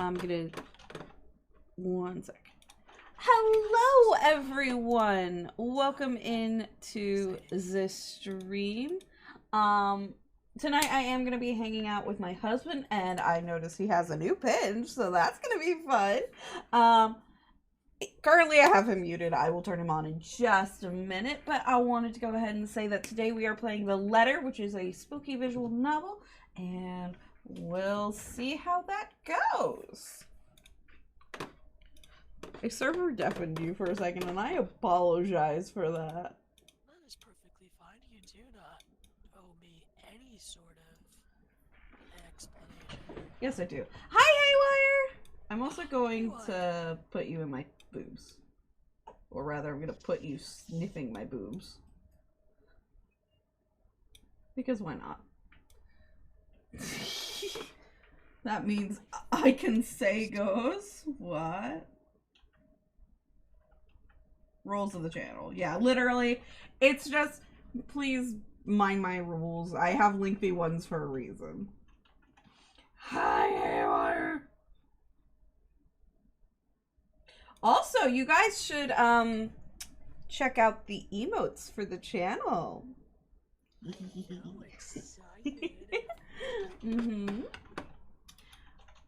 I'm gonna... One sec. Hello, everyone! Welcome in to this stream. Tonight I am gonna be hanging out with my husband, and I noticed he has a new pin, so that's gonna be fun. Currently I have him muted. I will turn him on in just a minute, but I wanted to go ahead and say that today we are playing The Letter, which is a spooky visual novel, and we'll see how that goes. A server deafened you for a second, and I apologize for that. That is perfectly fine. You do not owe me any sort of explanation. Yes, I do. Hi, Haywire! I'm also going to put you in my boobs. Or rather, I'm going to put you sniffing my boobs. Because why not? That means I can say goes. What? Rules of the channel. Yeah, literally. It's just, please mind my rules. I have lengthy ones for a reason. Hi, Haywire. Also, you guys should check out the emotes for the channel.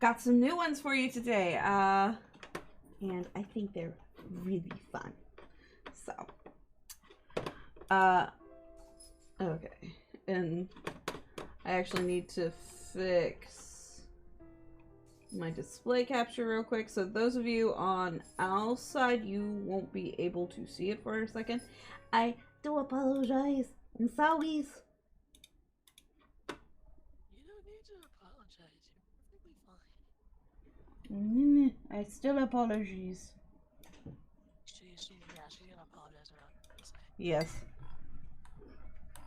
Got some new ones for you today. And I think they're really fun. So, okay. And I actually need to fix my display capture real quick. So those of you on Al's side, you won't be able to see it for a second. I do apologize. I'm sorry. You don't need to apologize. You're perfectly fine. I still apologize. She's gonna apologize around. Yes.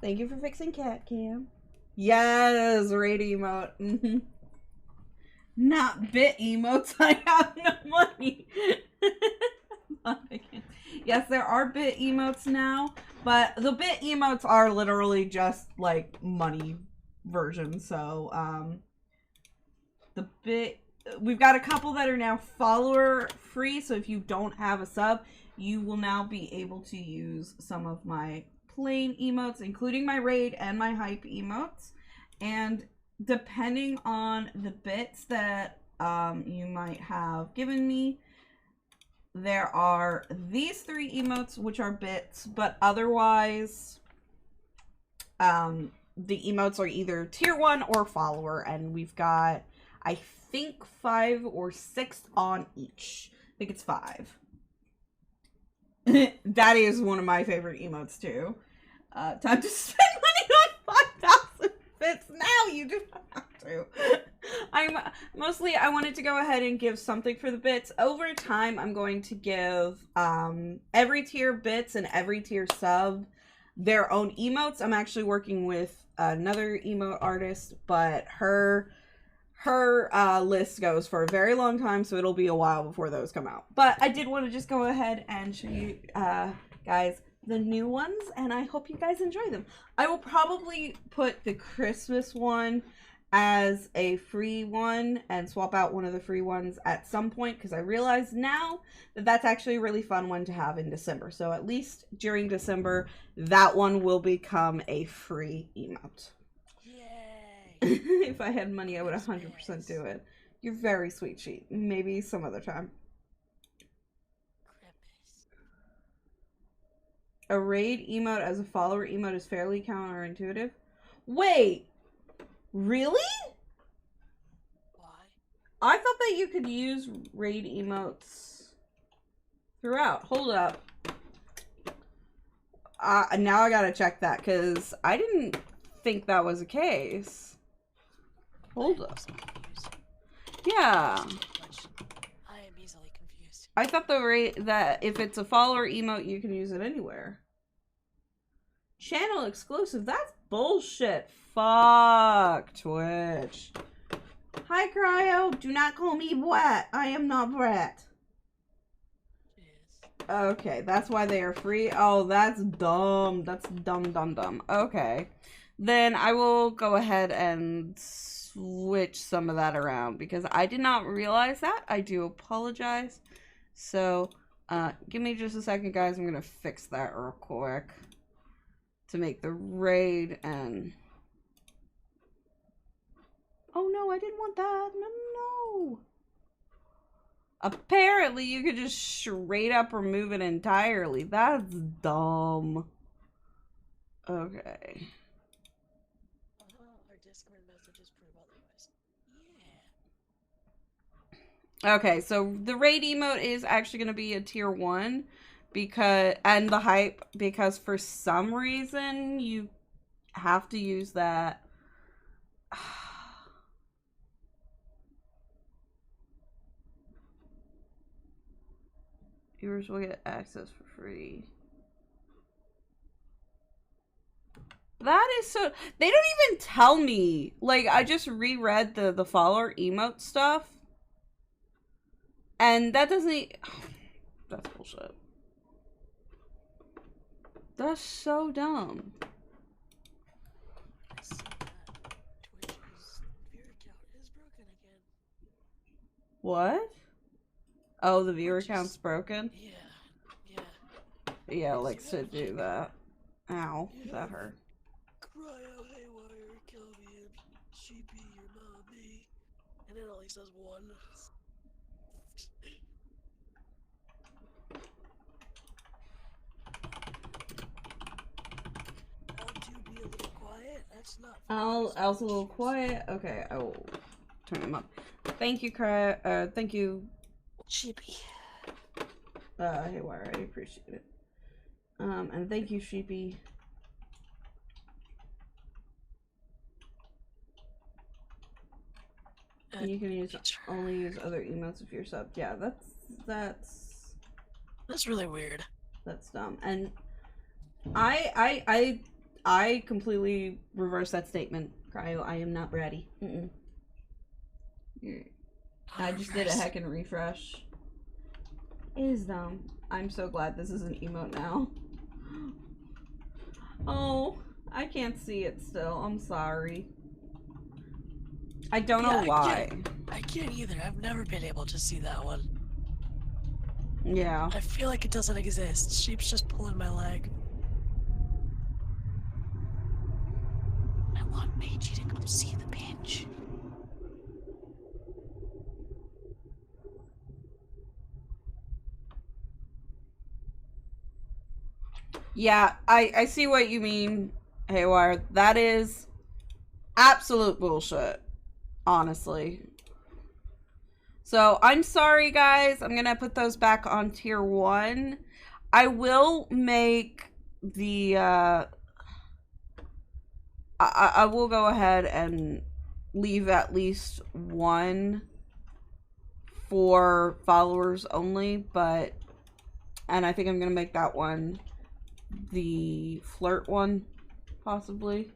Thank you for fixing cat cam. Yes, raid emote. Not bit emotes. I have no money. Yes, there are bit emotes now, but the bit emotes are literally just like money versions. So the bit, we've got a couple that are now follower free. So if you don't have a sub, you will now be able to use some of my plain emotes, including my raid and my hype emotes. And depending on the bits that you might have given me, there are these 3 emotes, which are bits, but otherwise, the emotes are either tier 1 or follower, and we've got, I think, 5 or 6 on each. I think it's 5. That is one of my favorite emotes, too. Time to spend money on 5,000 bits now! You do not have to. I wanted to go ahead and give something for the bits. Over time, I'm going to give every tier bits and every tier sub their own emotes. I'm actually working with another emote artist, but her list goes for a very long time, so it'll be a while before those come out. But I did want to just go ahead and show you guys the new ones, and I hope you guys enjoy them. I will probably put the Christmas one as a free one and swap out one of the free ones at some point, because I realize now that that's actually a really fun one to have in December. So at least during December, that one will become a free emote. If I had money, I would 100% do it. You're very sweet, Sheet. Maybe some other time. A raid emote as a follower emote is fairly counterintuitive. Wait! Really? Why? I thought that you could use raid emotes throughout. Hold up. Now I gotta check that, because I didn't think that was the case. Hold up. Yeah. I am easily confused. I thought that if it's a follower emote, you can use it anywhere. Channel exclusive. That's bullshit. Fuck Twitch. Hi, Cryo. Do not call me Brett. I am not Brett. Okay, that's why they are free. Oh, that's dumb. That's dumb. Okay. Then I will go ahead and switch some of that around because I did not realize that. I do apologize. So, give me just a second, guys. I'm gonna fix that real quick to make the raid and... Oh no, I didn't want that. No, no, no. Apparently, you could just straight up remove it entirely. That's dumb. Okay. Our Discord messages prove otherwise. Yeah. Okay, so the raid emote is actually going to be a tier 1 because, and the hype, because for some reason you have to use that. Viewers will get access for free. That is so... They don't even tell me. Like, I just reread the follower emote stuff. And that doesn't... That's bullshit. That's so dumb. I see that Twitch's viewer count is broken again. What? Oh, the viewer count's broken? Yeah. Yeah, likes to do that. Ow, that hurt. Cry out, haywire, kill me, she be your mommy. And it only says 1. L2 be a little quiet? That's not Al's a little quiet. Okay, I will turn him up. Thank you, thank you, Sheepy. Haywire, I appreciate it. And thank you, Sheepy. And you can only use other emotes if you're subbed. Yeah, that's really weird. That's dumb. And I completely reverse that statement. Cryo, I am not bratty. I just did a heckin' refresh. It is dumb. I'm so glad this is an emote now. Oh, I can't see it still. I'm sorry. I don't know why. I can't either. I've never been able to see that one. Yeah. I feel like it doesn't exist. Sheep's just pulling my leg. I want Meiji to come see the pinch. Yeah, I see what you mean, Haywire. That is absolute bullshit, honestly. So, I'm sorry, guys. I'm gonna put those back on tier 1. I will make the, I will go ahead and leave at least 1 for followers only, but, and I think I'm gonna make that one the flirt one, possibly.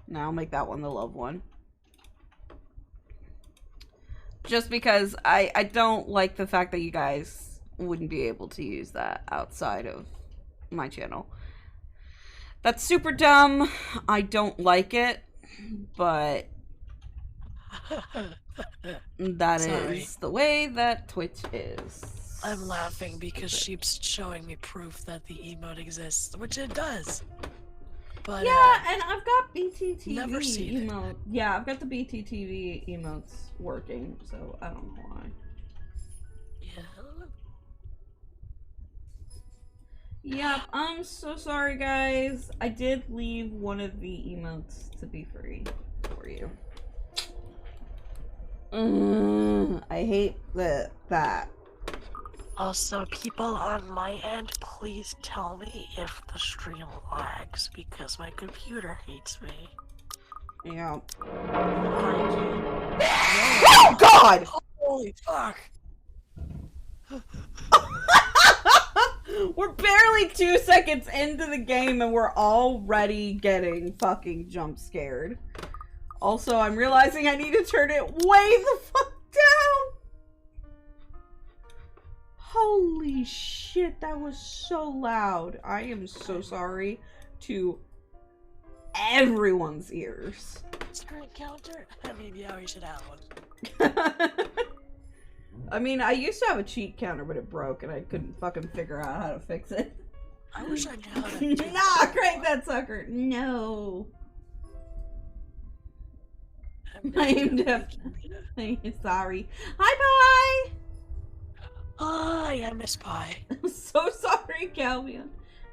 No, I'll make that one the love one. Just because I don't like the fact that you guys wouldn't be able to use that outside of my channel. That's super dumb. I don't like it, but that is the way that Twitch is. I'm laughing because Sheep's showing me proof that the emote exists, which it does. But yeah, and I've got BTTV never seen emote. Yeah, I've got the BTTV emotes working, so I don't know why. Yeah. Yep, I'm so sorry, guys. I did leave one of the emotes to be free for you. I hate that. Also, people on my end, please tell me if the stream lags because my computer hates me. Yeah. Oh God! Holy fuck! We're barely 2 seconds into the game and we're already getting fucking jump scared. Also, I'm realizing I need to turn it way the fuck down. Holy shit, that was so loud. I am so sorry to everyone's ears. Screen counter? I mean, yeah, we should have one. I mean, I used to have a cheat counter, but it broke, and I couldn't fucking figure out how to fix it. I wish I knew how to do Nah, crank that sucker. No. I'm definitely sorry. Hi, Pie! Hi, I miss Pie. I'm so sorry, Calvian.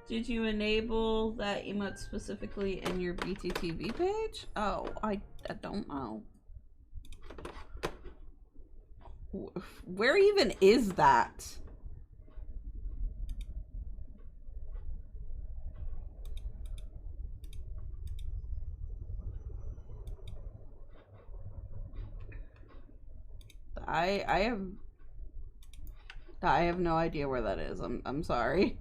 Did you enable that emote specifically in your BTTV page? Oh, I don't know. Where even is that? I have no idea where that is. I'm sorry.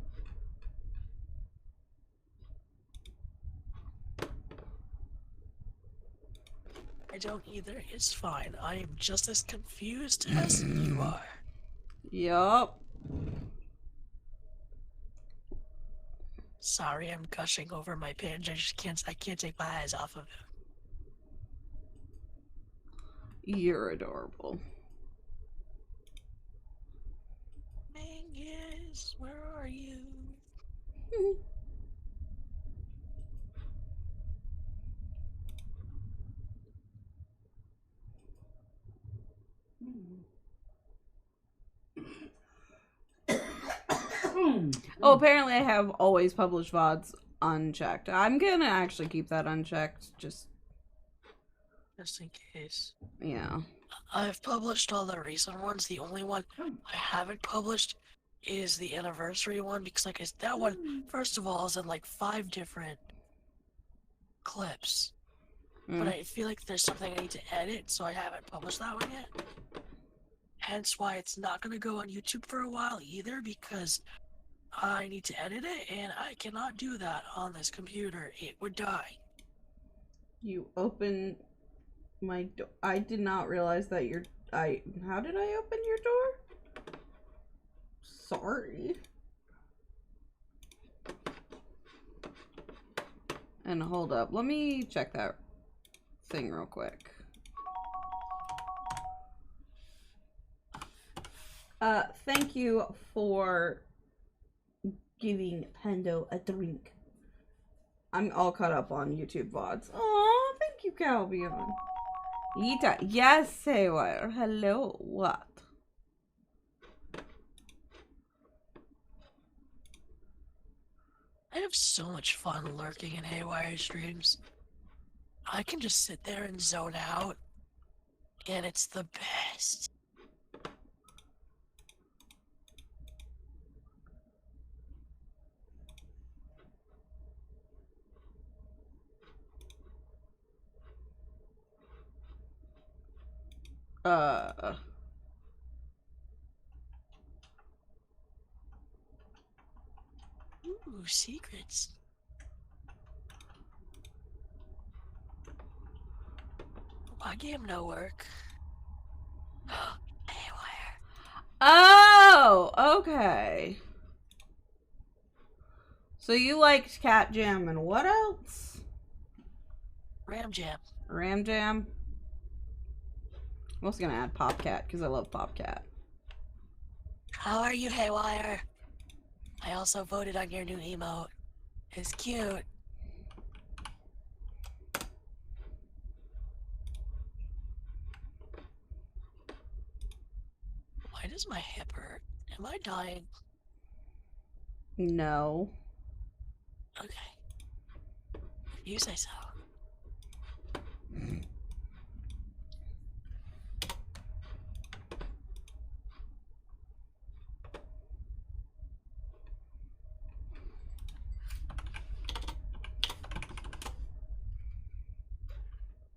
I don't either. It's fine. I am just as confused as you are. Yup. Sorry, I'm gushing over my page. I can't take my eyes off of it. You're adorable. Mangus, where are you? Oh, apparently I have always published VODs unchecked. I'm gonna actually keep that unchecked, just in case. Yeah. I've published all the recent ones. The only one I haven't published is the anniversary one, because that one, first of all, is in like 5 different clips. But I feel like there's something I need to edit, so I haven't published that one yet. Hence why it's not going to go on YouTube for a while either, because I need to edit it, and I cannot do that on this computer. It would die. You open my door. I did not realize that how did I open your door? Sorry. And hold up. Let me check that thing real quick. Thank you for giving Pando a drink. I'm all caught up on YouTube VODs. Aw, thank you, Calvion. Yita, yes, Haywire. Hello, what? I have so much fun lurking in Haywire streams. I can just sit there and zone out, and it's the best. Ooh, secrets. My game no work. Haywire. Oh, okay. So you liked Cat Jam and what else? Ram Jam. Ram Jam? I'm also gonna add Popcat because I love Popcat. How are you, Haywire? I also voted on your new emote. It's cute. Why does my hip hurt? Am I dying? No. Okay. You say so.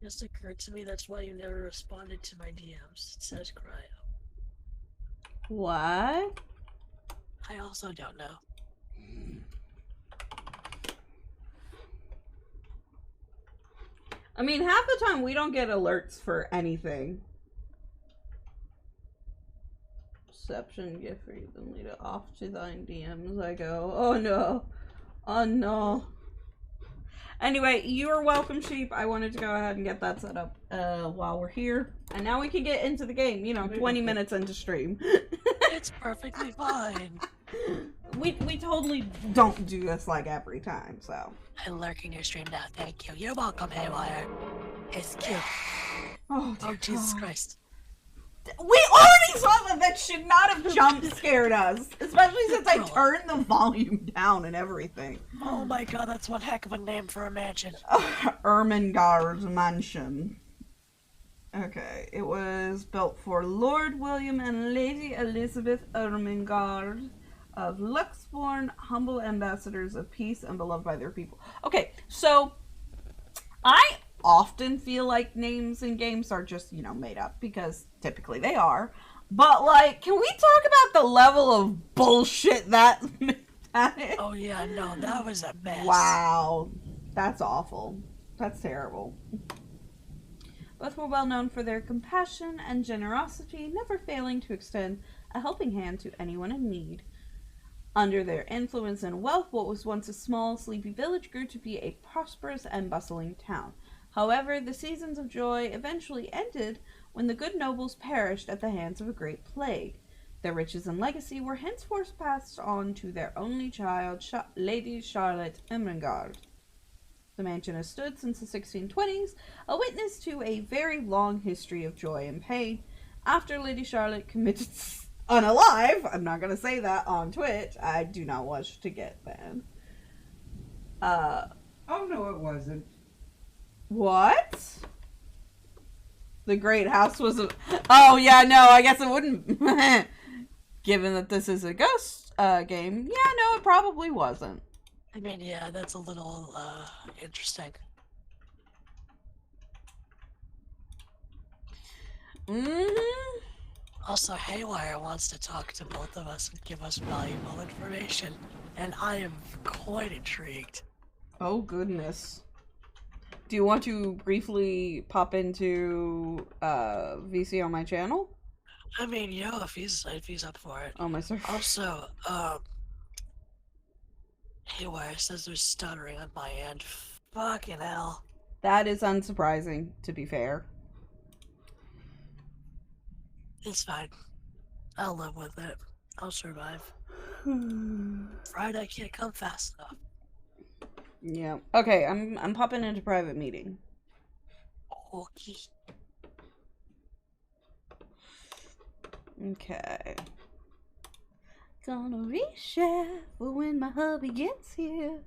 Just occurred to me that's why you never responded to my DMs. It says cryo. What? I also don't know. I mean, half the time we don't get alerts for anything. Reception, gift read, then lead it off to thine DMs. I go, oh no. Oh no. Anyway, you're welcome, Sheep. I wanted to go ahead and get that set up while we're here. And now we can get into the game, 20 minutes into stream. It's perfectly fine. We totally don't do this like every time, so. I lurk in your stream now, thank you. You're welcome, Haywire. It's cute. Oh, Jesus Christ. We already saw that should not have jump scared us. Especially since I turned the volume down and everything. Oh my god, that's one heck of a name for a mansion. Ermengarde's Mansion. Okay, it was built for Lord William and Lady Elizabeth Ermengarde of Luxbourne, humble ambassadors of peace and beloved by their people. Okay, so I often feel like names in games are just, made up, because typically they are. But, can we talk about the level of bullshit that is? Oh yeah, no, that was a mess. Wow. That's awful. That's terrible. Both were well known for their compassion and generosity, never failing to extend a helping hand to anyone in need. Under their influence and wealth, what was once a small, sleepy village grew to be a prosperous and bustling town. However, the seasons of joy eventually ended when the good nobles perished at the hands of a great plague. Their riches and legacy were henceforth passed on to their only child, Lady Charlotte Ermengarde. The mansion has stood since the 1620s, a witness to a very long history of joy and pain. After Lady Charlotte committed unalive, I'm not going to say that on Twitch, I do not wish to get banned. Oh, no, it wasn't. What? The Great House was a... Oh, yeah, no, I guess it wouldn't. Given that this is a ghost game, yeah, no, it probably wasn't. I mean, yeah, that's a little, interesting. Mm-hmm. Also, Haywire wants to talk to both of us and give us valuable information, and I am quite intrigued. Oh, goodness. Do you want to briefly pop into VC on my channel? I mean, yo, if he's up for it. Oh, my sir. Also, Haywire says there's stuttering on my end. Fucking hell. That is unsurprising, to be fair. It's fine. I'll live with it. I'll survive. Friday can't come fast enough. Yeah. Okay, I'm popping into private meeting. Okay. Okay. Gonna reshare for when my hubby gets here.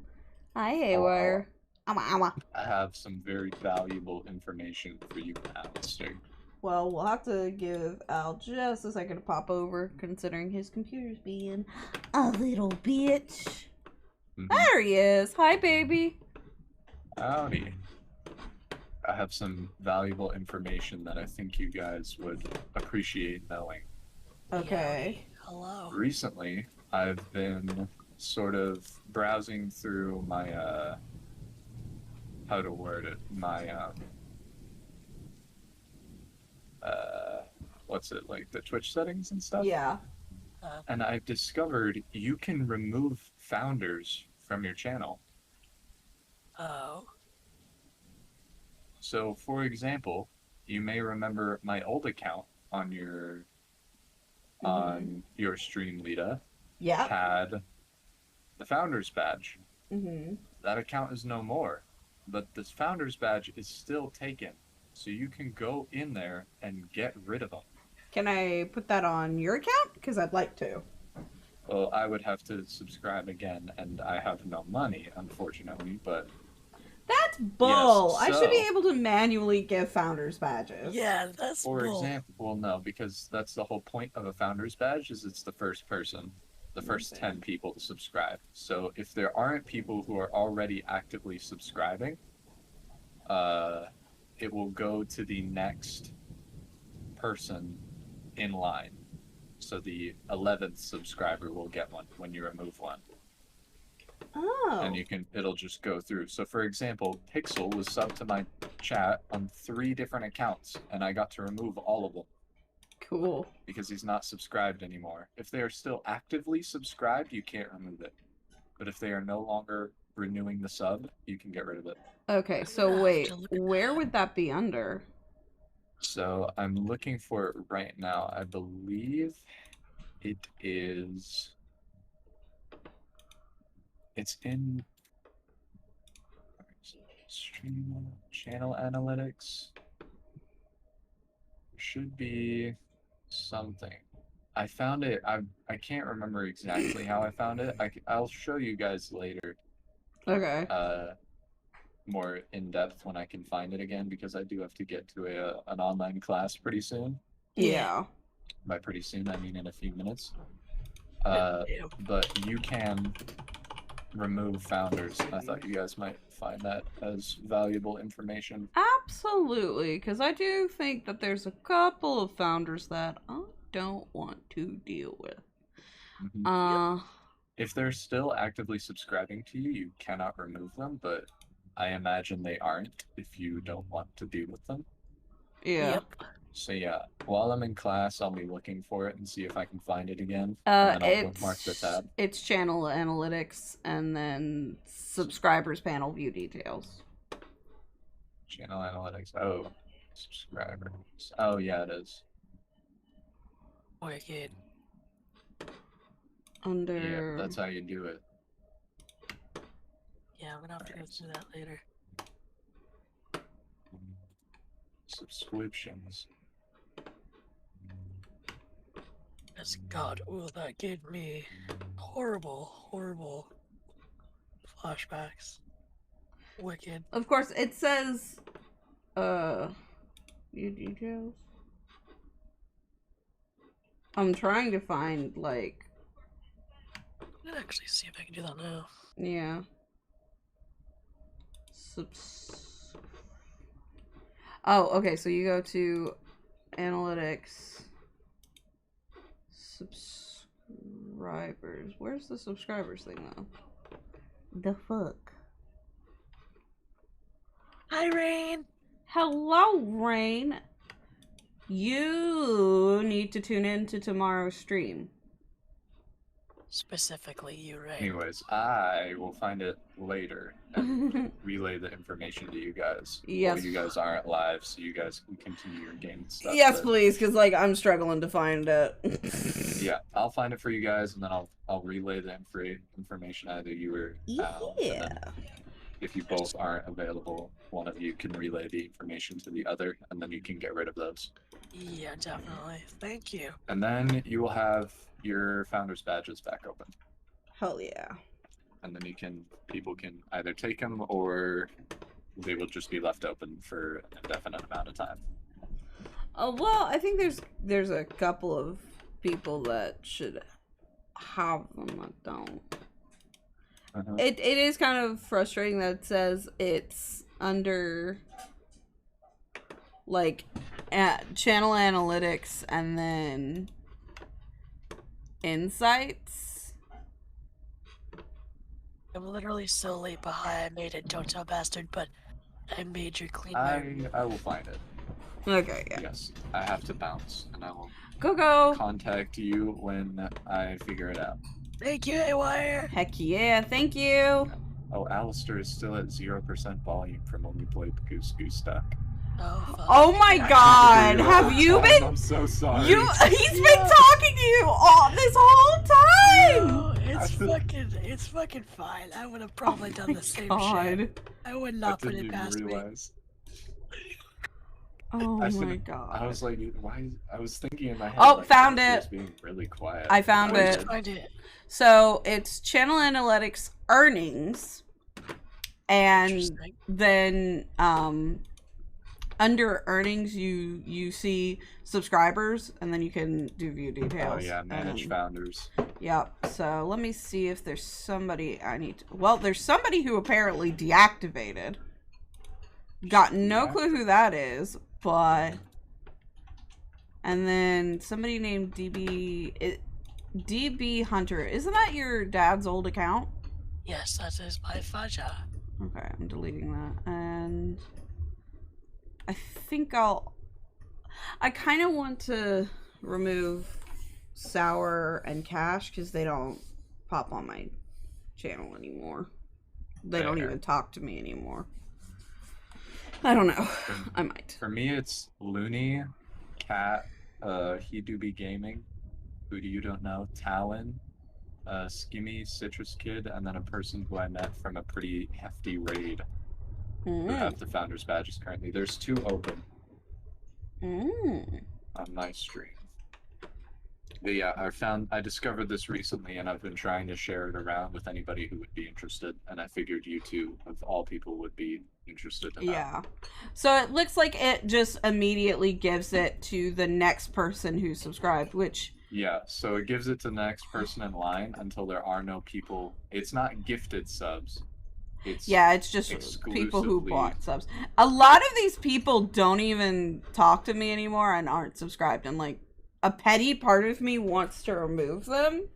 Hi, Haywire. I have some very valuable information for you, Alaster. Well, we'll have to give Al just a second to pop over, considering his computer's being a little bitch. There he is. Hi, baby. Howdy. I have some valuable information that I think you guys would appreciate knowing. Okay. Hello. Recently, I've been sort of browsing through my, how to word it, my, what's it, like the Twitch settings and stuff? Yeah. And I've discovered you can remove founders from your channel. Oh. So, for example, you may remember my old account on your stream, Lita, Yeah. had the founders badge. Mm-hmm. That account is no more, but this founders badge is still taken. So you can go in there and get rid of them. Can I put that on your account? Because I'd like to. Well, I would have to subscribe again, and I have no money, unfortunately, but... That's bull. Yes, I should be so- able to manually give founders badges. Yeah, that's For bull. example, well, no, because that's the whole point of a founders badge, is it's the first person, the first 10 people to subscribe. So if there aren't people who are already actively subscribing, it will go to the next person in line. So the 11th subscriber will get one when you remove one. Oh. And it'll just go through. So for example, Pixel was subbed to my chat on 3 different accounts, and I got to remove all of them Cool. because he's not subscribed anymore. If they are still actively subscribed, you can't remove it. But if they are no longer renewing the sub, you can get rid of it. Okay, so gonna have wait, to look at where that. would that be under? So I'm looking for it right now. I believe it is. It's in stream channel analytics. Should be something. I found it. I can't remember exactly how I found it. I'll show you guys later. Okay. More in depth when I can find it again, because I do have to get to an online class pretty soon. Yeah. By pretty soon, I mean in a few minutes. Yeah. But you can remove founders. I thought you guys might find that as valuable information. Absolutely, because I do think that there's a couple of founders that I don't want to deal with. Mhm. If they're still actively subscribing to you, you cannot remove them, but I imagine they aren't if you don't want to deal with them. Yeah. Yep. So yeah, while I'm in class, I'll be looking for it and see if I can find it again. And then I'll bookmark the tab. It's channel analytics and then subscribers panel view details. Channel analytics. Oh, subscribers. Oh yeah, it is. Wicked. Under. Yeah, that's how you do it. Yeah, I'm gonna have to go through that later. Subscriptions. As God, will that give me horrible, horrible flashbacks. Wicked. Of course, it says, view details. I'm trying to find, like, I'm gonna actually see if I can do that now. yeah. Oh, okay, so you go to analytics, subscribers. Where's the subscribers thing, though? The fuck? Hi, Rain! Hello, Rain. You need to tune in to tomorrow's stream. Specifically, you, Rain. Anyways, I will find it later and relay the information to you guys. Yes. While you guys aren't live, so you guys can continue your game stuff. Yes, please, because, like, I'm struggling to find it. Yeah, I'll find it for you guys, and then I'll relay the information either you or Al. Yeah. And then if you both aren't available, one of you can relay the information to the other, and then you can get rid of those. Yeah, definitely. Thank you. And then you will have your founders badges back open. Hell yeah. And then people can either take them or they will just be left open for an indefinite amount of time. Well, I think there's a couple of people that should have them that don't. It is kind of frustrating that it says it's under, like, at channel analytics and then insights. I'm literally so late behind. I made it, don't tell bastard, but I major clean I will find it. Okay, yeah. Yes, I have to bounce, and I will Go. contact you when I figure it out. Thank you, Haywire! Heck yeah, thank you. Oh, Alaster is still at 0% volume from when we played Goose Duck. Oh, fuck. Oh my god, have you been? I'm so sorry. He's been talking to you all this whole time! No, it's fucking fine. I would have probably done the same shit. I would not put it past me. Oh my god. I was like, why? I was thinking in my head. Oh, like, found Alaster's it. Being really quiet. I found it. Find it. So it's channel analytics earnings, and then under earnings you see subscribers, and then you can do view details. Oh yeah, manage founders. Yep. So let me see if there's somebody I need to. Well, there's somebody who apparently deactivated. Got no clue who that is, but. And then somebody named DB Hunter. Isn't that your dad's old account? Yes, that is my Faja. Okay, I'm deleting that. And I think I kind of want to remove Sour and Cash because they don't pop on my channel anymore. They don't Fair. even talk to me anymore. I don't know. I might. For me, it's Looney, Cat, He Do Be Gaming, who you don't know, Talon, Skimmy, Citrus Kid, and then a person who I met from a pretty hefty raid who have the Founders Badges currently. There's 2 open on my stream. But yeah, I discovered this recently, and I've been trying to share it around with anybody who would be interested, and I figured you two, of all people, would be interested in that. Yeah. So it looks like it just immediately gives it to the next person who subscribed, which... Yeah, so it gives it to the next person in line until there are no people. It's not gifted subs. It's just people who bought subs. A lot of these people don't even talk to me anymore and aren't subscribed, and like a petty part of me wants to remove them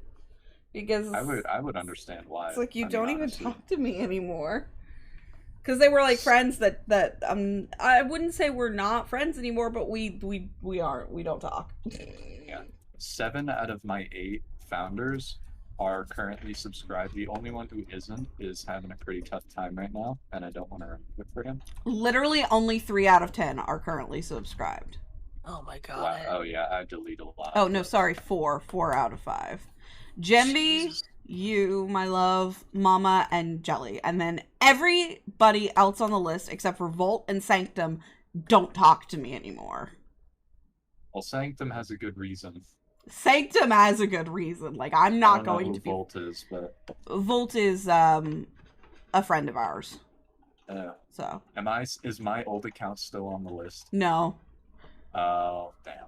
because I would understand why. It's like you don't even talk to me anymore. Because they were like friends that I wouldn't say we're not friends anymore, but we aren't. We don't talk. Yeah. 7 out of my 8 founders are currently subscribed. The only one who isn't is having a pretty tough time right now, and I don't want to remove it for him. Literally only 3 out of 10 are currently subscribed. Oh my god. Wow. Oh yeah, I delete a lot. Oh no, sorry, 4 out of 5. Gemby, you, my love, Mama, and Jelly. And then everybody else on the list, except for Volt and Sanctum, don't talk to me anymore. Well, Sanctum has a good reason. Sanctum has a good reason. Like, I'm not going to be... Volt is, but... Volt is, a friend of ours. So. Is my old account still on the list? No. Oh, damn.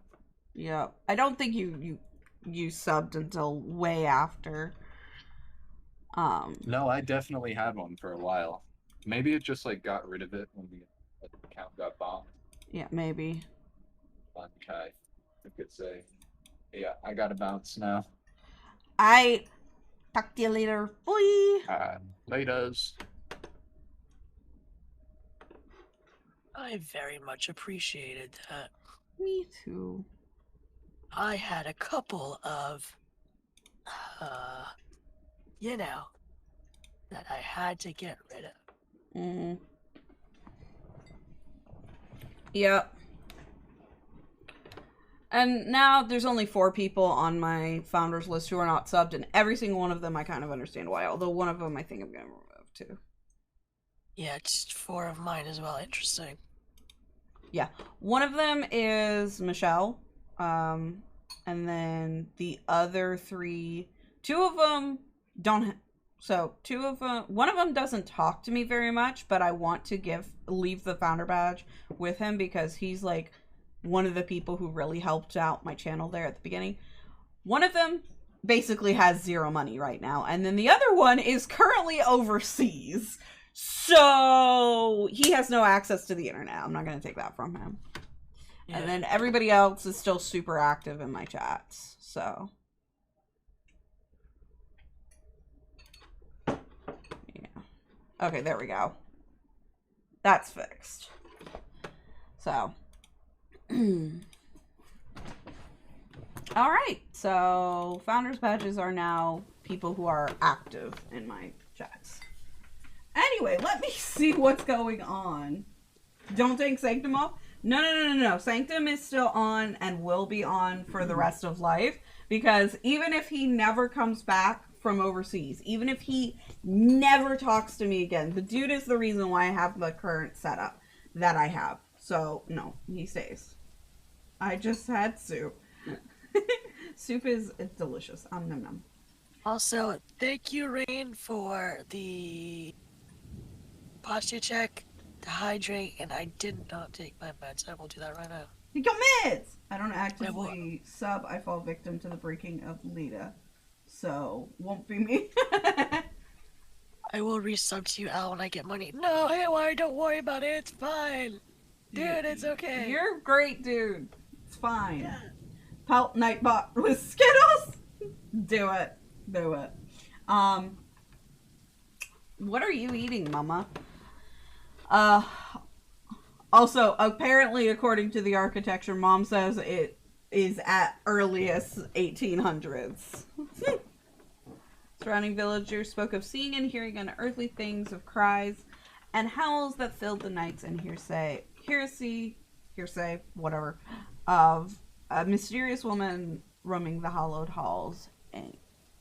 Yeah. I don't think you subbed until way after. No, I definitely had one for a while. Maybe it just, like, got rid of it when the account got bombed. Yeah, maybe. Okay. I could say. Yeah, I gotta bounce now. I talk to you later. Bye. Laters. I very much appreciated that. Me too. I had a couple of, you know, that I had to get rid of. Yep. And now there's only 4 people on my founders list who are not subbed, and every single one of them I kind of understand why, although one of them I think I'm going to remove too. Yeah, it's 4 of mine as well. Interesting. Yeah. One of them is Michelle, and then the other 3, 2 of them don't, so 2 of them, one of them doesn't talk to me very much, but I want to leave the founder badge with him because he's like one of the people who really helped out my channel there at the beginning. One of them basically has 0 money right now, and then the other one is currently overseas, so he has no access to the internet. I'm not going to take that from him. Yeah. And then everybody else is still super active in my chats, so yeah. Okay, there we go. That's fixed. So all right, so founders badges are now people who are active in my chats. Anyway, let me see what's going on. Don't take Sanctum off. No. Sanctum is still on and will be on for the rest of life, because even if he never comes back from overseas, even if he never talks to me again, the dude is the reason why I have the current setup that I have. So no, he stays. I just had soup. Soup is delicious. Nom nom. Also, thank you, Rain, for the posture check, to hydrate, and I did not take my meds. I will do that right now. Take your meds! I don't actively sub. I fall victim to the breaking of Lita. So, won't be me. I will resub to you, Al, when I get money. No, hey, why? Don't worry about it. It's fine. Dude, it's okay. You're great, dude. It's fine. Yeah. Pelt Nightbot with Skittles? Do it. Do it. What are you eating, Mama? Also, apparently, according to the architecture, Mom says it is at earliest 1800s. Surrounding villagers spoke of seeing and hearing unearthly things, of cries and howls that filled the nights, and hearsay, whatever, of a mysterious woman roaming the hollowed halls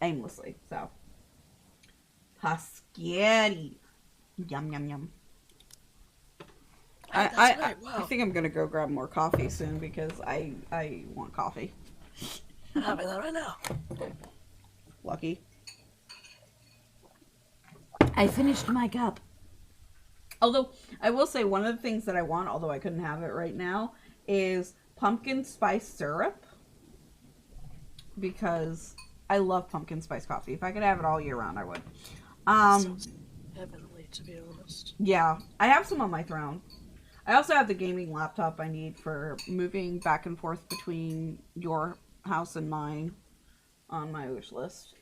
aimlessly. So, Pasquieri. Yum, yum, yum. I think I'm gonna go grab more coffee soon because I want coffee. I'm having that right now. Lucky. I finished my cup. Although, I will say one of the things that I want, although I couldn't have it right now, is pumpkin spice syrup. Because I love pumpkin spice coffee. If I could have it all year round, I would. Sounds heavenly, to be honest. Yeah, I have some on my throne. I also have the gaming laptop I need for moving back and forth between your house and mine on my wish list.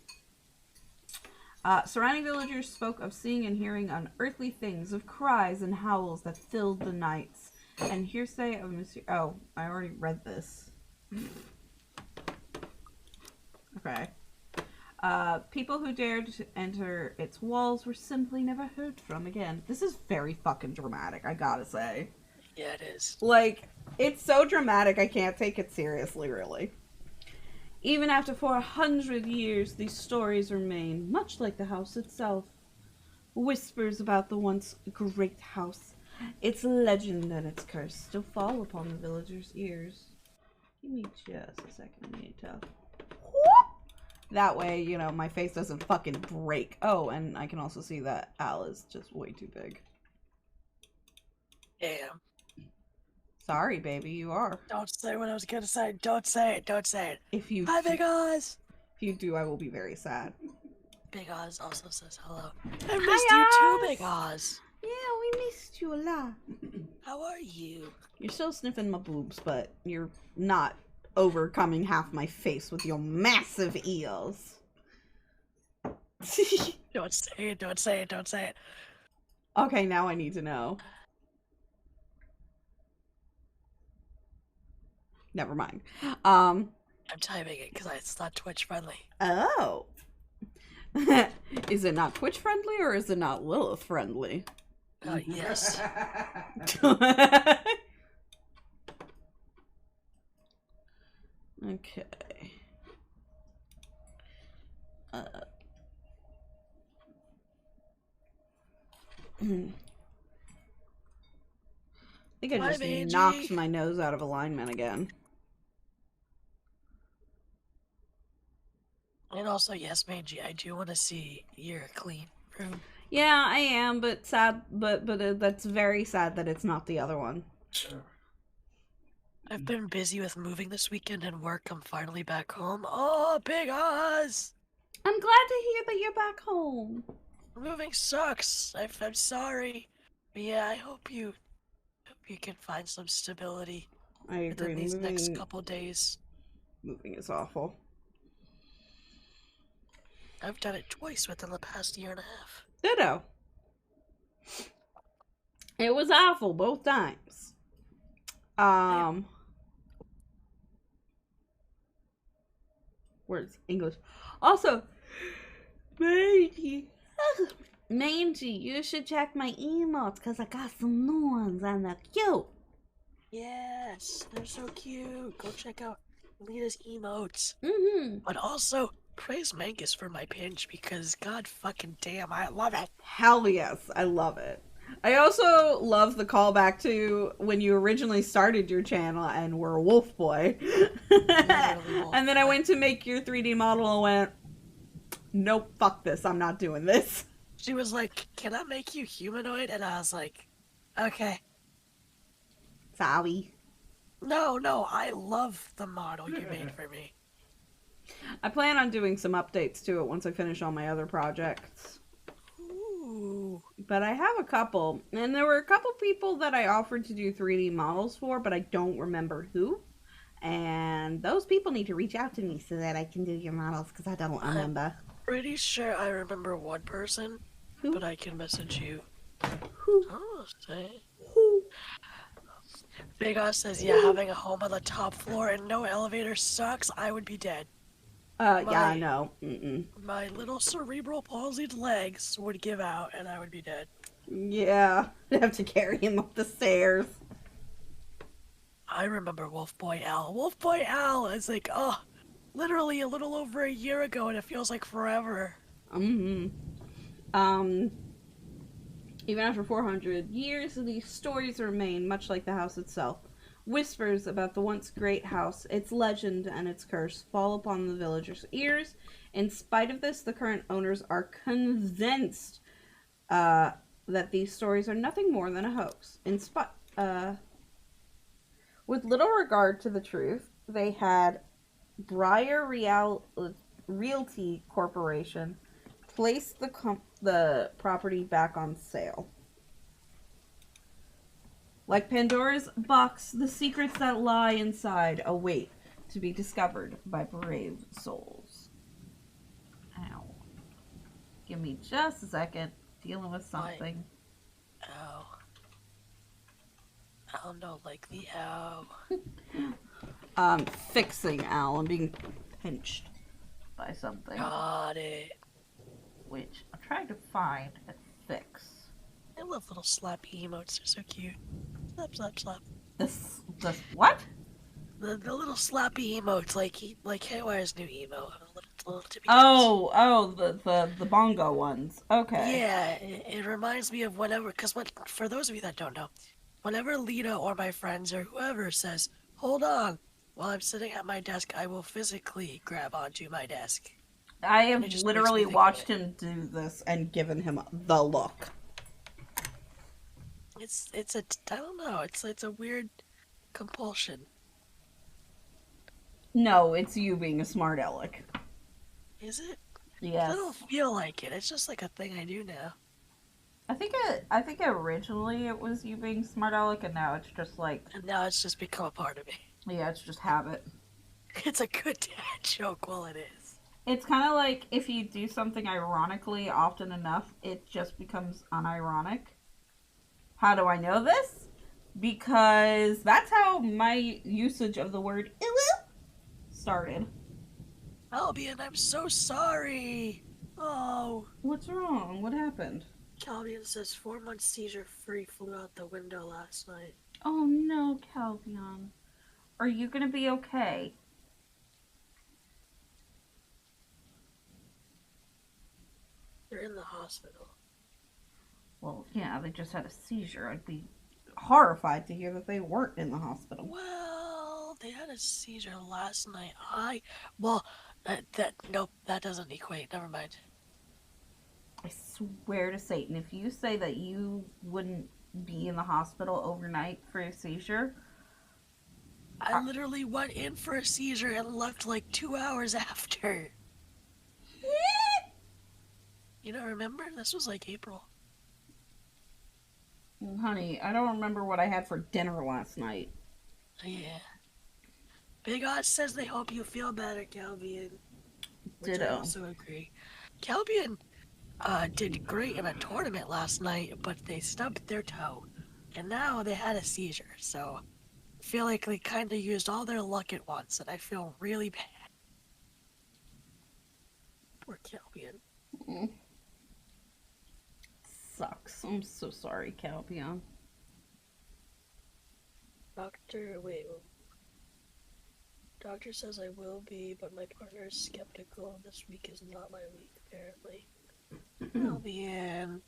Surrounding villagers spoke of seeing and hearing unearthly things, of cries and howls that filled the nights, and hearsay of Monsieur... Oh, I already read this. Okay. People who dared to enter its walls were simply never heard from again. This is very fucking dramatic, I gotta say. Yeah, it is. Like, it's so dramatic I can't take it seriously, really. Even after 400 years, these stories remain, much like the house itself. Whispers about the once great house, its legend and its curse still fall upon the villagers' ears. Give me just a second, I need to... That way, you know, my face doesn't fucking break. Oh, and I can also see that Al is just way too big. Damn. Sorry, baby, you are. Don't say what I was gonna say. Don't say it. Don't say it. If you Hi, Big Oz. If you do, I will be very sad. Big Oz also says hello. I missed you too, Big Oz. Yeah, we missed you a lot. How are you? You're still sniffing my boobs, but you're not overcoming half my face with your massive ears. Don't say it. Don't say it. Don't say it. Okay, now I need to know. Never mind. I'm typing it because it's not Twitch friendly. Oh. Is it not Twitch friendly or is it not Lilith friendly? Yes. Okay. I think I just knocked my nose out of alignment again. And also, yes, Mangy, I do want to see your clean room. Yeah, I am, but sad. But that's very sad that it's not the other one. I've been busy with moving this weekend and work. I'm finally back home. Oh, Big Oz! I'm glad to hear that you're back home. Moving sucks. I'm sorry. But yeah, I hope you can find some stability. I agree. Within these next couple days. Moving is awful. I've done it twice within the past year and a half. Ditto. It was awful both times. Words English. Also, Mangy, you should check my emotes because I got some new ones and they're cute. Yes, they're so cute. Go check out Lita's emotes. Mm-hmm. But also, praise Mangus for my pinch because god fucking damn, I love it. Hell yes, I love it. I also love the callback to when you originally started your channel and were a wolf boy. And then I went to make your 3D model and went, nope, fuck this, I'm not doing this. She was like, can I make you humanoid? And I was like, okay. Sorry. No, I love the model you made for me. I plan on doing some updates to it once I finish all my other projects. Ooh. But I have a couple, and there were a couple people that I offered to do 3D models for, but I don't remember who. And those people need to reach out to me so that I can do your models, because I don't remember. Pretty sure I remember one person, Who? but I can message you. Who? Oh, say. Who? Big Oz says, yeah, having a home on the top floor and no elevator sucks. I would be dead. Yeah, no. My little cerebral palsied legs would give out and I would be dead. Yeah, I'd have to carry him up the stairs. I remember Wolf Boy Al. Wolf Boy Al is like, oh, literally a little over a year ago and it feels like forever. Even after 400 years, these stories remain, much like the house itself. Whispers about the once great house, its legend, and its curse fall upon the villagers' ears. In spite of this, the current owners are convinced that these stories are nothing more than a hoax. With little regard to the truth, they had Briar Realty Corporation place the property back on sale. Like Pandora's box, the secrets that lie inside await to be discovered by brave souls. Ow. Give me just a second. Dealing with something. Ow. Ow, no, like the ow. Fixing Al. I'm being pinched by something. Got it. Which I'm trying to find and fix. I love little slappy emotes. They're so cute. Slap, slap, slap. This what? The little slappy emotes, like Haywire's new emo. Little tippy The bongo ones. Okay. Yeah, it reminds me of whenever, for those of you that don't know, whenever Lita or my friends or whoever says, hold on, while I'm sitting at my desk, I will physically grab onto my desk. I have literally watched him do this and given him the look. I don't know, it's a weird compulsion. No, it's you being a smart aleck. Is it? Yes. I don't feel like it. It's just like a thing I do now. I think originally it was you being smart aleck, and now it's just like. And now it's just become a part of me. Yeah, it's just habit. It's a good dad joke while it is. It's kind of like if you do something ironically often enough, it just becomes unironic. How do I know this? Because that's how my usage of the word started. Albion, I'm so sorry. Oh. What's wrong? What happened? Albion says 4 months seizure-free flew out the window last night. Oh no, Calvion. Are you gonna be okay? They're in the hospital. Well, yeah, they just had a seizure. I'd be horrified to hear that they weren't in the hospital. Well, they had a seizure last night. Nope, that doesn't equate. Never mind. I swear to Satan, if you say that you wouldn't be in the hospital overnight for a seizure... I literally went in for a seizure and left like 2 hours after. You don't remember? This was like April. Honey, I don't remember what I had for dinner last night. Yeah. Big Oz says they hope you feel better, Calbian. Which I also agree. Calbian did great in a tournament last night, but they stubbed their toe. And now they had a seizure, so I feel like they kind of used all their luck at once, and I feel really bad. Poor Calbian. Mm. Sucks. I'm so sorry, Calbion. Doctor says I will be, but my partner is skeptical, and this week is not my week, apparently. Calbion.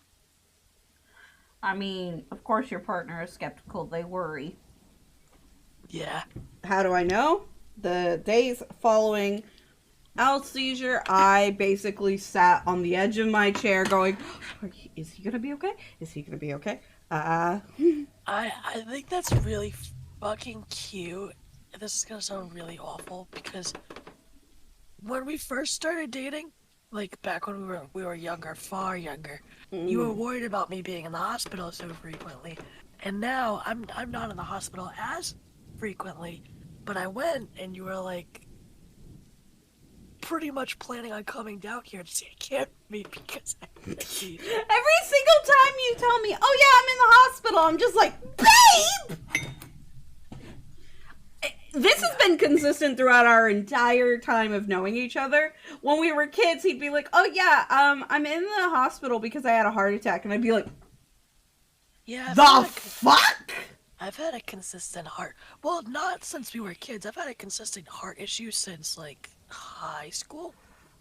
I mean, of course your partner is skeptical. They worry. Yeah. How do I know? The days following Al's seizure, I basically sat on the edge of my chair going, is he gonna be okay? Is he gonna be okay? I think that's really fucking cute. This is gonna sound really awful, because when we first started dating, like back when we were younger, far younger, you were worried about me being in the hospital so frequently. And now I'm not in the hospital as frequently, but I went and you were like pretty much planning on coming down here to take care of me because I had a seizure. Every single time you tell me, oh yeah, I'm in the hospital, I'm just like, babe! This has been been consistent throughout our entire time of knowing each other. When we were kids, he'd be like, "Oh yeah, I'm in the hospital because I had a heart attack," and I'd be like, Yeah. "The fuck?" I've had a consistent heart. Well, not since we were kids. I've had a consistent heart issue since like high school.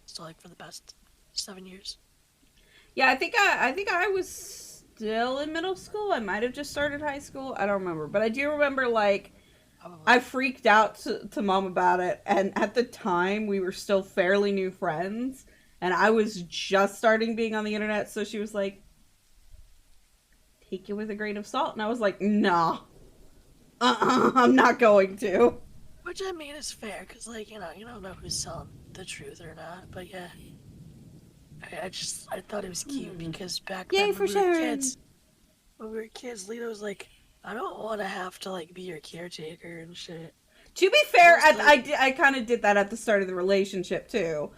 So like for the past 7 years. Yeah, I think I was still in middle school. I might have just started high school. I don't remember, but I do remember like. Probably. I freaked out to mom about it, and at the time we were still fairly new friends, and I was just starting being on the internet, so she was like, take it with a grain of salt, and I was like, nah, I'm not going to. Which I mean is fair, because like, you don't know who's telling the truth or not, but yeah. I thought it was cute, because back then when we were kids, Lita was like, I don't want to have to like be your caretaker and shit. To be fair, I kind of did that at the start of the relationship too.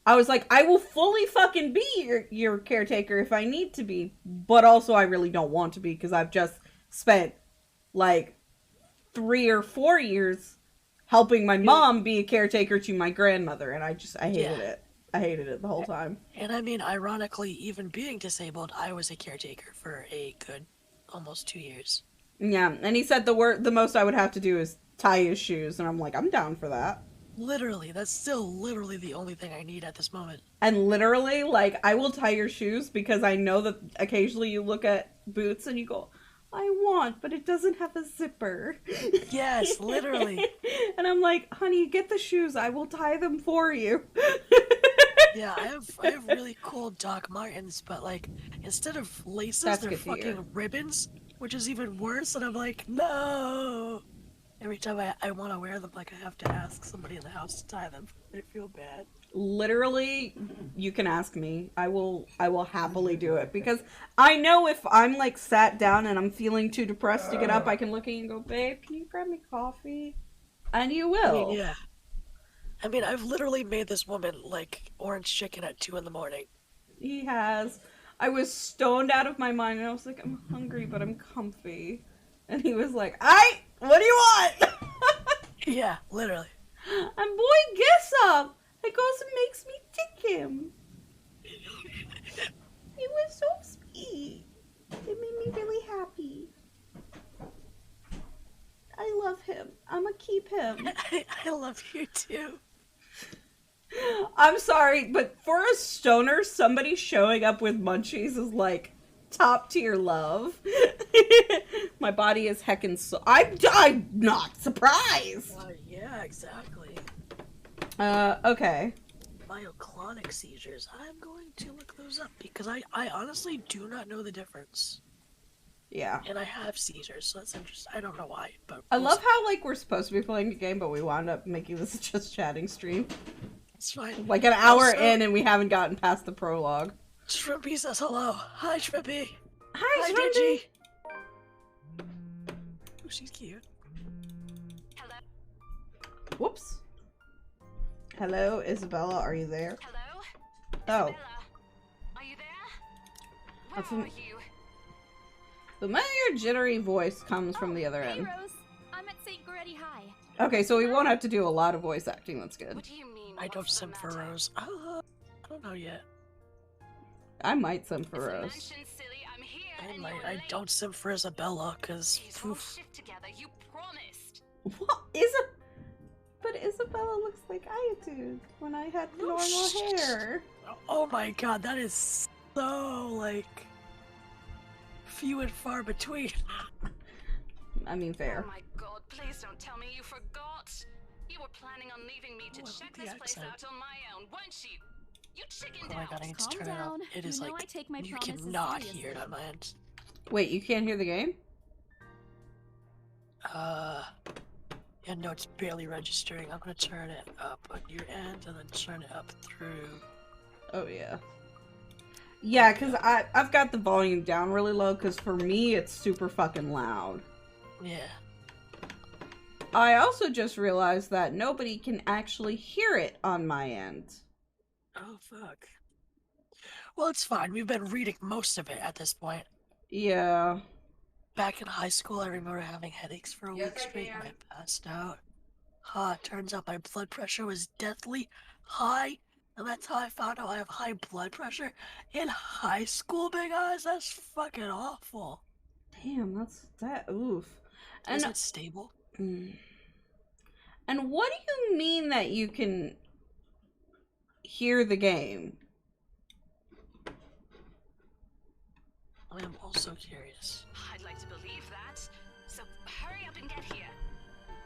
I was like, I will fully fucking be your caretaker if I need to be, but also I really don't want to be because I've just spent like 3 or 4 years helping my mom be a caretaker to my grandmother, and I hated it. I hated it the whole time. And I mean, ironically, even being disabled, I was a caretaker for a good almost 2 years. Yeah, and he said the most I would have to do is tie his shoes, and I'm like, I'm down for that. Literally, that's still literally the only thing I need at this moment. And literally, like, I will tie your shoes because I know that occasionally you look at boots and you go, I want, but it doesn't have a zipper. Yes, literally. And I'm like, honey, get the shoes. I will tie them for you. Yeah, I have really cool Doc Martens, but like, instead of laces, they're fucking ribbons, which is even worse, and I'm like, no! Every time I want to wear them, like, I have to ask somebody in the house to tie them. I feel bad. Literally, you can ask me. I will happily do it, because I know if I'm, like, sat down and I'm feeling too depressed to get up, I can look at you and go, babe, can you grab me coffee? And you will. I mean, yeah. I mean, I've literally made this woman, like, orange chicken at 2 in the morning. He has. I was stoned out of my mind, and I was like, I'm hungry, but I'm comfy. And he was like, what do you want? Yeah, literally. And boy, gets up. It goes and makes me tick him. He was so sweet. It made me really happy. I love him. I'm gonna keep him. I love you too. I'm sorry, but for a stoner, somebody showing up with munchies is like top tier love. My body is heckin' so. I'm not surprised. Yeah, exactly. Okay. Myoclonic seizures. I'm going to look those up because I honestly do not know the difference. Yeah. And I have seizures, so that's interesting. I don't know why, but I love how like we're supposed to be playing a game, but we wound up making this just chatting stream. It's fine. Like an hour in, and we haven't gotten past the prologue. Shrimpy says hello. Hi, Shrimpy. Hi, Shrimpy. Digi. Oh, she's cute. Hello. Whoops. Hello, Isabella. Are you there? Hello. Oh. Isabella, are you there? That's Where an- are you? The familiar jittery voice comes from the other hey, end. Rose. I'm at St. Goretti High. Okay, so we won't have to do a lot of voice acting. That's good. What do you mean? I don't what's the sim for matter? Rose. I don't know yet. I might sim for If the Rose. mansion's silly, I'm here and I you're don't sim for Isabella, cause late. Please, we'll shift together. You promised. What? But Isabella looks like I did when I had No, normal shh. hair. Oh my god, that is so like few and far between. I mean, fair. Oh my god, please don't tell me you forgot. You were planning on leaving me to Oh, I check love this the place accent. out on my own, weren't you? You chickened Oh my out. god, I need to Calm turn it down. up. It You is know like I take my you promises cannot seriously. hear it on my end. Wait, you can't hear the game? Yeah, no, it's barely registering. I'm gonna turn it up on your end and then turn it up through. Oh, yeah. Yeah, because I've got the volume down really low, because for me, it's super fucking loud. Yeah. I also just realized that nobody can actually hear it on my end. Oh, fuck. Well, it's fine. We've been reading most of it at this point. Yeah. Back in high school, I remember having headaches for a week straight and I passed out. Turns out my blood pressure was deathly high, and that's how I found out I have high blood pressure in high school, Big Eyes. That's fucking awful. Damn, oof. Is it stable? And what do you mean that you can hear the game? I am also curious. I'd like to believe that. So hurry up and get here.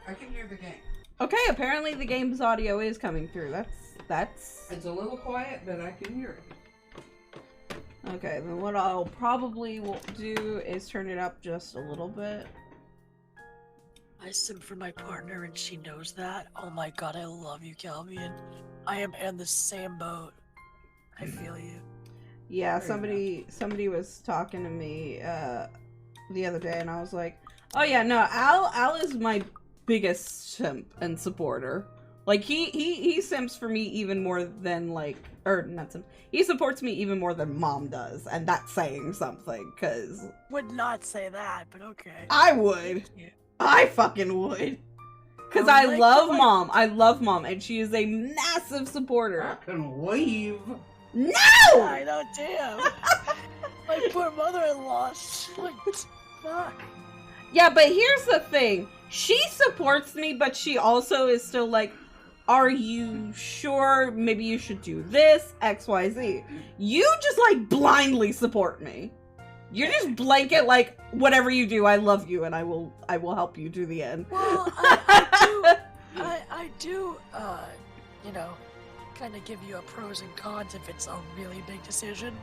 I can hear the game. Okay, apparently the game's audio is coming through. That's... It's a little quiet, but I can hear it. Okay, then what I'll probably will do is turn it up just a little bit. I simp for my partner and she knows that. Oh my god, I love you, Calvian. I am in the same boat. I feel you. Yeah, somebody was talking to me the other day, and I was like, "Oh yeah, no, Al is my biggest simp and supporter. Like he simps for me even more than not simp. He supports me even more than Mom does, and that's saying something. Cause Would not say that, but okay. I would. Yeah. I fucking would. Cause I I would like love to, like- Mom. I love Mom, and she is a massive supporter. I can leave. No! I know, damn. My poor mother-in-law. Like, fuck. Yeah, but here's the thing. She supports me, but she also is still like, are you sure maybe you should do this, XYZ? You just like blindly support me. You're just blanket like, whatever you do, I love you and I will help you to the end. Well, I do, you know, kind of give you a pros and cons if it's a really big decision.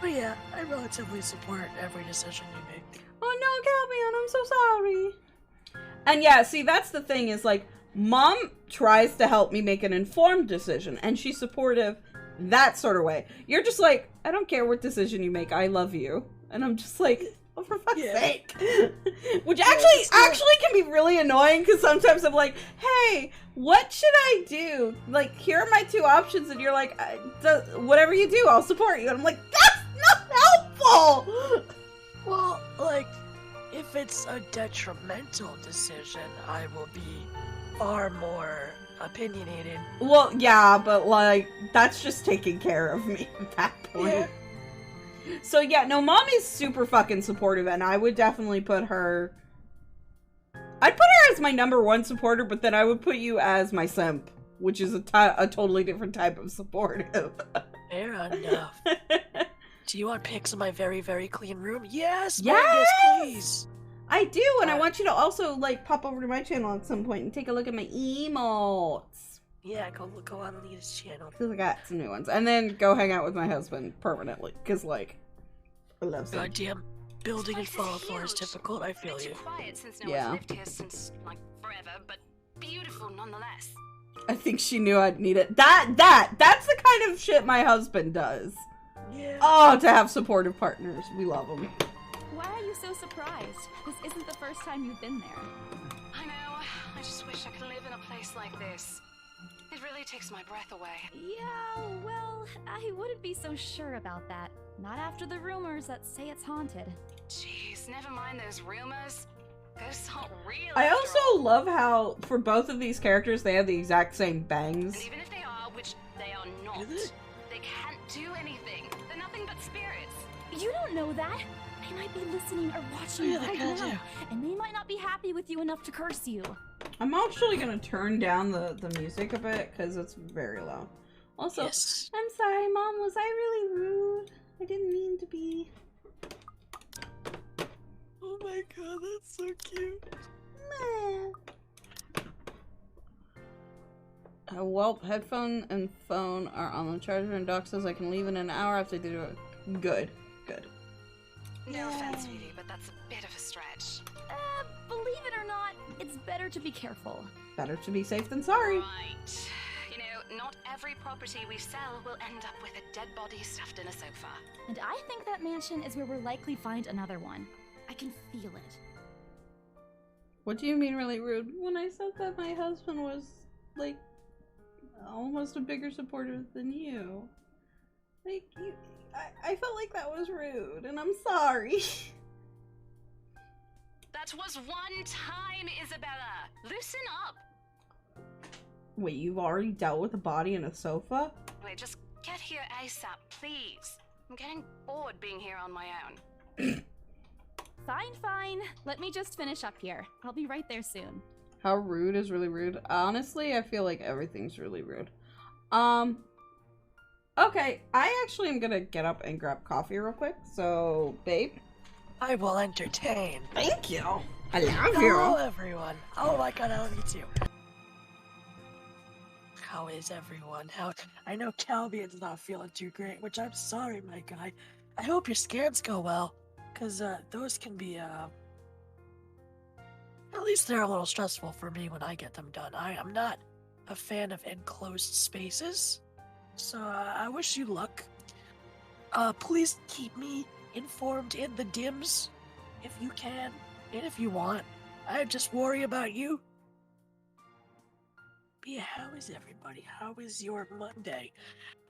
But yeah, I relatively support every decision you make. Oh no, Calvian, I'm so sorry. And yeah, see, that's the thing is like, Mom tries to help me make an informed decision, and she's supportive that sort of way. You're just like, I don't care what decision you make, I love you. And I'm just like, oh, for fuck's sake. Which actually can be really annoying, because sometimes I'm like, hey, what should I do? Like, here are my two options, and you're like, whatever you do, I'll support you. And I'm like, that's not helpful! Well, like, if it's a detrimental decision, I will be far more opinionated. Well, yeah, but like, that's just taking care of me at that point. Yeah. So yeah, no, Mom is super fucking supportive, and I would definitely put her... I'd put her as my #1 supporter, but then I would put you as my simp, which is a totally different type of supportive. Fair enough. Do you want pics of my very, very clean room? Yes! Yes! Magnus, please! I do, and I want you to also, like, pop over to my channel at some point and take a look at my emotes. Yeah, go on Anita's channel. Because I got some new ones. And then go hang out with my husband permanently, because, like, I love him. Goddamn, building in Fallout 4 is difficult, I feel you. Quiet since no Yeah. one's lived here since, like, forever, but beautiful nonetheless. I think she knew I'd need it. That's the kind of shit my husband does. Yeah. Oh, to have supportive partners. We love them. Why are you so surprised? This isn't the first time you've been there. I know. I just wish I could live in a place like this. It really takes my breath away. Yeah, well, I wouldn't be so sure about that. Not after the rumors that say it's haunted. Jeez, never mind those rumors. Ghosts aren't real. I after also all. love how, for both of these characters, they have the exact same bangs. And even if they are, which they are not, they can't do anything. They're nothing but spirits. You don't know that. They might be listening or watching Yeah, they right kinda now, do. and they might not be happy with you enough to curse you. I'm actually gonna turn down the music a bit, because it's very loud. Also, Yes. I'm sorry, Mom, was I really rude? I didn't mean to be. Oh my god, that's so cute. Well, headphone and phone are on the charger, and Doc says I can leave in an hour after they do it. Good. No offense, sweetie, but that's a bit of a stretch. Believe it or not, it's better to be careful. Better to be safe than sorry. Right. You know, not every property we sell will end up with a dead body stuffed in a sofa. And I think that mansion is where we'll likely find another one. I can feel it. What do you mean really rude? When I said that my husband was, like, almost a bigger supporter than you. Like, I felt like that was rude, and I'm sorry. That was one time, Isabella. Loosen up. Wait, you've already dealt with a body and a sofa? Wait, just get here ASAP, please. I'm getting bored being here on my own. Fine, fine. Let me just finish up here. I'll be right there soon. How rude is really rude? Honestly, I feel like everything's really rude. Okay, I actually am gonna get up and grab coffee real quick. So, babe. I will entertain. Thank you. I love Hello, you. everyone. Oh my god, I love you too. How is everyone? I know Calbian's not feeling too great, which I'm sorry, my guy. I hope your scans go well, because those can be, at least they're a little stressful for me when I get them done. I am not a fan of enclosed spaces, so I wish you luck. Please keep me informed in the DMs, if you can, and if you want. I just worry about you. But yeah, how is everybody? How is your Monday?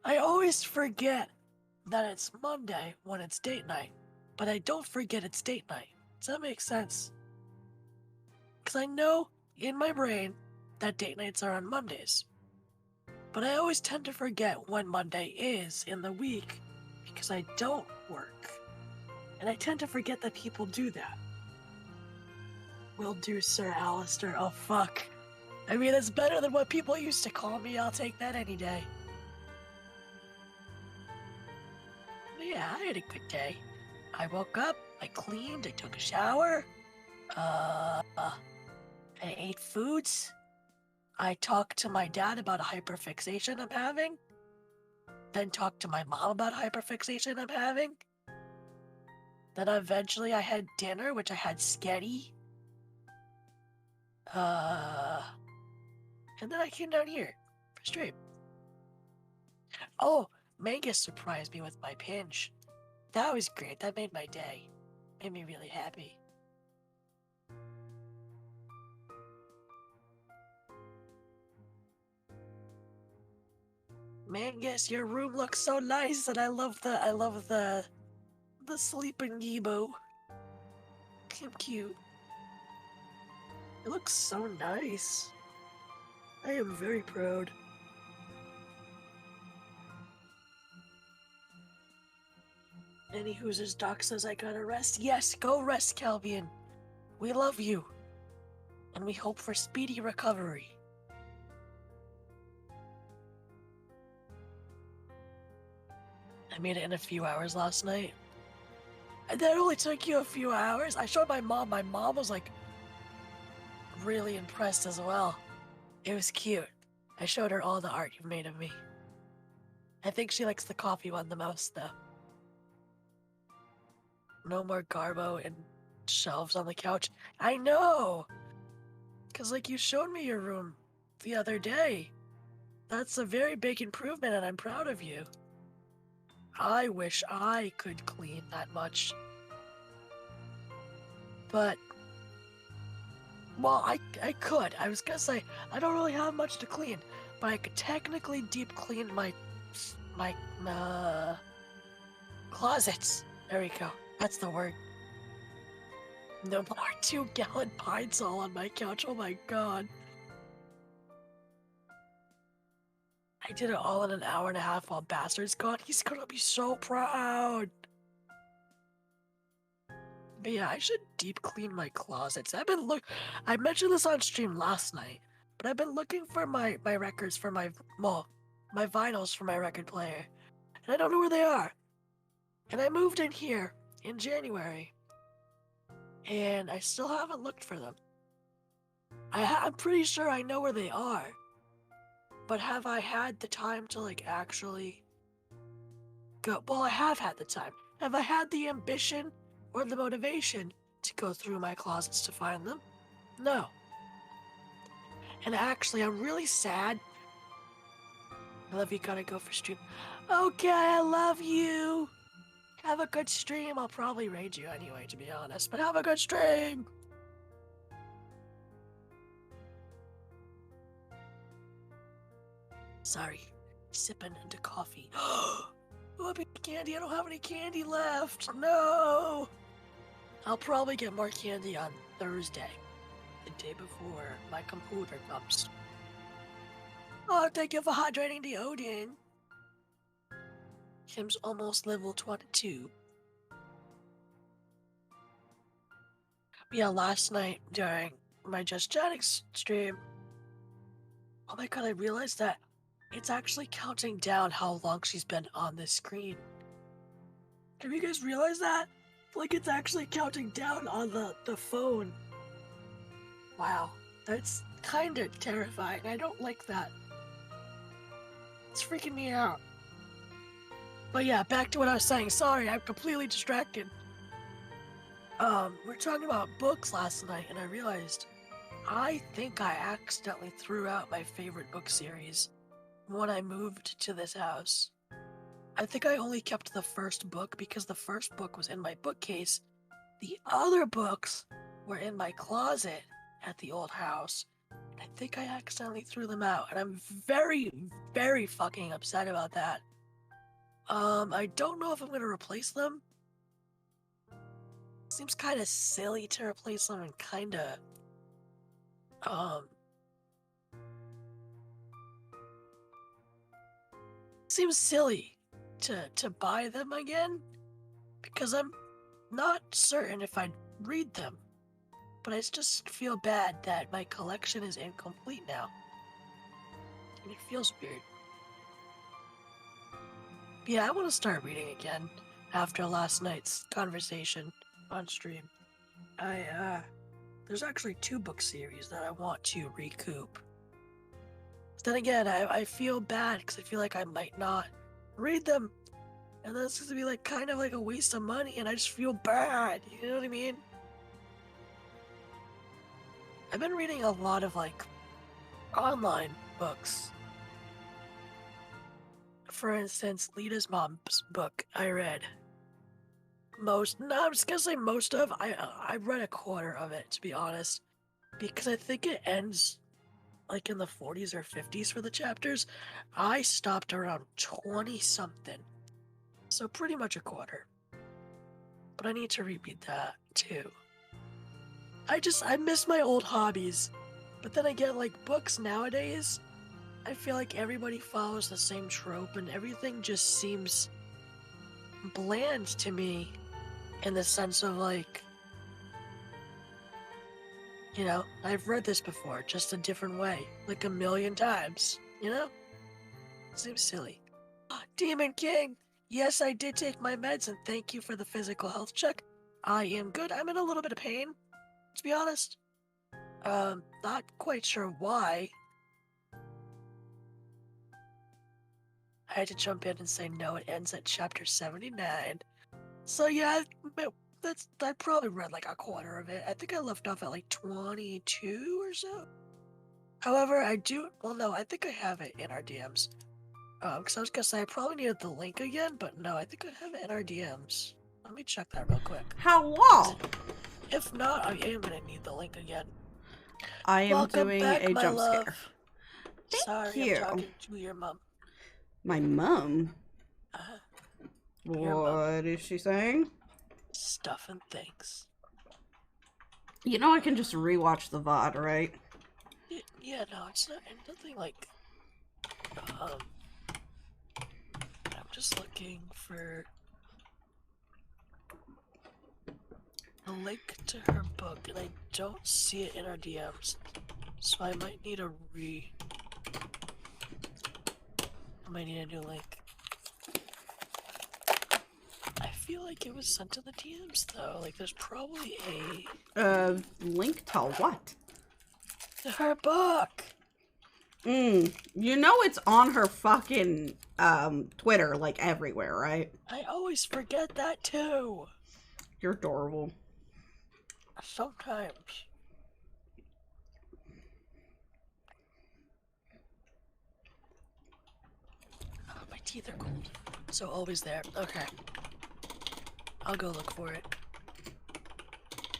I always forget that it's Monday when it's date night, but I don't forget it's date night. Does that make sense? Because I know in my brain that date nights are on Mondays, but I always tend to forget when Monday is in the week because I don't work, and I tend to forget that people do that. Will do, Sir Alaster. Oh, fuck. I mean, it's better than what people used to call me. I'll take that any day. But yeah, I had a good day. I woke up, I cleaned, I took a shower, I ate foods, I talked to my dad about a hyperfixation I'm having, then talked to my mom about a hyperfixation I'm having, then eventually I had dinner, which I had sketty, and then I came down here for stream. Oh, Mangus surprised me with my pinch. That was great. That made my day. Made me really happy. Mangus, your room looks so nice, and I love the sleeping Yibo. Cute. It looks so nice. I am very proud. Anywho's his doc says I gotta rest. Yes, go rest, Calvian. We love you. And we hope for speedy recovery. I made it in a few hours last night. And that only took you a few hours? I showed my mom. My mom was like really impressed as well. It was cute. I showed her all the art you've made of me. I think she likes the coffee one the most, though. No more Garbo and shelves on the couch. I know! Because, like, you showed me your room the other day. That's a very big improvement, and I'm proud of you. I wish I could clean that much. But, well, I could. I was gonna say, I don't really have much to clean, but I could technically deep clean my closets. There we go. That's the word. No more 2-gallon pints all on my couch. Oh my god. I did it all in an hour and a half while Bastard's gone. He's gonna be so proud. But yeah, I should deep clean my closets. I mentioned this on stream last night, but I've been looking for my records for my vinyls for my record player, and I don't know where they are. And I moved in here in January, and I still haven't looked for them. I'm pretty sure I know where they are, but have I had the time to like actually go? Well, I have had the time. Have I had the ambition or the motivation to go through my closets to find them? No. And actually, I'm really sad. I love you, gotta go for stream. Okay, I love you. Have a good stream. I'll probably raid you anyway, to be honest, but have a good stream. Sorry, sipping into coffee. Oh, candy, I don't have any candy left. No. I'll probably get more candy on Thursday, the day before my computer comes. Oh, thank you for hydrating the Odin. Kim's almost level 22. Yeah, last night during my Just Chatting stream, oh my god, I realized that it's actually counting down how long she's been on this screen. Have you guys realized that? Like, it's actually counting down on the phone. Wow, that's kind of terrifying. I don't like that. It's freaking me out. But yeah, back to what I was saying. Sorry, I'm completely distracted. We're talking about books last night, and I realized I think I accidentally threw out my favorite book series when I moved to this house. I think I only kept the first book because the first book was in my bookcase. The other books were in my closet at the old house. And I think I accidentally threw them out, and I'm very, very fucking upset about that. I don't know if I'm gonna replace them. Seems kind of silly to replace them and kind of, seems silly to buy them again because I'm not certain if I'd read them, but I just feel bad that my collection is incomplete now, and it feels weird. Yeah, I want to start reading again after last night's conversation on stream. There's actually 2 book series that I want to recoup. But then again, I feel bad because I feel like I might not read them. And then it's going to be like kind of like a waste of money, and I just feel bad. You know what I mean? I've been reading a lot of like online books. For instance, Lita's mom's book I read. I'm just gonna say most of. I read a quarter of it, to be honest, because I think it ends like in the 40s or 50s for the chapters. I stopped around 20 something, so pretty much a quarter. But I need to reread that too. I miss my old hobbies, but then again, like books nowadays, I feel like everybody follows the same trope, and everything just seems bland to me. In the sense of like, you know, I've read this before, just a different way, like a million times, you know? Seems silly. Demon King! Yes, I did take my meds, and thank you for the physical health check. I am good. I'm in a little bit of pain, to be honest. Not quite sure why. I had to jump in and say no, it ends at chapter 79. So yeah, I probably read like a quarter of it. I think I left off at like 22 or so. However, I think I have it in our DMs. Because I was gonna say I probably needed the link again, but no, I think I have it in our DMs. Let me check that real quick. How long? If not, I am gonna need the link again. I am Welcome doing back, a my jump love. scare. Sorry, you. I'm talking to your mom. My mum? Your mom. What is she saying? Stuff and things. You know I can just rewatch the VOD, right? Yeah, no, it's nothing like. I'm just looking for a link to her book, and I don't see it in our DMs, so I might need a new link. I feel like it was sent to the DMs though. Like, there's probably a link to what? to her book. You know it's on her fucking Twitter, like everywhere, right? I always forget that too. You're adorable. Sometimes. Oh, my teeth are cold. So always there. Okay. I'll go look for it.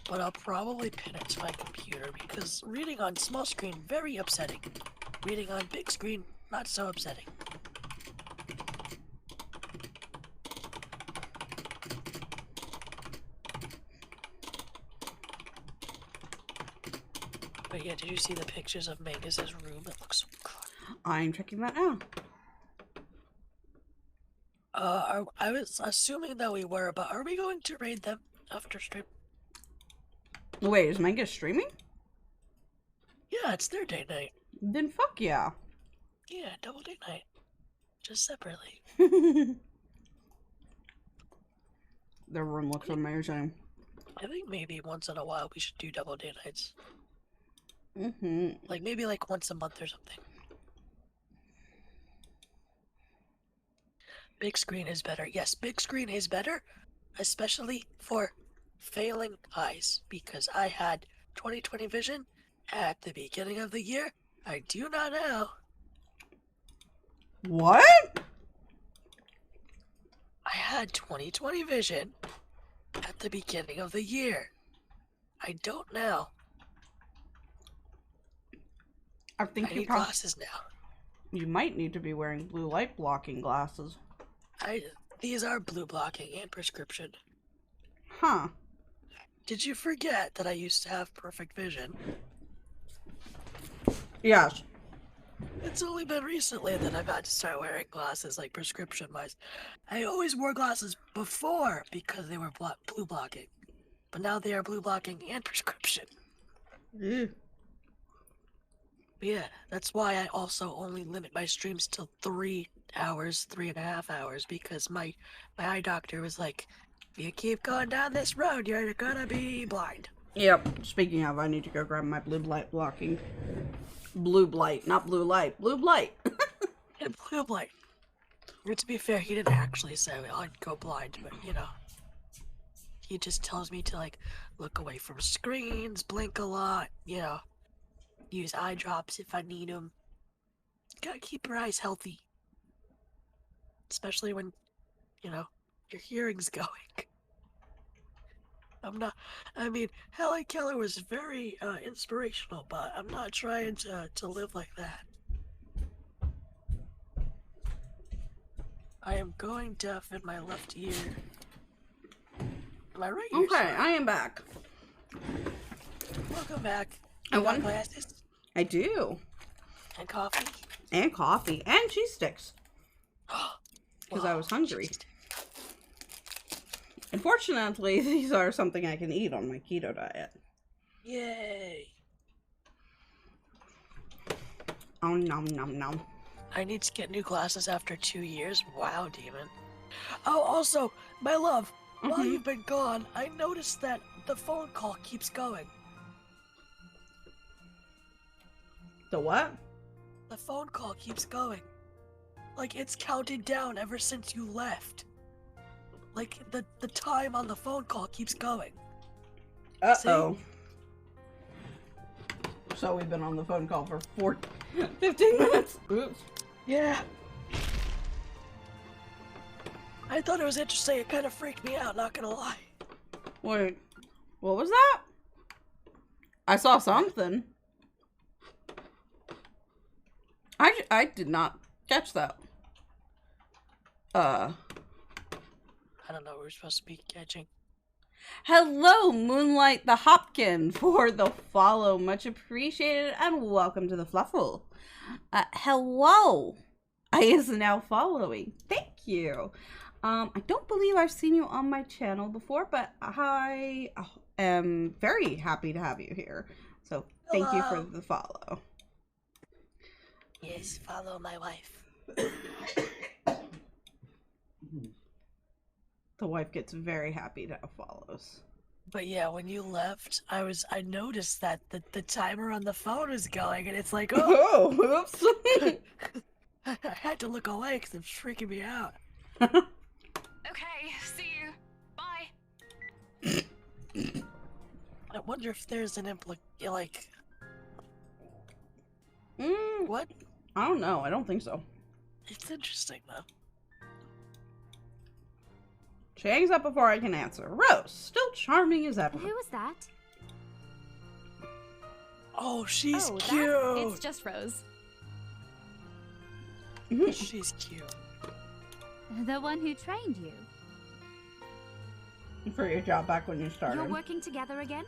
But I'll probably pin it to my computer because reading on small screen, very upsetting. Reading on big screen, not so upsetting. But yeah, did you see the pictures of Magus's room? It looks so good. I'm checking that now. I was assuming that we were, but are we going to raid them after stream? Wait, is Manga streaming? Yeah, it's their date night. Then fuck yeah. Yeah, double date night. Just separately. Their room looks amazing. I think maybe once in a while we should do double date nights. Mm-hmm. Like maybe like once a month or something. Big screen is better. Yes, big screen is better, especially for failing eyes, because I had 20/20 vision at the beginning of the year. I do not know. What? I had 20/20 vision at the beginning of the year. I don't now. I think I you need glasses now. You might need to be wearing blue light blocking glasses. These are blue blocking and prescription. Huh. Did you forget that I used to have perfect vision? Yes. It's only been recently that I've had to start wearing glasses, like prescription-wise. I always wore glasses before because they were blue blocking. But now they are blue blocking and prescription. Ew. But yeah, that's why I also only limit my streams to 3 hours, 3.5 hours, because my eye doctor was like, if you keep going down this road, you're gonna be blind. Yep. Speaking of, I need to go grab my blue light blocking. Blue blight, not blue light. Blue blight. And blue blight. And to be fair, he didn't actually say I'd go blind, but you know. He just tells me to like look away from screens, blink a lot, you know. Use eye drops if I need them. Gotta keep your eyes healthy. Especially when, you know, your hearing's going. I mean, Helen Keller was very inspirational, but I'm not trying to live like that. I am going deaf in my left ear. My right ear. Okay, I am back. Welcome back. I You got want- glasses I do. and coffee. And coffee. And cheese sticks. Because I was hungry. Unfortunately, these are something I can eat on my keto diet. Yay! Oh, nom nom nom. I need to get new glasses after 2 years. Wow, demon. Oh, also, my love, while Mhm. you've been gone, I noticed that the phone call keeps going. The what? The phone call keeps going. Like, it's counted down ever since you left. Like, the time on the phone call keeps going. Uh-oh. So we've been on the phone call for 15 minutes. Oops. Yeah. I thought it was interesting. It kind of freaked me out, not gonna lie. Wait. What was that? I saw something. I did not catch that. I don't know what we're supposed to be catching. Hello, Moonlight the Hopkin, for the follow. Much appreciated, and welcome to the Fluffle. Hello. I is now following. Thank you. I don't believe I've seen you on my channel before, but I am very happy to have you here. So thank you for Hello. the follow. Yes, follow my wife. The wife gets very happy to have follows. But yeah, when you left, I noticed that the timer on the phone was going, and it's like, oh, Oh, oops. I had to look away because it's freaking me out. Okay, see you. Bye. I wonder if there's an like, what? I don't know. I don't think so. It's interesting though. She hangs up before I can answer. Rose, still charming as ever. Who was that? Oh, she's oh, cute. It's just Rose. She's cute. The one who trained you. For your job back when you started. You're working together again?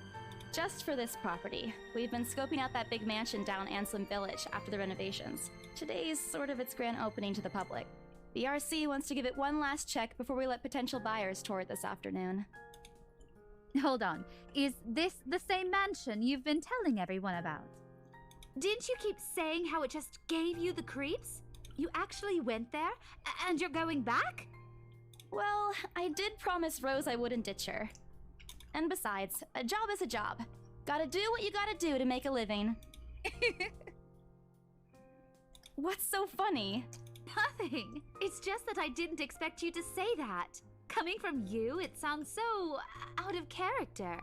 just for this property. We've been scoping out that big mansion down Ansem Village after the renovations. Today's sort of its grand opening to the public. The RC wants to give it one last check before we let potential buyers tour it this afternoon. Hold on. Is this the same mansion you've been telling everyone about? Didn't you keep saying how it just gave you the creeps? You actually went there? And you're going back? Well, I did promise Rose I wouldn't ditch her. And besides, a job is a job. Gotta do what you gotta do to make a living. What's so funny? Nothing. It's just that I didn't expect you to say that. Coming from you, it sounds so out of character.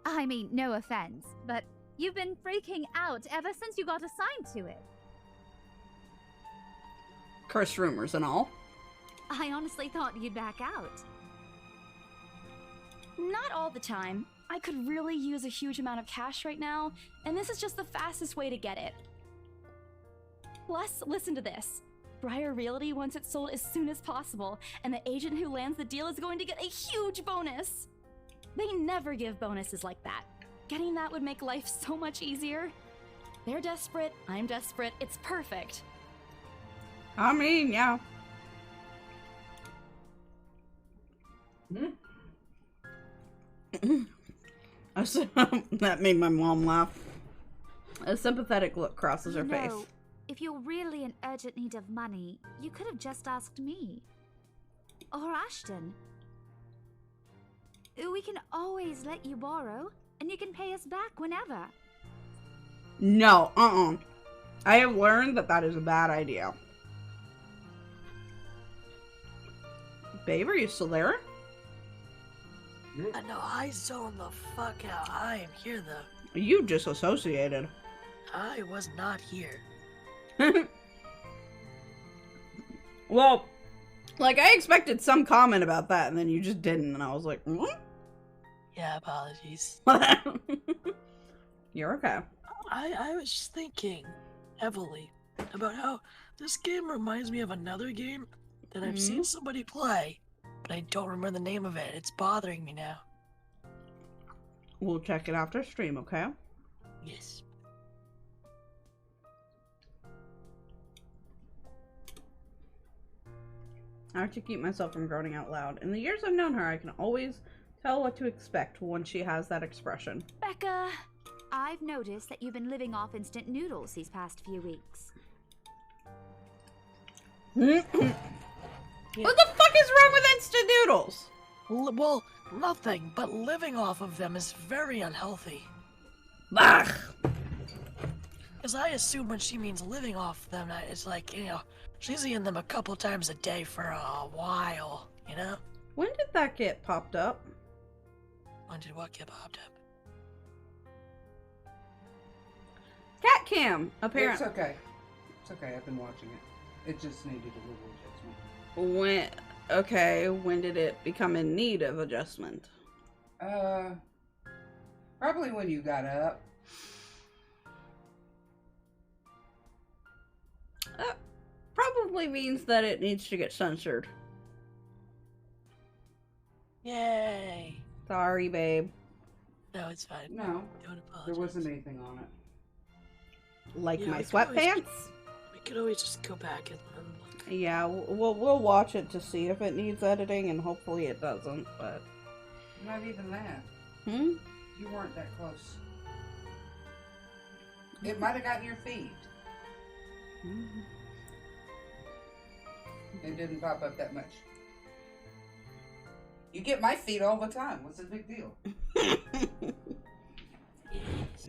I mean, no offense, but you've been freaking out ever since you got assigned to it. Curse rumors and all. I honestly thought you'd back out. Not all the time. I could really use a huge amount of cash right now, and this is just the fastest way to get it. Plus, listen to this. Briar Realty wants it sold as soon as possible, and the agent who lands the deal is going to get a huge bonus. They never give bonuses like that. Getting that would make life so much easier. They're desperate, I'm desperate, it's perfect. I mean, yeah. That made my mom laugh. A sympathetic look crosses her face. If you're really in urgent need of money, you could have just asked me. Or Ashton. We can always let you borrow, and you can pay us back whenever. No, I have learned that that is a bad idea. Babe, are you still there? I know, I zoned the fuck out. I am here, though. You disassociated. I was not here. Well, like, I expected some comment about that, and then you just didn't, and I was like, what? Yeah, apologies. You're okay. I was just thinking heavily about how this game reminds me of another game that I've seen somebody play, but I don't remember the name of it. It's bothering me now. We'll check it after stream, okay? Yes. I have to keep myself from groaning out loud. In the years I've known her, I can always tell what to expect when she has that expression. Becca, I've noticed that you've been living off instant noodles these past few weeks. What the fuck is wrong with instant noodles? Well, nothing, but living off of them is very unhealthy. Bah! Because I assume when she means living off them, it's like, you know, she's eating them a couple times a day for a while, you know? When did that get popped up? When did what get popped up? Cat cam, apparently. It's okay. It's okay, I've been watching it. It just needed a little adjustment. When did it become in need of adjustment? Probably when you got up. Probably means that it needs to get censored. Yay! Sorry, babe. No, it's fine. No, Don't apologize. there wasn't anything on it. Like Yeah, my we could always- sweatpants? We could always just go back and look. Yeah, we'll watch it to see if it needs editing, and hopefully it doesn't, but... Not even that. Hmm? You weren't that close. It might have gotten your feet. It didn't pop up that much. You get my feet all the time. What's the big deal? Yes.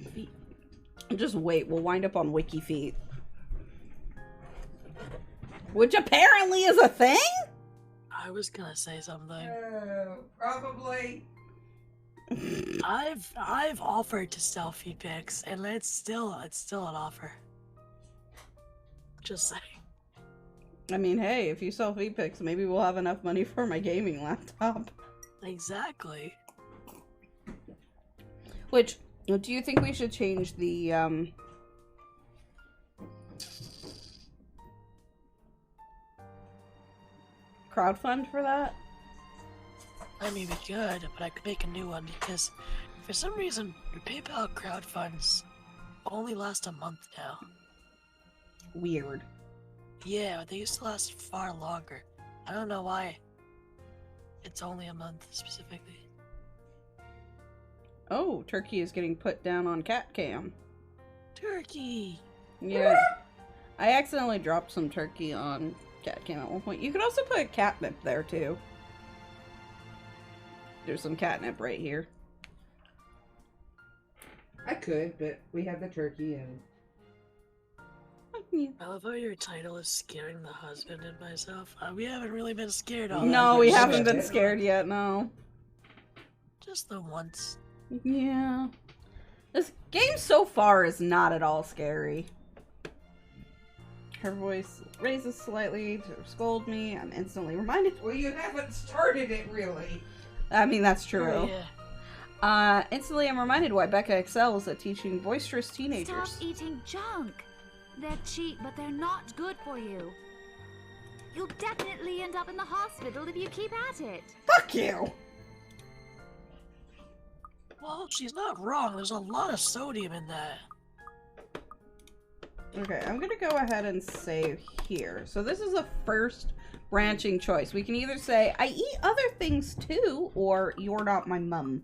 Just wait, we'll wind up on Wiki Feet. Which apparently is a thing? I was gonna say something. Probably. I've offered to sell feed pics, and it's still an offer. Just saying. I mean, hey, if you sell feed pics, maybe we'll have enough money for my gaming laptop. Exactly. Which, do you think we should change the, crowdfund for that? I mean, we could, but I could make a new one because For some reason, your PayPal crowdfunds only last a month now. Weird. Yeah, they used to last far longer. I don't know why. It's only a month specifically. Oh, Turkey is getting put down on cat cam. Turkey! Yeah. I accidentally dropped some turkey on cat cam at one point. You could also put catnip there too. There's some catnip right here. I could, but we have the turkey and... I love how your title is scaring the husband and myself. We haven't really been scared all No, that we much. haven't been scared yet, no. Just the once. Yeah. This game so far is not at all scary. Her voice raises slightly to scold me. I'm instantly reminded. Well, you haven't started it, really. I mean, that's true. Oh, yeah. Instantly I'm reminded why Becca excels at teaching boisterous teenagers. Stop eating junk. They're cheap, but they're not good for you. You'll definitely end up in the hospital if you keep at it. Fuck you! Well, she's not wrong. There's a lot of sodium in that. Okay, I'm gonna go ahead and save here. So this is a first branching choice. We can either say, I eat other things too, or you're not my mum.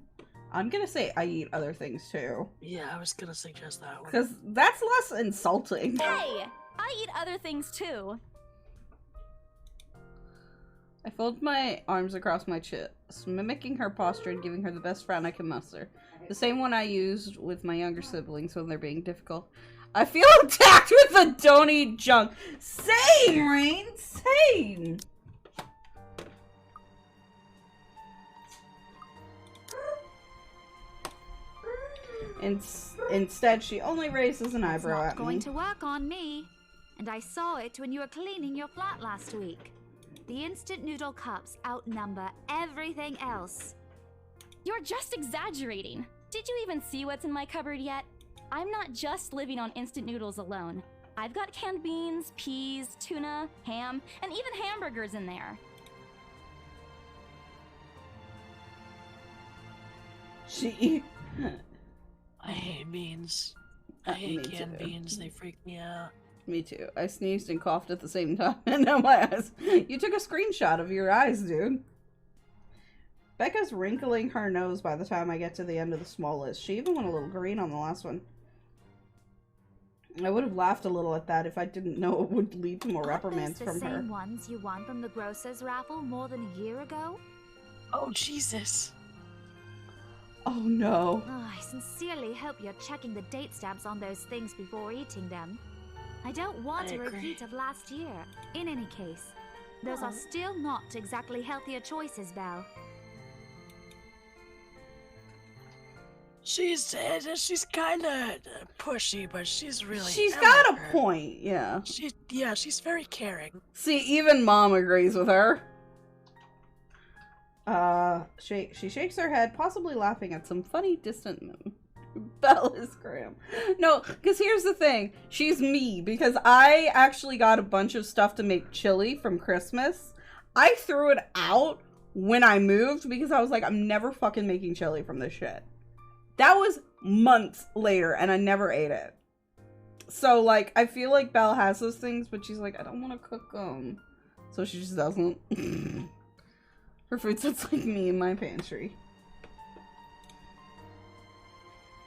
I'm gonna say I eat other things too. Yeah, I was gonna suggest that one. Because that's less insulting. Hey! I eat other things too. I fold my arms across my chest, mimicking her posture and giving her the best frown I can muster. The same one I used with my younger siblings when they're being difficult. I feel attacked with a don't eat junk. Same, Rain! Same! Instead, she only raises an It's eyebrow not at me. going to work on me. And I saw it when you were cleaning your flat last week. The instant noodle cups outnumber everything else. You're just exaggerating. Did you even see what's in my cupboard yet? I'm not just living on instant noodles alone. I've got canned beans, peas, tuna, ham, and even hamburgers in there. She... I hate beans. I Me hate canned too. beans. They freak me out. Me too. I sneezed and coughed at the same time. And now my eyes. You took a screenshot of your eyes, dude. Becca's wrinkling her nose by the time I get to the end of the small list. She even went a little green on the last one. I would have laughed a little at that if I didn't know it would lead to more reprimands Aren't those from the her. same ones you won from the grocer's raffle more than a year ago? Oh, Jesus. Oh no. Oh, I sincerely hope you're checking the date stamps on those things before eating them. I don't want I a agree. repeat of last year. In any case, those are still not exactly healthier choices, Belle. She's kind of pushy, but she's really. She's I got like a her. point, yeah. She's very caring. See, even Mom agrees with her. She shakes her head, possibly laughing at some funny distant meme. Belle is Graham. No, because here's the thing. She's me, because I actually got a bunch of stuff to make chili from Christmas. I threw it out when I moved because I was like, I'm never fucking making chili from this shit. That was months later, and I never ate it. So, like, I feel like Belle has those things, but she's like, I don't want to cook them. So she just doesn't. Her food sits like me in my pantry.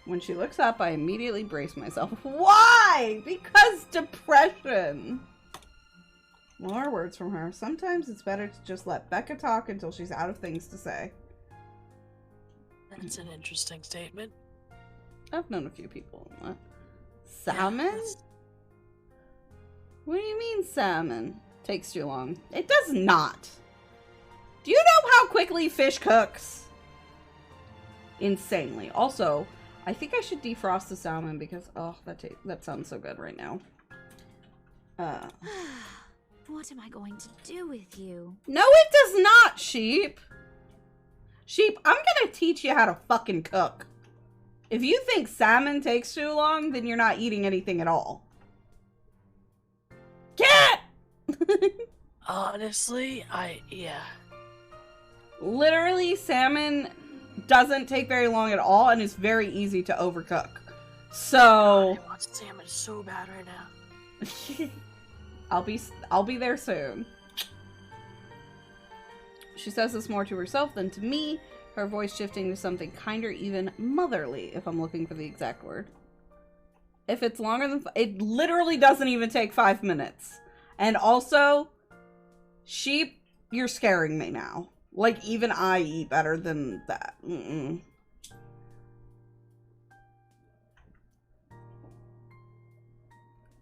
When she looks up, I immediately brace myself. Why? Because depression. More words from her. Sometimes it's better to just let Becca talk until she's out of things to say. That's an interesting statement. I've known a few people in that. Salmon? What do you mean salmon? Takes too long. It does not. Do you know how quickly fish cooks? Insanely. Also, I think I should defrost the salmon because, oh, that sounds so good right now. What am I going to do with you? No, it does not, Sheep. Sheep, I'm gonna teach you how to fucking cook. If you think salmon takes too long, then you're not eating anything at all. Cat! Honestly, yeah. Literally, salmon doesn't take very long at all and is very easy to overcook. So I want salmon so bad right now. I'll be there soon. She says this more to herself than to me, her voice shifting to something kinder, even motherly, if I'm looking for the exact word. If it's longer than... It literally doesn't even take 5 minutes. And also, sheep, you're scaring me now. Like, even I eat better than that.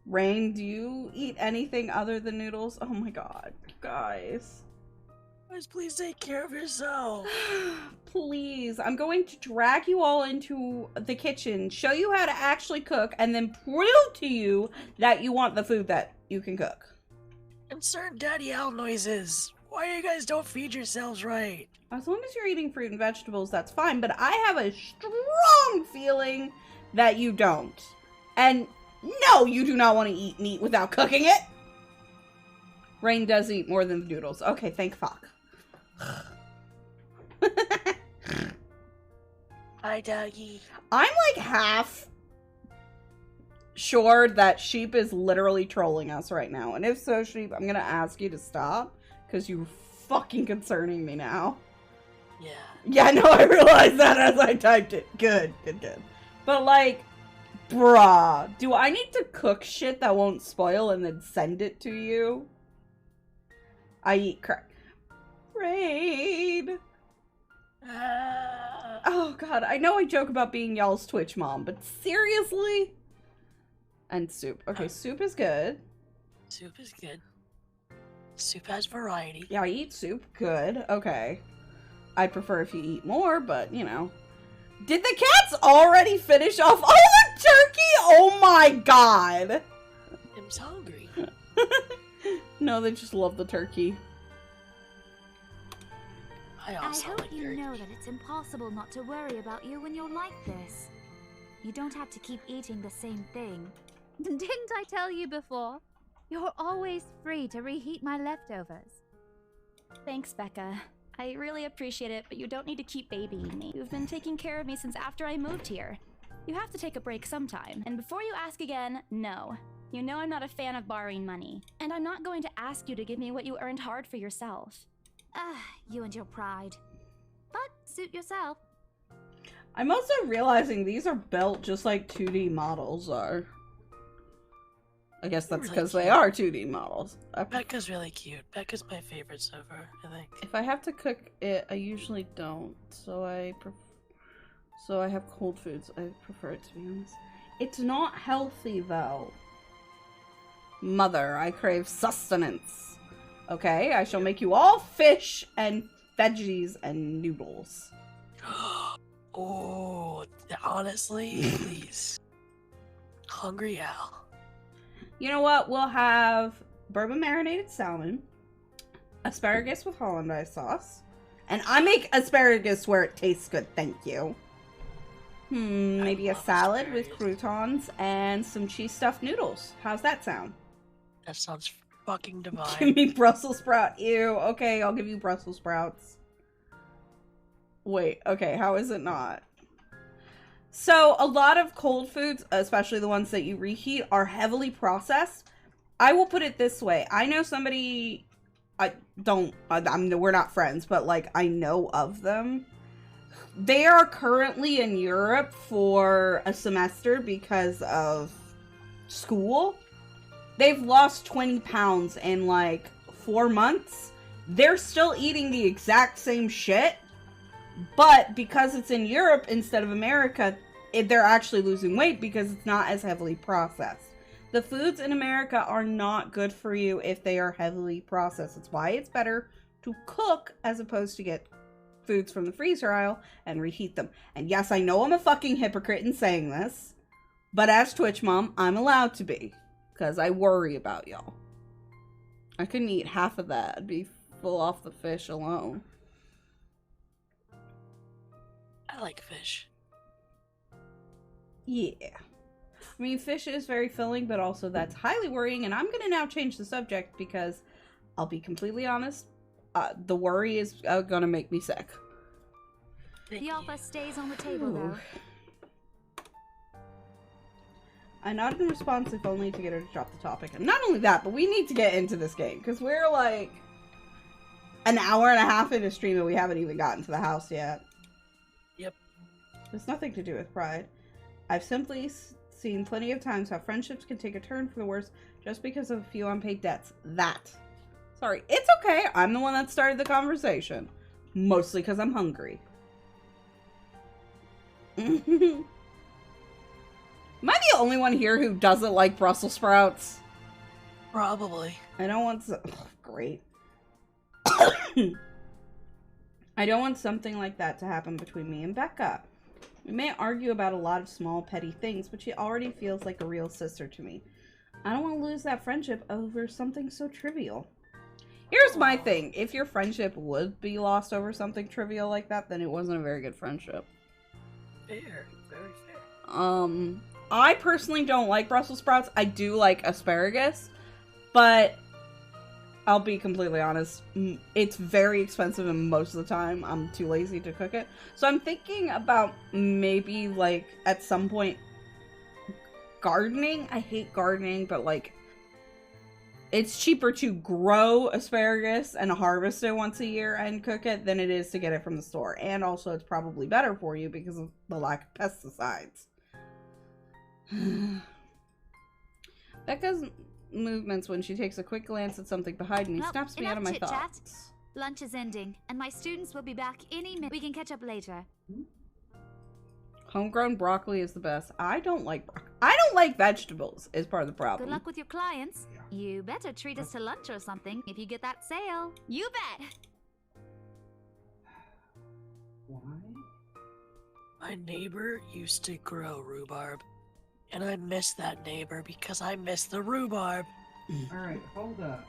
Rain, do you eat anything other than noodles? Oh my god, guys. Guys, please take care of yourself. Please, I'm going to drag you all into the kitchen, show you how to actually cook, and then prove to you that you want the food that you can cook. Insert daddy owl noises. Why you guys don't feed yourselves right? As long as you're eating fruit and vegetables, that's fine, but I have a strong feeling that you don't. And no, you do not want to eat meat without cooking it. Rain does eat more than the noodles. Okay, thank fuck. Hi, doggy. I'm like half sure that Sheep is literally trolling us right now. And if so, Sheep, I'm gonna ask you to stop. Because you're fucking concerning me now. Yeah. Yeah, no, I realized that as I typed it. Good. But like, bruh, do I need to cook shit that won't spoil and then send it to you? I eat crap. Raid. Oh god, I know I joke about being y'all's Twitch mom, but seriously? And soup. Okay, soup is good. Soup is good. Soup has variety. Yeah, I eat soup. Good. Okay. I'd prefer if you eat more, but, you know. Did the cats already finish off all the turkey? Oh my god! Them's hungry. No, they just love the turkey. I I also hope like you turkey. know that it's impossible not to worry about you when you're like this. You don't have to keep eating the same thing. Didn't I tell you before? You're always free to reheat my leftovers. Thanks, Becca. I really appreciate it, but you don't need to keep babying me. You've been taking care of me since after I moved here. You have to take a break sometime. And before you ask again, no. You know I'm not a fan of borrowing money. And I'm not going to ask you to give me what you earned hard for yourself. You and your pride. But suit yourself. I'm also realizing these are built just like 2D models are. I guess that's Really because they cute. are 2D models. Becca's really cute. Becca's my favorite so far, I think. If I have to cook it, I usually don't. So I have cold foods. I prefer it, to be honest. It's not healthy though. Mother, I crave sustenance. Okay, I shall make you all fish and veggies and noodles. Oh, honestly, please. Hungry Al. You know what? We'll have bourbon marinated salmon, asparagus with hollandaise sauce, and I make asparagus where it tastes good, thank you. Maybe a love salad with asparagus. croutons and some cheese stuffed noodles. How's that sound? That sounds fucking Give divine. me Brussels sprout. Ew. Okay, I'll give you Brussels sprouts. Wait, okay, how is it not? So, a lot of cold foods, especially the ones that you reheat, are heavily processed. I will put it this way. I know somebody, we're not friends, but like, I know of them. They are currently in Europe for a semester because of school. They've lost 20 pounds in like 4 months. They're still eating the exact same shit. But because it's in Europe instead of America, they're actually losing weight because it's not as heavily processed. The foods in America are not good for you if they are heavily processed. It's why it's better to cook as opposed to get foods from the freezer aisle and reheat them. And yes, I know I'm a fucking hypocrite in saying this, but as Twitch mom, I'm allowed to be because I worry about y'all. I couldn't eat half of that. I'd be full off the fish alone. I like fish. Yeah. I mean, fish is very filling, but also that's highly worrying, and I'm going to now change the subject because, I'll be completely honest, the worry is going to make me sick. The offer stays on the table, Ooh. though. I nodded in response, if only to get her to drop the topic. And not only that, but we need to get into this game, because we're like an hour and a half into stream and we haven't even gotten to the house yet. Yep. There's nothing to do with pride. I've simply seen plenty of times how friendships can take a turn for the worse just because of a few unpaid debts. Sorry, it's okay. I'm the one that started the conversation. Mostly because I'm hungry. Am I the only one here who doesn't like Brussels sprouts? Probably. I don't want some... Ugh, great. I don't want something like that to happen between me and Becca. We may argue about a lot of small, petty things, but she already feels like a real sister to me. I don't want to lose that friendship over something so trivial. Here's my thing. If your friendship would be lost over something trivial like that, then it wasn't a very good friendship. Fair. Very fair. I personally don't like Brussels sprouts. I do like asparagus, but I'll be completely honest, it's very expensive and most of the time I'm too lazy to cook it. So I'm thinking about maybe, like, at some point, gardening. I hate gardening, but, like, it's cheaper to grow asparagus and harvest it once a year and cook it than it is to get it from the store. And also it's probably better for you because of the lack of pesticides. Becca's movements when she takes a quick glance at something behind me snaps me out of my thoughts. Lunch is ending, and my students will be back any minute. We can catch up later. Homegrown broccoli is the best. I don't like broccoli. I don't like vegetables is part of the problem. Good luck with your clients. You better treat us to lunch or something if you get that sale. You bet! Why? My neighbor used to grow rhubarb, and I miss that neighbor because I miss the rhubarb. Alright, hold up.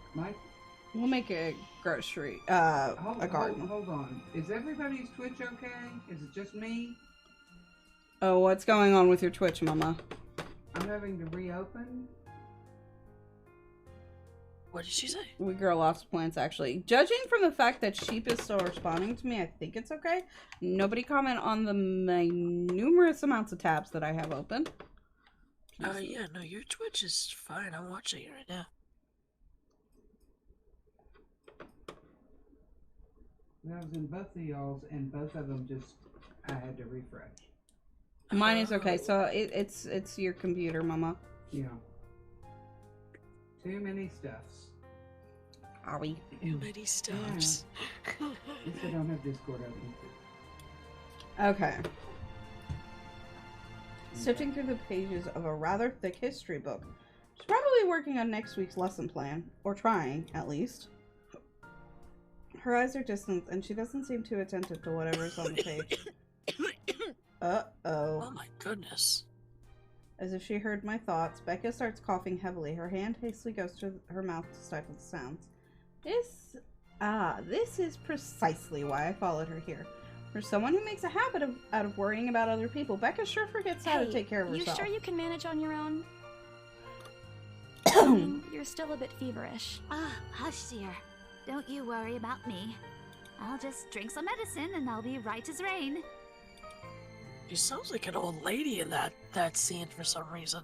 We'll make a grocery, Hold on. Is everybody's Twitch okay? Is it just me? Oh, what's going on with your Twitch, Mama? I'm having to reopen. What did she say? We grow lots of plants, actually. Judging from the fact that Sheep is still responding to me, I think it's okay. Nobody comment on the numerous amounts of tabs that I have open. Yeah, no, your Twitch is fine. I'm watching it right now. I was in both of y'all's, and both of them just, I had to refresh. Mine is okay, so it's your computer, Mama. Yeah. Too many stuffs. Are we? Too many stuffs. At least I don't have Discord open. Okay. Sifting through the pages of a rather thick history book. She's probably working on next week's lesson plan. Or trying, at least. Her eyes are distant, and she doesn't seem too attentive to whatever's on the page. Uh-oh. Oh my goodness. As if she heard my thoughts, Becca starts coughing heavily. Her hand hastily goes to her mouth to stifle the sounds. This is precisely why I followed her here. For someone who makes a habit out of worrying about other people, Becca sure forgets how to take care of herself. You sure you can manage on your own? You're still a bit feverish. Hush, dear. Don't you worry about me. I'll just drink some medicine and I'll be right as rain. She sounds like an old lady in that scene for some reason.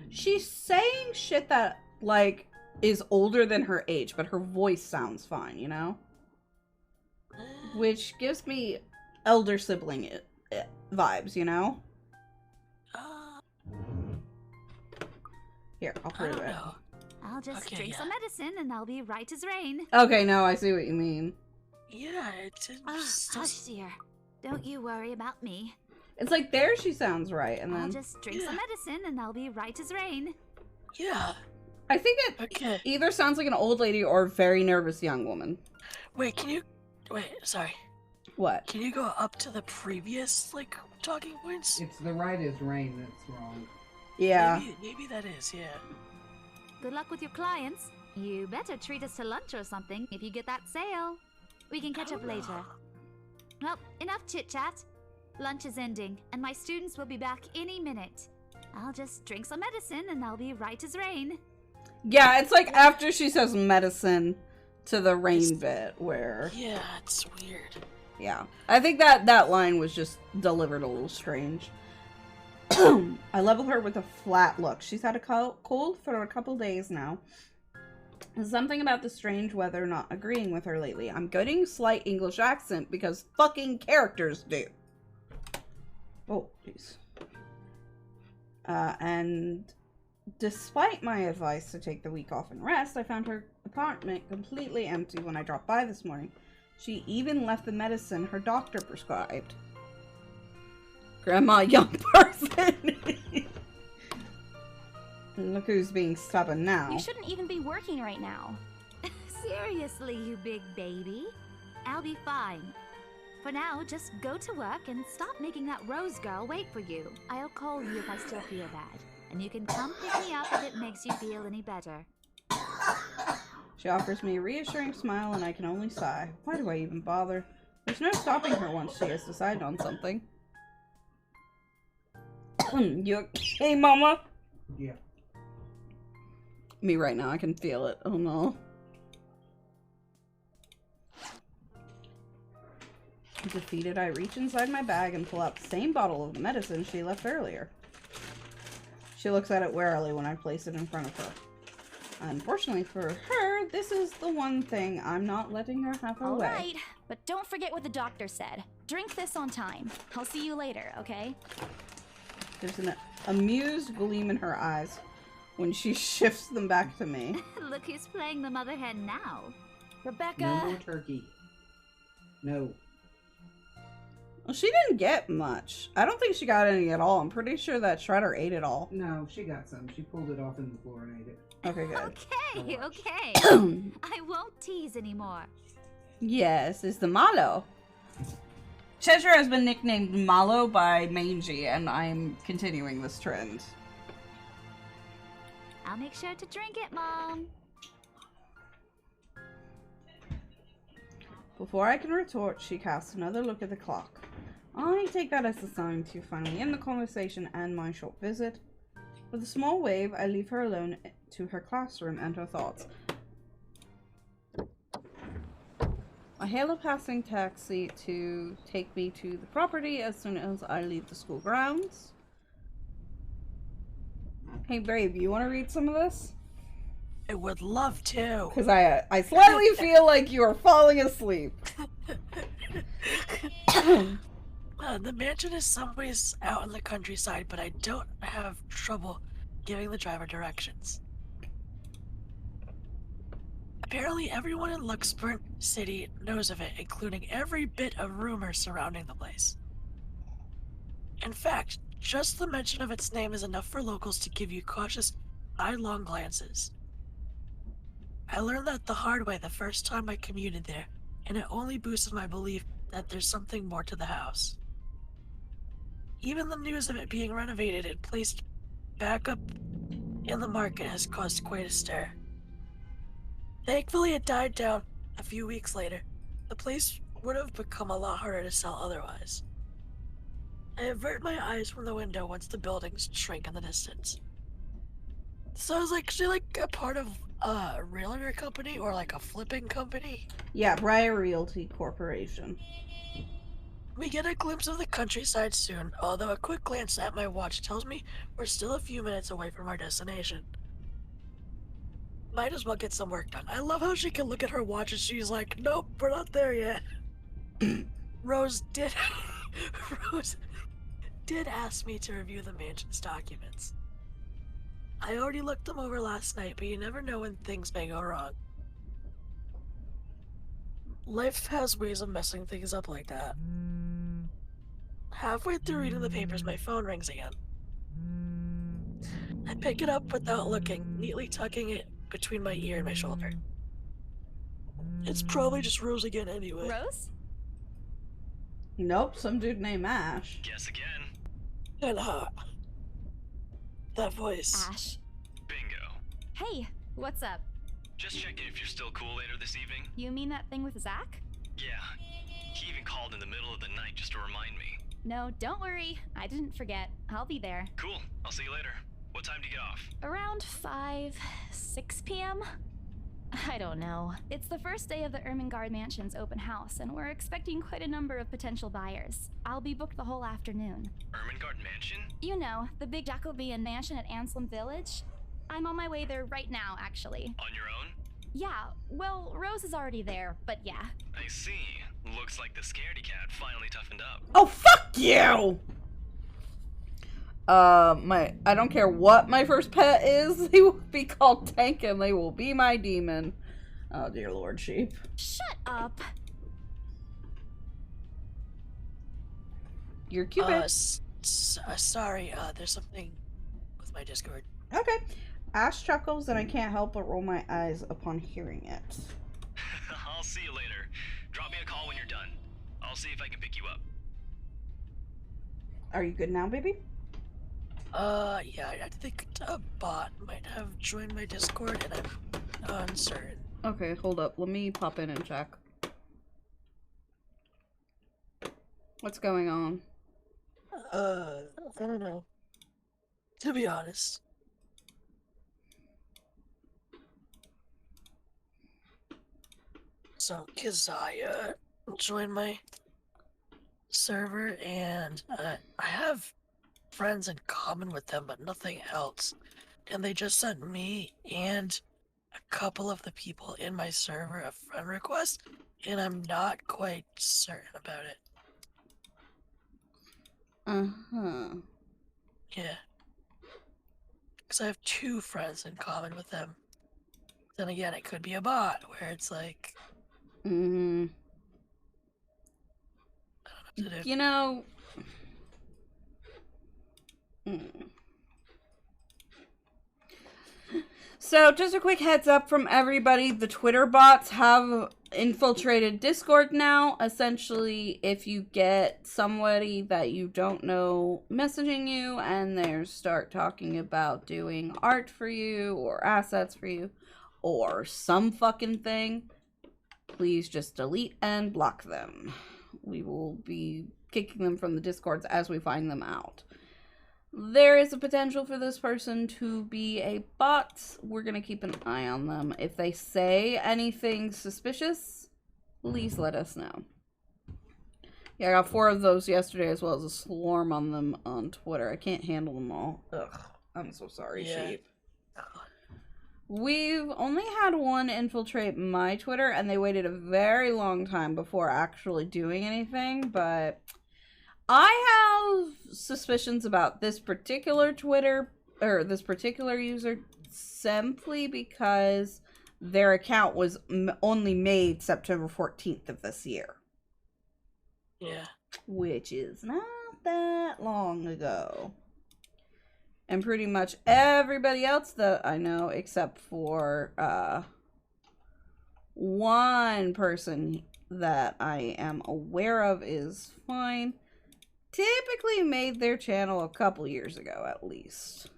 She's saying shit that, like, is older than her age, but her voice sounds fine, you know? Which gives me elder sibling vibes, you know? Here, I'll prove it. Know. I'll just drink some medicine and I'll be right as rain. Okay, no, I see what you mean. Yeah, it's Hush, dear. Don't you worry about me. It's like there she sounds right, and I'll then... just drink some medicine and I'll be right as rain. Yeah. I think it either sounds like an old lady or a very nervous young woman. Wait, sorry. What? Can you go up to the previous, like, talking points? It's the right as rain that's wrong. Yeah. Maybe that is, yeah. Good luck with your clients. You better treat us to lunch or something if you get that sale. We can catch up later. Well, enough chit-chat. Lunch is ending, and my students will be back any minute. I'll just drink some medicine and I'll be right as rain. Yeah, it's like after she says medicine to the rain bit, where... Yeah, it's weird. Yeah. I think that line was just delivered a little strange. I level her with a flat look. She's had a cold for a couple days now. There's something about the strange weather not agreeing with her lately. I'm getting slight English accent because fucking characters do. Oh, jeez. And despite my advice to take the week off and rest, I found her apartment completely empty when I dropped by this morning. She even left the medicine her doctor prescribed. Grandma, young person. Look who's being stubborn now. You shouldn't even be working right now. Seriously, you big baby. I'll be fine. For now, just go to work and stop making that Rose girl wait for you. I'll call you if I still feel bad. And you can come pick me up if it makes you feel any better. She offers me a reassuring smile and I can only sigh. Why do I even bother? There's no stopping her once she has decided on something. You okay, Mama? Yeah. Me right now, I can feel it. Oh no. Defeated, I reach inside my bag and pull out the same bottle of medicine she left earlier. She looks at it warily when I place it in front of her. Unfortunately for her, this is the one thing I'm not letting her have her way. Alright, but don't forget what the doctor said. Drink this on time. I'll see you later, okay? There's an amused gleam in her eyes when she shifts them back to me. Look who's playing the mother hen now. Rebecca! No more turkey. No. Well, she didn't get much. I don't think she got any at all. I'm pretty sure that Shredder ate it all. No, she got some. She pulled it off in the floor and ate it. Okay, good. Okay, okay. I won't tease anymore. Yes, it's the Malo. Cheshire has been nicknamed Malo by Mangy, and I'm continuing this trend. I'll make sure to drink it, Mom. Before I can retort, she casts another look at the clock. I take that as a sign to finally end the conversation and my short visit. With a small wave, I leave her alone to her classroom and her thoughts. I hail a passing taxi to take me to the property as soon as I leave the school grounds. Hey, babe, you want to read some of this? I would love to. Because I slightly feel like you are falling asleep. The mansion is someplace out in the countryside, but I don't have trouble giving the driver directions. Apparently everyone in Luxburn City knows of it, including every bit of rumor surrounding the place. In fact, just the mention of its name is enough for locals to give you cautious, eye-long glances. I learned that the hard way the first time I commuted there, and it only boosted my belief that there's something more to the house. Even the news of it being renovated and placed back up in the market has caused quite a stir. Thankfully, it died down a few weeks later. The place would have become a lot harder to sell otherwise. I avert my eyes from the window once the buildings shrink in the distance. So I was actually like a part of a realtor company or like a flipping company. Yeah, Briar Realty Corporation. We get a glimpse of the countryside soon, although a quick glance at my watch tells me we're still a few minutes away from our destination. Might as well get some work done. I love how she can look at her watch and she's like, nope, we're not there yet. Rose did ask me to review the mansion's documents. I already looked them over last night, but you never know when things may go wrong. Life has ways of messing things up like that. Halfway through reading the papers, my phone rings again. I pick it up without looking, neatly tucking it between my ear and my shoulder. It's probably just Rose again anyway. Rose? Nope, some dude named Ash. Guess again. And hot. That voice. Ash. Bingo. Hey, what's up? Just checking if you're still cool later this evening. You mean that thing with Zach? Yeah. He even called in the middle of the night just to remind me. No, don't worry. I didn't forget. I'll be there. Cool. I'll see you later. What time do you get off? Around 6 p.m.? I don't know. It's the first day of the Ermengarde Mansion's open house, and we're expecting quite a number of potential buyers. I'll be booked the whole afternoon. Ermengarde Mansion? You know, the big Jacobean mansion at Anselm Village? I'm on my way there right now, actually. On your own? Yeah, well, Rose is already there, but yeah. I see. Looks like the scaredy cat finally toughened up. Oh, fuck you! I don't care what my first pet is, they will be called Tank and they will be my demon. Oh dear Lord, sheep. Shut up! You're Cupid. Sorry, there's something with my Discord. Okay. Ash chuckles and I can't help but roll my eyes upon hearing it. I'll see you later. Drop me a call when you're done. I'll see if I can pick you up. Are you good now, baby? Yeah, I think a bot might have joined my Discord and I'm uncertain. Okay, hold up. Let me pop in and check. What's going on? I don't know. To be honest. So, Keziah joined my server, and I have friends in common with them, but nothing else. And they just sent me and a couple of the people in my server a friend request, and I'm not quite certain about it. Uh-huh. Yeah. Because I have 2 friends in common with them. Then again, it could be a bot, where it's like... Mm-hmm. I don't know what to do. You know... So, just a quick heads up from everybody, the Twitter bots have infiltrated Discord now. Essentially, if you get somebody that you don't know messaging you and they start talking about doing art for you or assets for you or some fucking thing, please just delete and block them. We will be kicking them from the Discords as we find them out. There is a potential for this person to be a bot. We're going to keep an eye on them. If they say anything suspicious, please let us know. Yeah, I got 4 of those yesterday as well as a swarm on them on Twitter. I can't handle them all. Ugh, I'm so sorry, sheep. We've only had one infiltrate my Twitter, and they waited a very long time before actually doing anything, but... I have suspicions about this particular Twitter, or this particular user, simply because their account was only made September 14th of this year. Yeah. Which is not that long ago. And pretty much everybody else that I know, except for one person that I am aware of is fine. Typically made their channel a couple years ago, at least.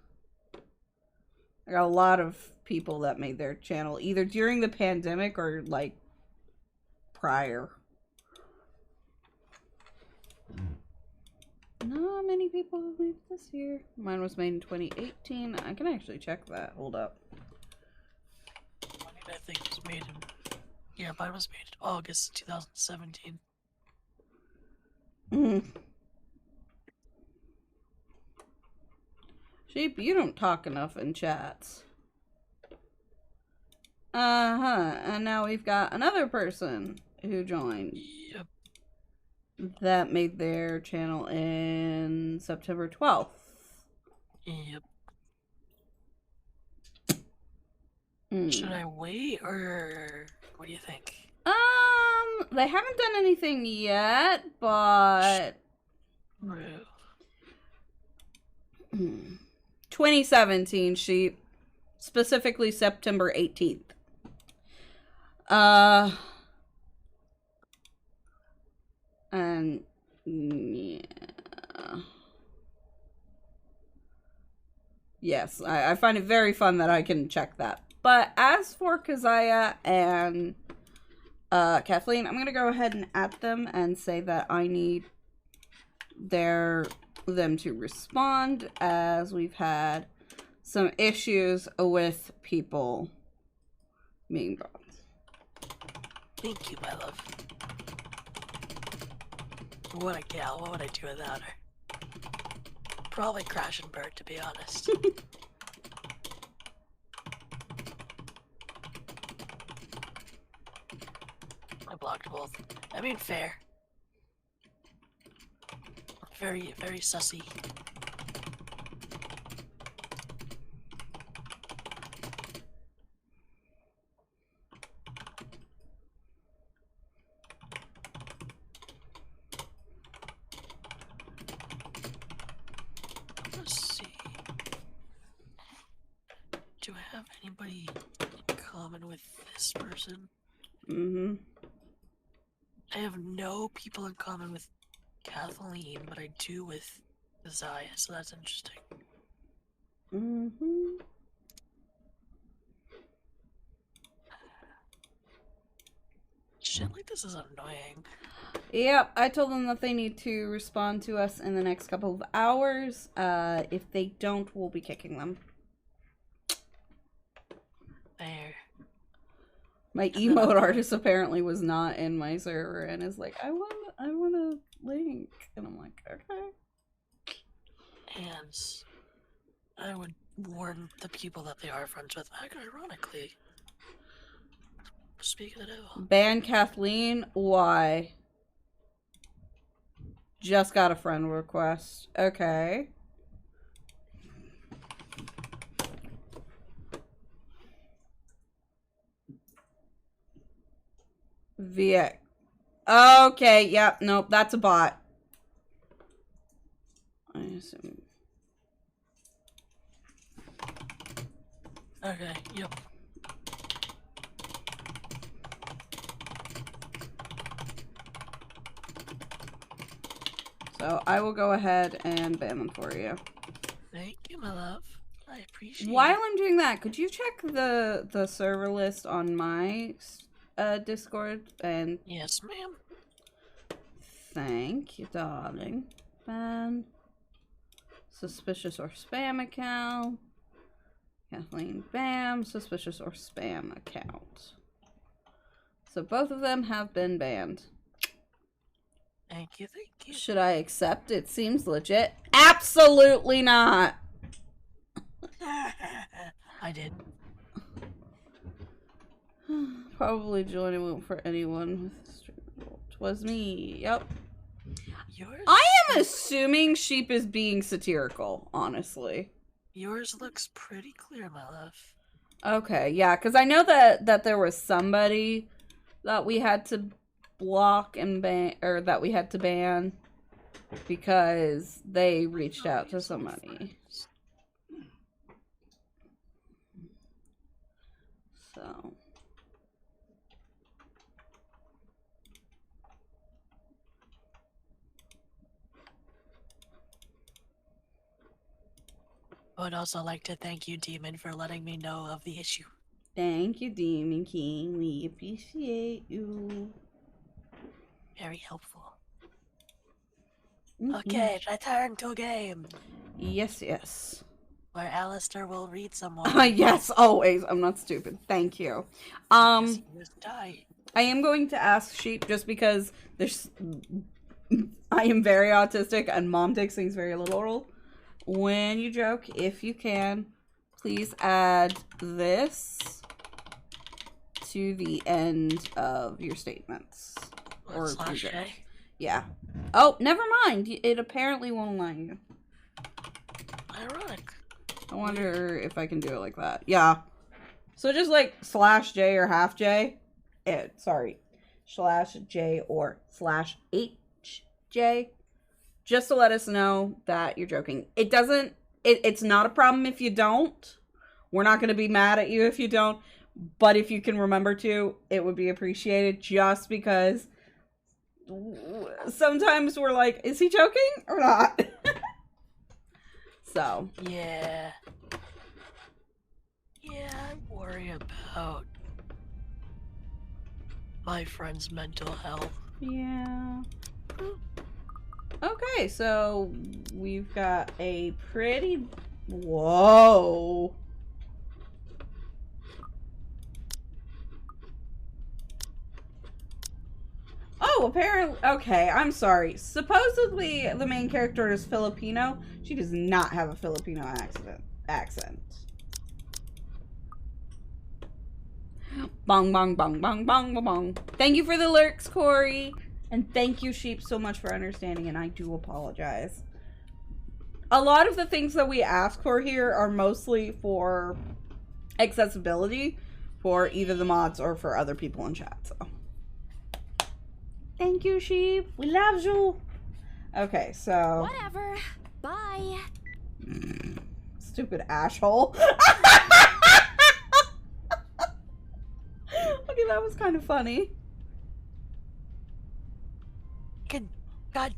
I got a lot of people that made their channel either during the pandemic or, like, prior. Not many people have made this year. Mine was made in 2018. I can actually check that. Hold up. I think it was made in... Yeah, mine was made in August 2017. Sheep, you don't talk enough in chats. And now we've got another person who joined. Yep. That made their channel in September 12th. Yep. Should I wait, or what do you think? They haven't done anything yet, but... 2017, sheep. Specifically September 18th. And... yeah. Yes, I find it very fun that I can check that. But as for Keziah and Kathleen, I'm going to go ahead and add them and say that I need them to respond, as we've had some issues with people Mean boss. Thank you, my love. What a gal. What would I do without her? Probably crash and burn, to be honest. I blocked both. I mean, fair. Very, very sussy. Let's see. Do I have anybody in common with this person? Mm-hmm. I have no people in common with Kathleen, but I do with Zaya, so that's interesting. Mm-hmm. Shit like this is annoying. Yep, I told them that they need to respond to us in the next couple of hours. If they don't, we'll be kicking them. There. My emote artist apparently was not in my server and is like, I want a link. And I'm like, okay. And I would warn the people that they are friends with. Ironically. Speak of the devil. Ban Kathleen? Why? Just got a friend request. Okay. VA. Okay, yep, nope, that's a bot. I assume. Okay, yep. So I will go ahead and ban them for you. Thank you, my love. I appreciate While it. I'm doing that, could you check the server list on my Discord? And Yes, ma'am. thank you, darling. Ban suspicious or spam account. Kathleen, bam, suspicious or spam account. So both of them have been banned. Thank you, thank you. Should I accept? It seems legit. Absolutely not. I did. Probably join won't for anyone with was me. Yep. Yours? I am assuming Sheep is being satirical, honestly. Yours looks pretty clear, my love. Okay, yeah, because I know that there was somebody that we had to block and ban, or that we had to ban because they reached out to somebody. So. I would also like to thank you, Demon, for letting me know of the issue. Thank you, Demon King. We appreciate you. Very helpful. Mm-hmm. Okay, return to game. Yes, yes. Where Alaster will read someone. Yes, always. I'm not stupid. Thank you. Because he was dying. I am going to ask Sheep just because there's. I am very autistic and Mom takes things very literal. When you joke, if you can, please add this to the end of your statements. Or Slash your A? jokes. Yeah. Oh, never mind. It apparently won't allow you. Ironic. I wonder if I can do it like that. Yeah. So just like /J or half J. Sorry. /J or /HJ. Just to let us know that you're joking. It doesn't, it's not a problem if you don't. We're not going to be mad at you if you don't. But if you can remember to, it would be appreciated just because sometimes we're like, is he joking or not? So. Yeah. Yeah, I worry about my friend's mental health. Yeah. Okay, so we've got a pretty... Whoa. Oh, apparently. Okay, I'm sorry. Supposedly, the main character is Filipino. She does not have a Filipino accent. Bong, bong, bong, bong, bong, bong, bong. Thank you for the lurks, Corey. And thank you, Sheep, so much for understanding, and I do apologize. A lot of the things that we ask for here are mostly for accessibility for either the mods or for other people in chat, so. Thank you, Sheep. We love you. Okay, so. Whatever. Bye. Stupid asshole. Okay, that was kind of funny. God.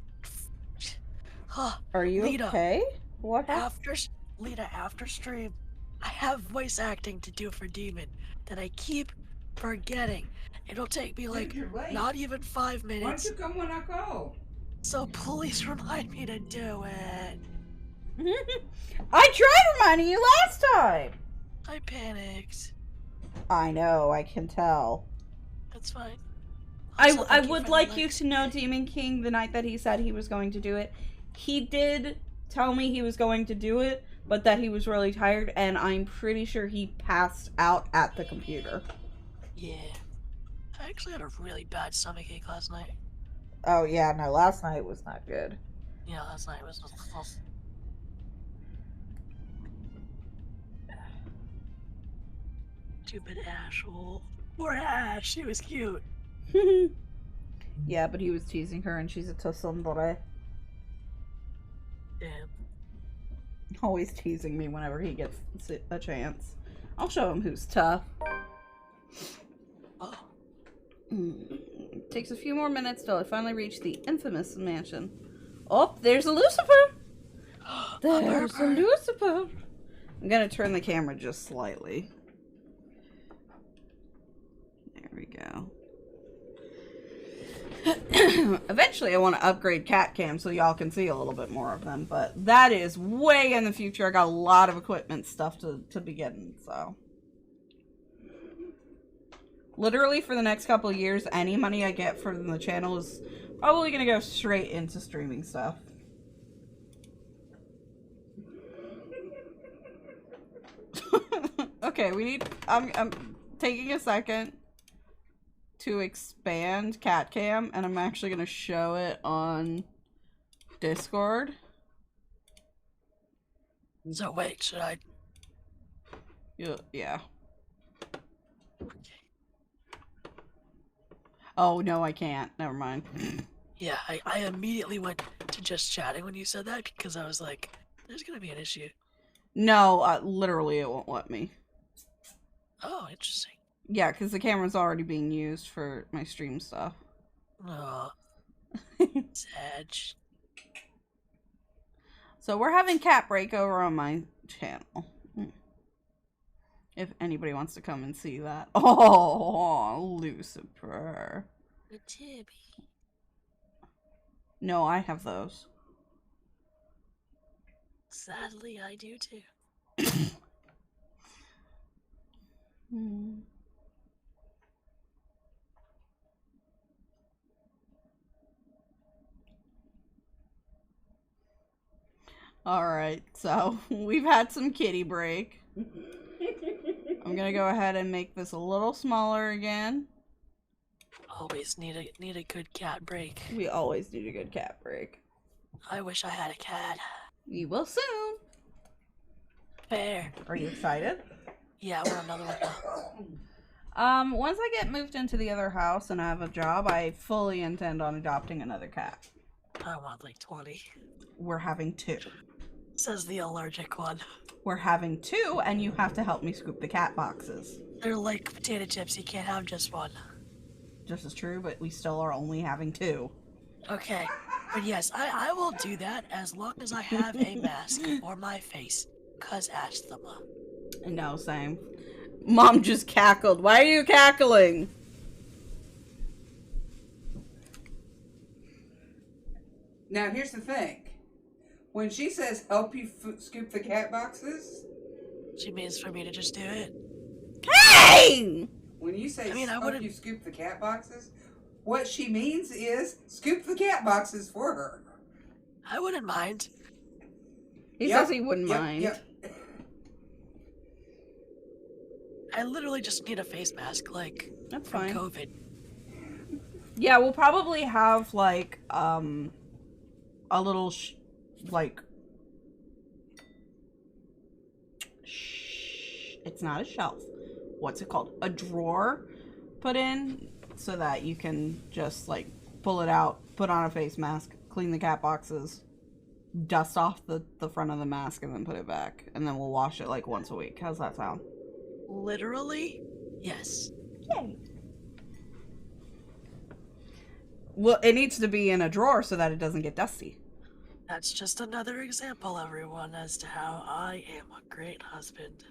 Are you Lita, okay? What happened? After stream, I have voice acting to do for Demon that I keep forgetting. It'll take me like not even 5 minutes. Why don't you come when I go? So please remind me to do it. I tried reminding you last time. I panicked. I know, I can tell. That's fine. I would like you to know, Demon King, the night that he said he was going to do it, he did tell me he was going to do it, but that he was really tired, and I'm pretty sure he passed out at the computer. Yeah. I actually had a really bad stomachache last night. Oh, yeah, no, last night was not good. Yeah, last night was... Stupid asshole. Poor Ash, she was cute. Yeah, but he was teasing her, and she's a tsundere. Damn. Always teasing me whenever he gets a chance. I'll show him who's tough. Oh. Takes a few more minutes till I finally reach the infamous mansion. Oh, there's a Lucifer! There's a Lucifer! I'm gonna turn the camera just slightly. There we go. Eventually I want to upgrade cat cam so y'all can see a little bit more of them, but that is way in the future. I got a lot of equipment stuff to be getting, so. Literally for the next couple of years, any money I get from the channel is probably going to go straight into streaming stuff. Okay, I'm taking a second to expand cat cam, and I'm actually going to show it on Discord. So wait, should I? Yeah. Oh, no, I can't. Never mind. Yeah, I immediately went to just chatting when you said that because I was like, there's gonna be an issue. No, literally it won't let me. Oh, interesting. Yeah, because the camera's already being used for my stream stuff. Oh, sad. So we're having cat break over on my channel. If anybody wants to come and see that. Oh, Lucifer. The Tibby. No, I have those. Sadly, I do too. Alright, so we've had some kitty break. I'm gonna go ahead and make this a little smaller again. Always need a good cat break. We always need a good cat break. I wish I had a cat. We will soon. Fair. Are you excited? Yeah, I want another one now. Once I get moved into the other house and I have a job, I fully intend on adopting another cat. I want like 20. We're having 2. Says the allergic one. We're having 2, and you have to help me scoop the cat boxes. They're like potato chips, you can't have just one. Just as true, but we still are only having 2. Okay, but yes, I will do that as long as I have a mask for my face. Cause asthma. No, same. Mom just cackled. Why are you cackling? Now, here's the thing. When she says help you scoop the cat boxes, She means for me to just do it. Hey! when you say I mean, I help wouldn't- you scoop the cat boxes, What she means is scoop the cat boxes for her. I wouldn't mind. He Yep, says he wouldn't mind. Yep. I literally just need a face mask, like, That's from fine. COVID. Yeah, we'll probably have, like, a little, it's not a shelf. What's it called? A drawer put in so that you can just, like, pull it out, put on a face mask, clean the cat boxes, dust off the front of the mask, and then put it back. And then we'll wash it, like, once a week. How's that sound? Literally? Yes. Yay. Well, it needs to be in a drawer so that it doesn't get dusty. That's just another example, everyone, as to how I am a great husband.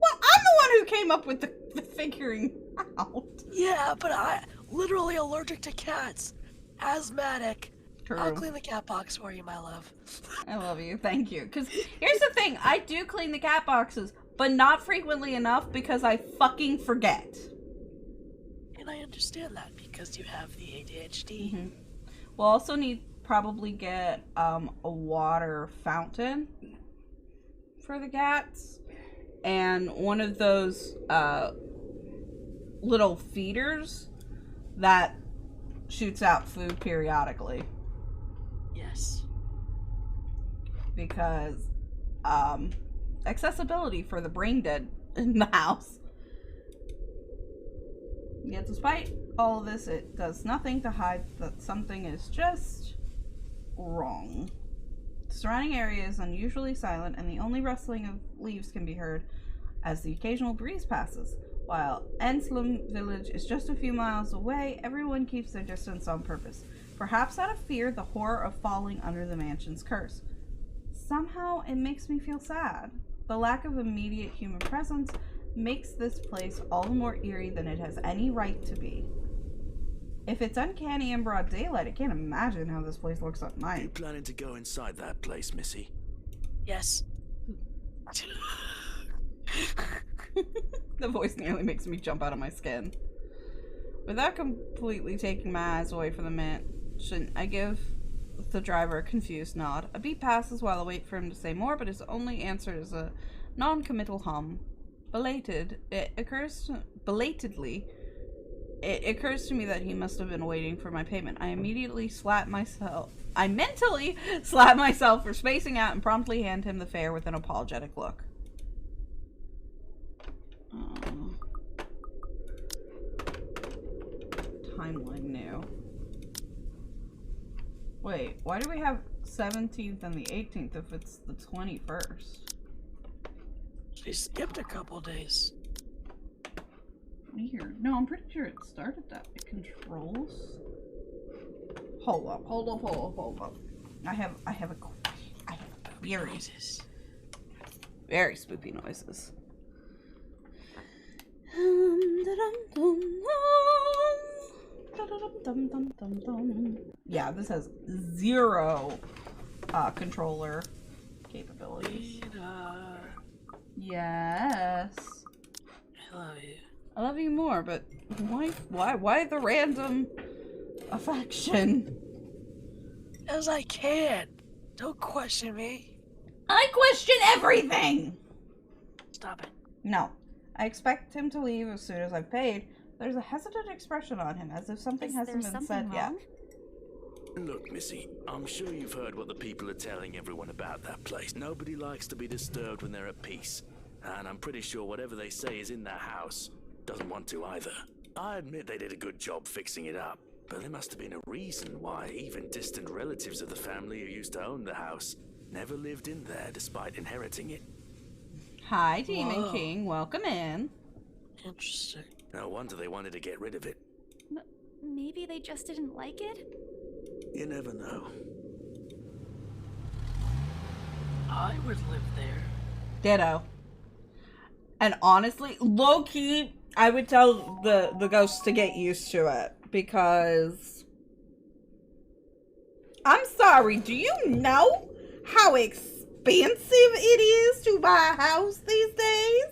Well, I'm the one who came up with the figuring out. Yeah, but I literally allergic to cats. Asthmatic. True. I'll clean the cat box for you, my love. I love you. Thank you. Because here's the thing. I do clean the cat boxes, but not frequently enough because I fucking forget. And I understand that because you have the ADHD. Mm-hmm. We'll also probably get a water fountain for the cats. And one of those little feeders that shoots out food periodically. Yes. Because accessibility for the brain dead in the house. Yet despite all of this, it does nothing to hide that something is just wrong. The surrounding area is unusually silent, and the only rustling of leaves can be heard as the occasional breeze passes. While Enslem village is just a few miles away, everyone keeps their distance on purpose, perhaps out of fear the horror of falling under the mansion's curse. Somehow, it makes me feel sad. The lack of immediate human presence makes this place all the more eerie than it has any right to be. If it's uncanny in broad daylight, I can't imagine how this place looks at You night. planning to go inside that place, Missy? Yes. The voice nearly makes me jump out of my skin. Without completely taking my eyes away from the mansion, I give the driver a confused nod. A beat passes while I wait for him to say more, but his only answer is a non-committal hum. Belatedly, it occurs to me that he must have been waiting for my payment. I mentally slap myself for spacing out and promptly hand him the fare with an apologetic look. Timeline new. Wait, why do we have 17th and the 18th if it's the 21st? She skipped a couple days. Weird. No, I'm pretty sure it started that way. Controls. Hold up. I have a query. Noises. Very spooky noises. Yeah, this has zero controller capabilities. Yes. I love you. I love you more, but why the random affection? As I can. Don't question me. I question everything! Stop it. No. I expect him to leave as soon as I've paid. There's a hesitant expression on him, as if something hasn't been said yet. Look, Missy, I'm sure you've heard what the people are telling everyone about that place. Nobody likes to be disturbed when they're at peace. And I'm pretty sure whatever they say is in that house doesn't want to either. I admit they did a good job fixing it up, but there must have been a reason why even distant relatives of the family who used to own the house never lived in there despite inheriting it. Hi, Demon Whoa. King. Welcome in. Interesting. No wonder they wanted to get rid of it. Maybe they just didn't like it? You never know. I would live there. Ditto. And honestly, low-key, I would tell the ghosts to get used to it. Because... I'm sorry, do you know how expensive it is to buy a house these days?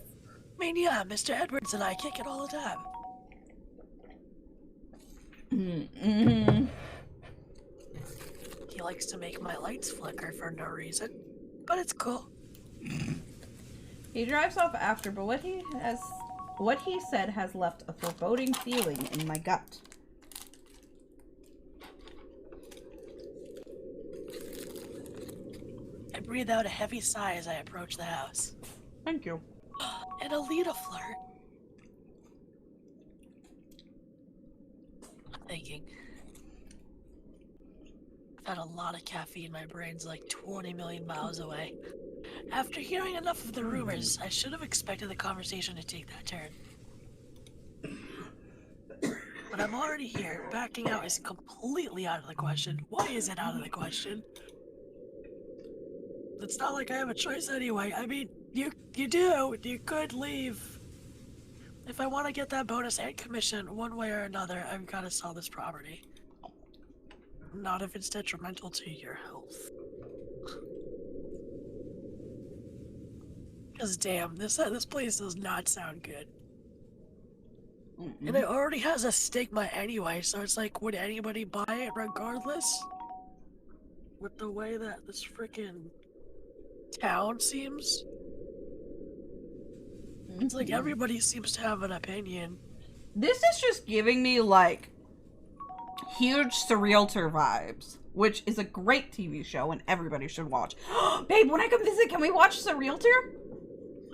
I mean, yeah, Mr. Edwards and I kick it all the time. Mm-hmm. He likes to make my lights flicker for no reason, but it's cool. He drives off after, but what he said has left a foreboding feeling in my gut. I breathe out a heavy sigh as I approach the house. Thank you. And a Alita flirt. I'm thinking. I've had a lot of caffeine. My brain's like 20 million miles away. After hearing enough of the rumors, I should have expected the conversation to take that turn. But I'm already here. Backing out is completely out of the question. Why is it out of the question? It's not like I have a choice anyway. I mean, you do. You could leave. If I want to get that bonus and commission one way or another, I've got to sell this property. Not if it's detrimental to your health. Because damn, this place does not sound good. And it already has a stigma anyway, so it's like, would anybody buy it regardless? With the way that this freaking town seems? It's like everybody seems to have an opinion. This is just giving me, like, huge Surrealtor vibes, which is a great TV show and everybody should watch. Babe, when I come visit, can we watch Surrealtor?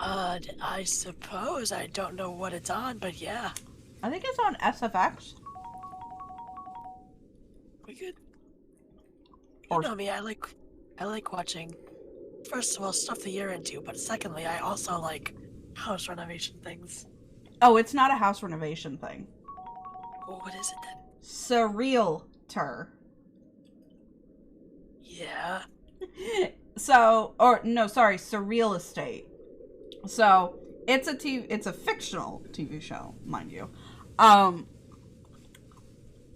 I suppose. I don't know what it's on, but yeah. I think it's on SFX. We could... You know me, I like watching, first of all, stuff that you're into, but secondly, I also like house renovation things. Oh, it's not a house renovation thing. Well, what is it then? Surrealtor. Yeah. So, or no, sorry, Surreal Estate. So, it's a fictional TV show, mind you.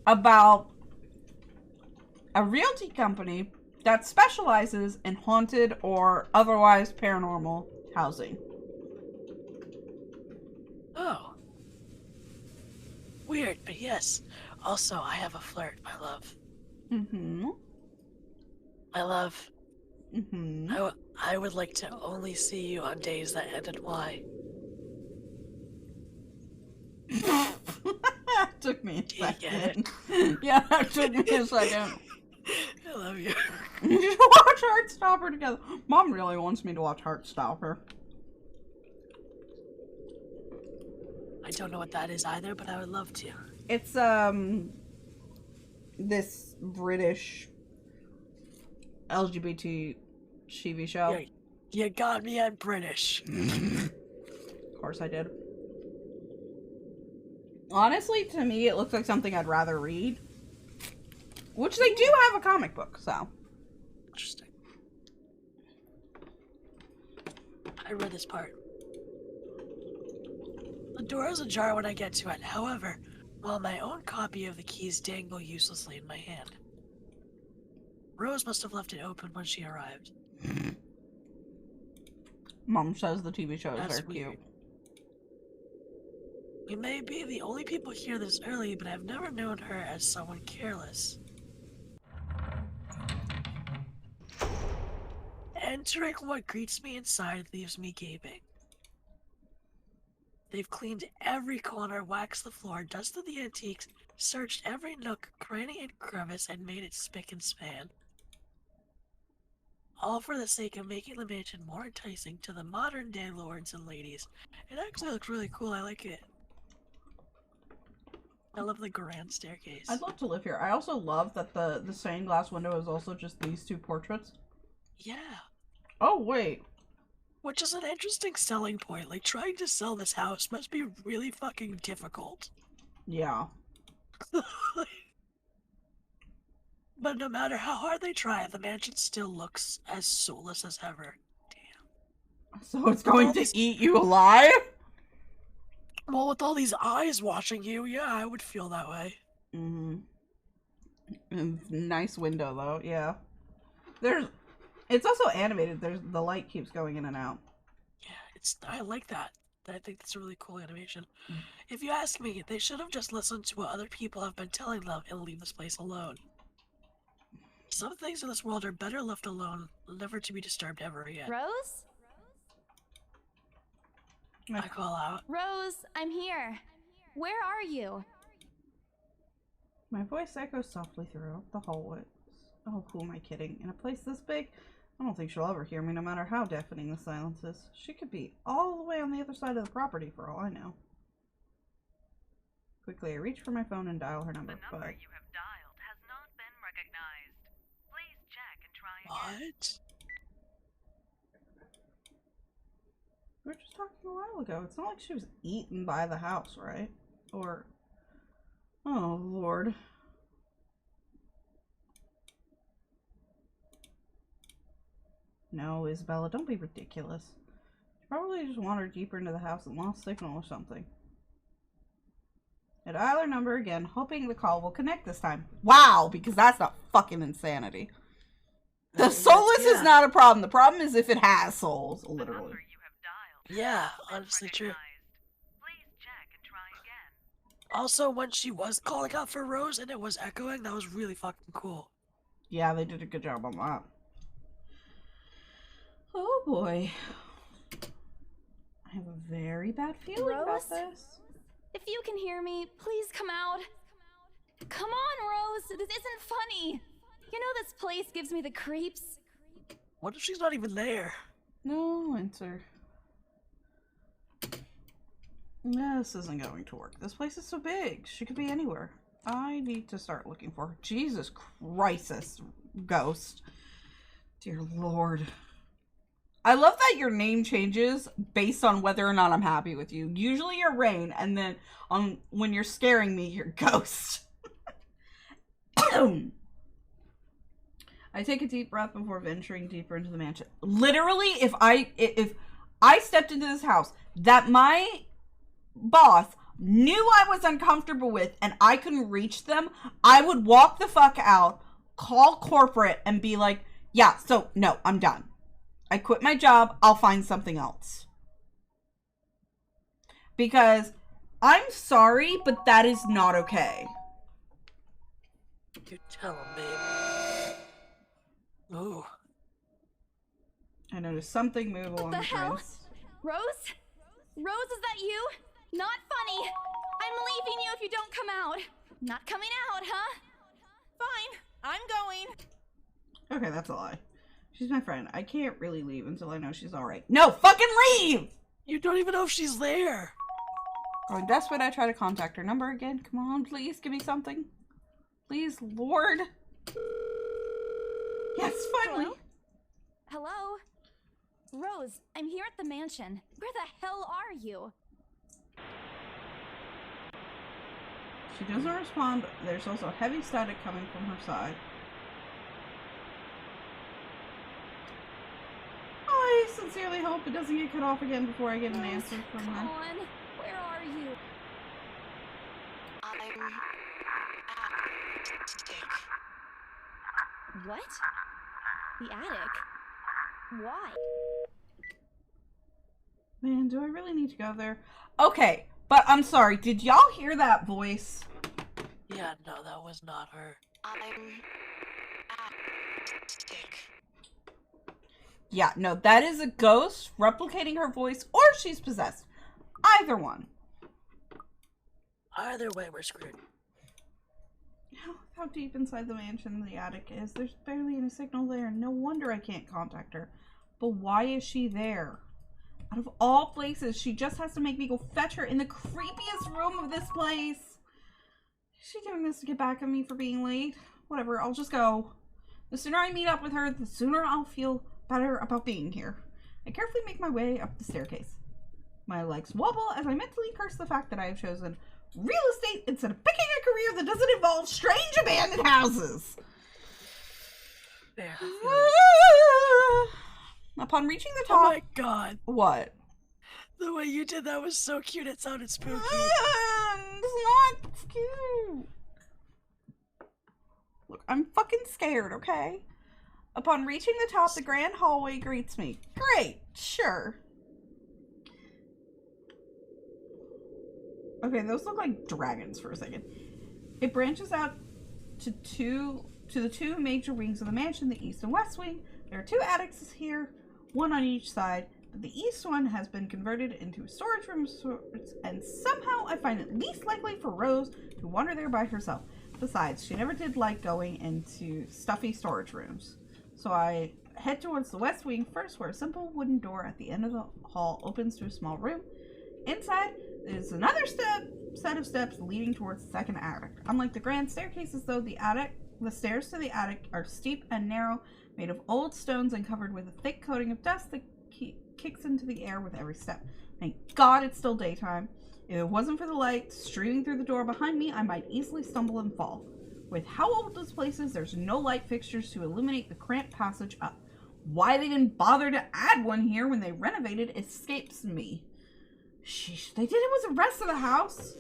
About a realty company that specializes in haunted or otherwise paranormal housing. Oh. Weird, but yes. Also, I have a flirt, my love. Mm-hmm. My love. Mm-hmm. I would like to only see you on days that end in Y. Took me a second. Yeah, it took me a second. I love you. You should watch Heartstopper together. Mom really wants me to watch Heartstopper. I don't know what that is either, but I would love to. It's, this British LGBT TV show. Yeah, you got me at British. Of course I did. Honestly, to me, it looks like something I'd rather read. Which they do have a comic book, so. Interesting. I read this part. The door is ajar when I get to it, however, while my own copy of the keys dangle uselessly in my hand. Rose must have left it open when she arrived. Mom says the TV shows That's are weird. cute. We may be the only people here this early, but I've never known her as someone careless. Entering what greets me inside leaves me gaping. They've cleaned every corner, waxed the floor, dusted the antiques, searched every nook, cranny, and crevice, and made it spick and span. All for the sake of making the mansion more enticing to the modern-day lords and ladies. It actually looks really cool. I like it. I love the grand staircase. I'd love to live here. I also love that the stained glass window is also just these two portraits. Yeah. Oh, wait. Which is an interesting selling point. Like, trying to sell this house must be really fucking difficult. Yeah. But no matter how hard they try, the mansion still looks as soulless as ever. Damn. So it's going to eat you alive? Well, with all these eyes watching you, yeah, I would feel that way. Mm-hmm. Nice window, though, yeah. It's also animated. The light keeps going in and out. Yeah, I like that. I think that's a really cool animation. If you ask me, they should have just listened to what other people have been telling them and leave this place alone. Some things in this world are better left alone, never to be disturbed ever again. Rose? I call out. Rose, I'm here. Where are you? My voice echoes softly throughout the hallways. Oh, who am I kidding? In a place this big? I don't think she'll ever hear me, no matter how deafening the silence is. She could be all the way on the other side of the property for all I know. Quickly, I reach for my phone and dial her number, The number you have dialed has not been recognized. Please check and try again. What? We were just talking a while ago. It's not like she was eaten by the house, right? Or... Oh, Lord. No, Isabella, don't be ridiculous. She probably just wandered deeper into the house and lost signal or something. I dial her number again, hoping the call will connect this time. Wow, because that's not fucking insanity. The soulless is not a problem. The problem is if it has souls, literally. Yeah, honestly true. Please check and try again. Also, when she was calling out for Rose and it was echoing, that was really fucking cool. Yeah, they did a good job on that. Oh boy. I have a very bad feeling about this. If you can hear me, please come out. Come on, Rose. This isn't funny. You know this place gives me the creeps. What if she's not even there? No answer. This isn't going to work. This place is so big. She could be anywhere. I need to start looking for her. Jesus Christ, ghost. Dear Lord. I love that your name changes based on whether or not I'm happy with you. Usually you're Rain, and then when you're scaring me, you're Ghost. I take a deep breath before venturing deeper into the mansion. Literally, if I stepped into this house that my boss knew I was uncomfortable with and I couldn't reach them, I would walk the fuck out, call corporate, and be like, yeah, so no, I'm done. I quit my job. I'll find something else. Because I'm sorry, but that is not okay. You tell him, babe. Ooh. I noticed something move along the fence. Rose? Rose, is that you? Not funny. I'm leaving you if you don't come out. Not coming out, huh? Fine. I'm going. Okay, that's a lie. She's my friend. I can't really leave until I know she's alright. No, fucking leave! You don't even know if she's there. Growing desperate, I try to contact her number again. Come on, please, give me something. Please, Lord. Yes, finally. Hello? Rose, I'm here at the mansion. Where the hell are you? She doesn't respond. There's also heavy static coming from her side. I sincerely hope it doesn't get cut off again before I get an answer from her. Come on, where are you? I'm attic. What? The attic? Why? Man, do I really need to go there? Okay, but I'm sorry. Did y'all hear that voice? Yeah, no, that was not her. I'm attic. Yeah, no, that is a ghost replicating her voice, or she's possessed. Either one. Either way, we're screwed. How deep inside the mansion the attic is. There's barely any signal there. No wonder I can't contact her. But why is she there? Out of all places, she just has to make me go fetch her in the creepiest room of this place. Is she doing this to get back at me for being late? Whatever, I'll just go. The sooner I meet up with her, the sooner I'll feel better about being here. I carefully make my way up the staircase. My legs wobble as I mentally curse the fact that I have chosen real estate instead of picking a career that doesn't involve strange abandoned houses. There. Upon reaching the top... Oh my god. What? The way you did that was so cute, it sounded spooky. It's not cute. Look, I'm fucking scared, okay? Upon reaching the top, the grand hallway greets me. Great, sure. Okay, those look like dragons for a second. It branches out to the two major wings of the mansion, the east and west wing. There are 2 attics here, one on each side, but the east one has been converted into a storage room, and somehow I find it least likely for Rose to wander there by herself. Besides, she never did like going into stuffy storage rooms. So I head towards the west wing first, where a simple wooden door at the end of the hall opens to a small room. Inside, there's another set of steps leading towards the second attic. Unlike the grand staircases, though, the stairs to the attic are steep and narrow, made of old stones and covered with a thick coating of dust that kicks into the air with every step. Thank God it's still daytime. If it wasn't for the light streaming through the door behind me, I might easily stumble and fall. With how old this place is, there's no light fixtures to illuminate the cramped passage up. Why they didn't bother to add one here when they renovated escapes me. Sheesh, they did it with the rest of the house.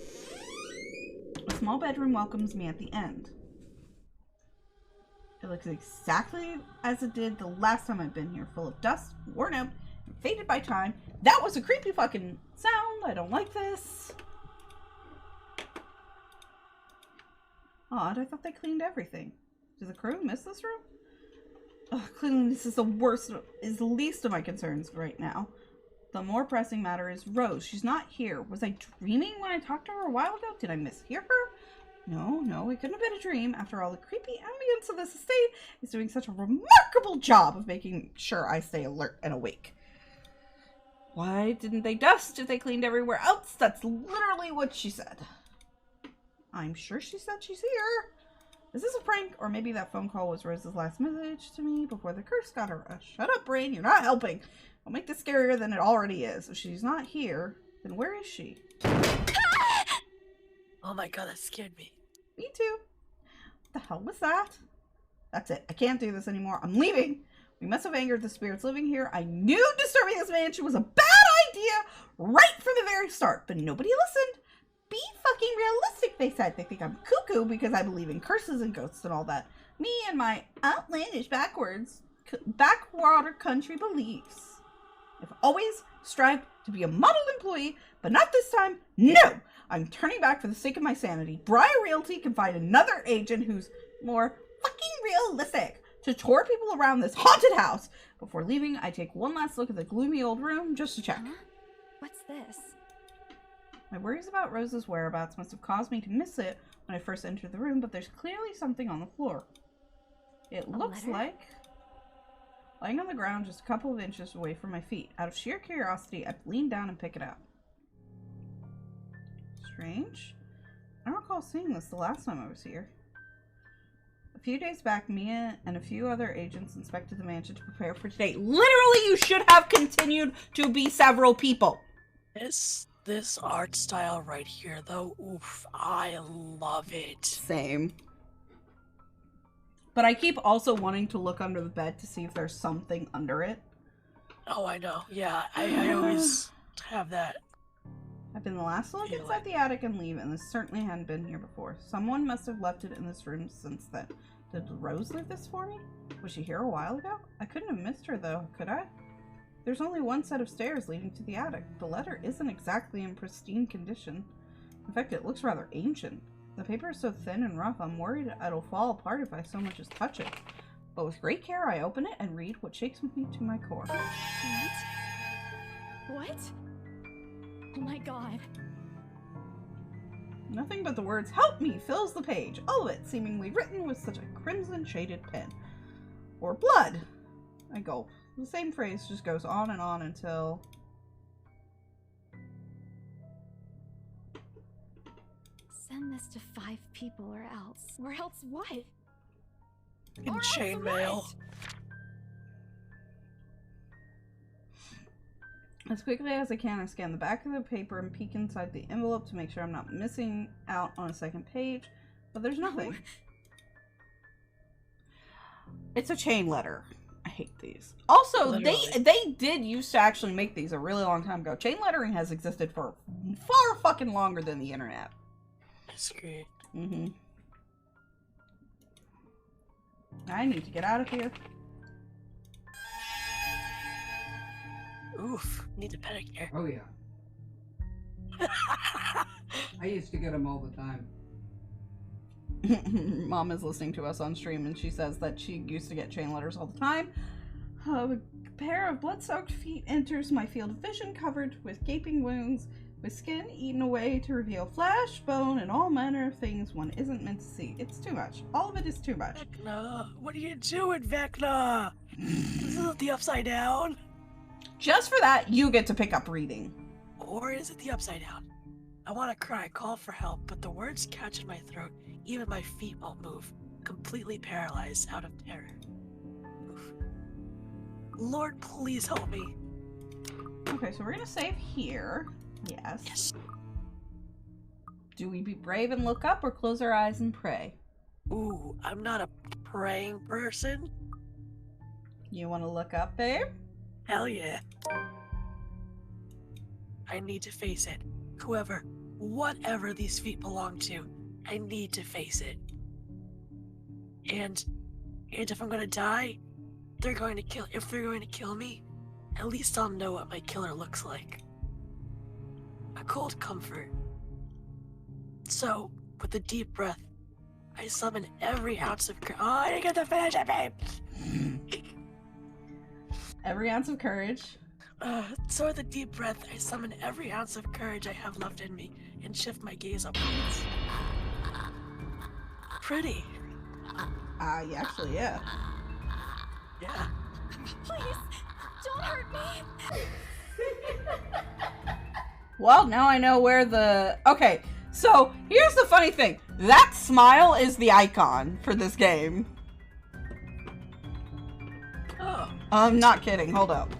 A small bedroom welcomes me at the end. It looks exactly as it did the last time I've been here, full of dust, worn out, and faded by time. That was a creepy fucking sound. I don't like this. Odd, I thought they cleaned everything. Did the crew miss this room? Ugh, cleanliness is the least of my concerns right now. The more pressing matter is Rose. She's not here. Was I dreaming when I talked to her a while ago? Did I mishear her? No, it couldn't have been a dream. After all, the creepy ambience of this estate is doing such a remarkable job of making sure I stay alert and awake. Why didn't they dust if they cleaned everywhere else? That's literally what she said. I'm sure she said she's here. Is this a prank? Or maybe that phone call was Rose's last message to me before the curse got her. Shut up, brain. You're not helping. I'll make this scarier than it already is. If she's not here, then where is she? Oh my god, that scared me. Me too. What the hell was that? That's it. I can't do this anymore. I'm leaving. We must have angered the spirits living here. I knew disturbing this mansion was a bad idea right from the very start, but nobody listened. Be fucking realistic, they said. They think I'm cuckoo because I believe in curses and ghosts and all that. Me and my outlandish backwater country beliefs. I've always strived to be a model employee, but not this time. No! I'm turning back for the sake of my sanity. Briar Realty can find another agent who's more fucking realistic to tour people around this haunted house. Before leaving, I take one last look at the gloomy old room just to check. Huh? What's this? My worries about Rose's whereabouts must have caused me to miss it when I first entered the room, but there's clearly something on the floor. It looks like lying on the ground just a couple of inches away from my feet. Out of sheer curiosity, I lean down and pick it up. Strange. I don't recall seeing this the last time I was here. A few days back, Mia and a few other agents inspected the mansion to prepare for today. Literally, you should have continued to be several people. This art style right here, though, oof, I love it. Same. But I keep also wanting to look under the bed to see if there's something under it. Oh, I know. Yeah, I always have that. I've been the last to look inside the attic and leave, and this certainly hadn't been here before. Someone must have left it in this room since then. Did Rose leave this for me? Was she here a while ago? I couldn't have missed her, though, could I? There's only one set of stairs leading to the attic. The letter isn't exactly in pristine condition. In fact, it looks rather ancient. The paper is so thin and rough, I'm worried it'll fall apart if I so much as touch it. But with great care, I open it and read what shakes me to my core. What? Oh my god. Nothing but the words, "Help me," fills the page. All of it seemingly written with such a crimson-shaded pen. Or blood. I gulp. The same phrase just goes on until... Send this to 5 people or else. Or else what? In chainmail. As quickly as I can, I scan the back of the paper and peek inside the envelope to make sure I'm not missing out on a second page. But there's nothing. It's a chain letter. I hate these. Also, they did used to actually make these a really long time ago. Chain lettering has existed for far fucking longer than the internet. That's great. Mm-hmm. I need to get out of here. Oof, need a pedicure. Oh yeah. I used to get them all the time. Mom is listening to us on stream, and she says that she used to get chain letters all the time. A pair of blood-soaked feet enters my field of vision, covered with gaping wounds, with skin eaten away to reveal flesh, bone, and all manner of things one isn't meant to see. It's too much. All of it is too much. Vecna, what are you doing, Vecna? Is it the upside down? Just for that, you get to pick up reading. Or is it the upside down? I want to cry, call for help, but the words catch in my throat. Even my feet won't move. Completely paralyzed out of terror. Oof. Lord, please help me. Okay, so we're gonna save here. Yes. Yes. Do we be brave and look up, or close our eyes and pray? Ooh, I'm not a praying person. You want to look up, babe? Hell yeah. I need to face it. Whoever, whatever these feet belong to, I need to face it. And if I'm gonna die, if they're going to kill me, at least I'll know what my killer looks like. A cold comfort. So, with a deep breath, I summon every ounce of courage. Oh, I didn't get to finish it, babe! Every ounce of courage. So with a deep breath, I summon every ounce of courage I have left in me and shift my gaze upwards. Pretty. Yeah, actually, yeah. Yeah. Please, don't hurt me. Well, now I know where the... Okay, so here's the funny thing. That smile is the icon for this game. Oh. I'm not kidding. Hold up.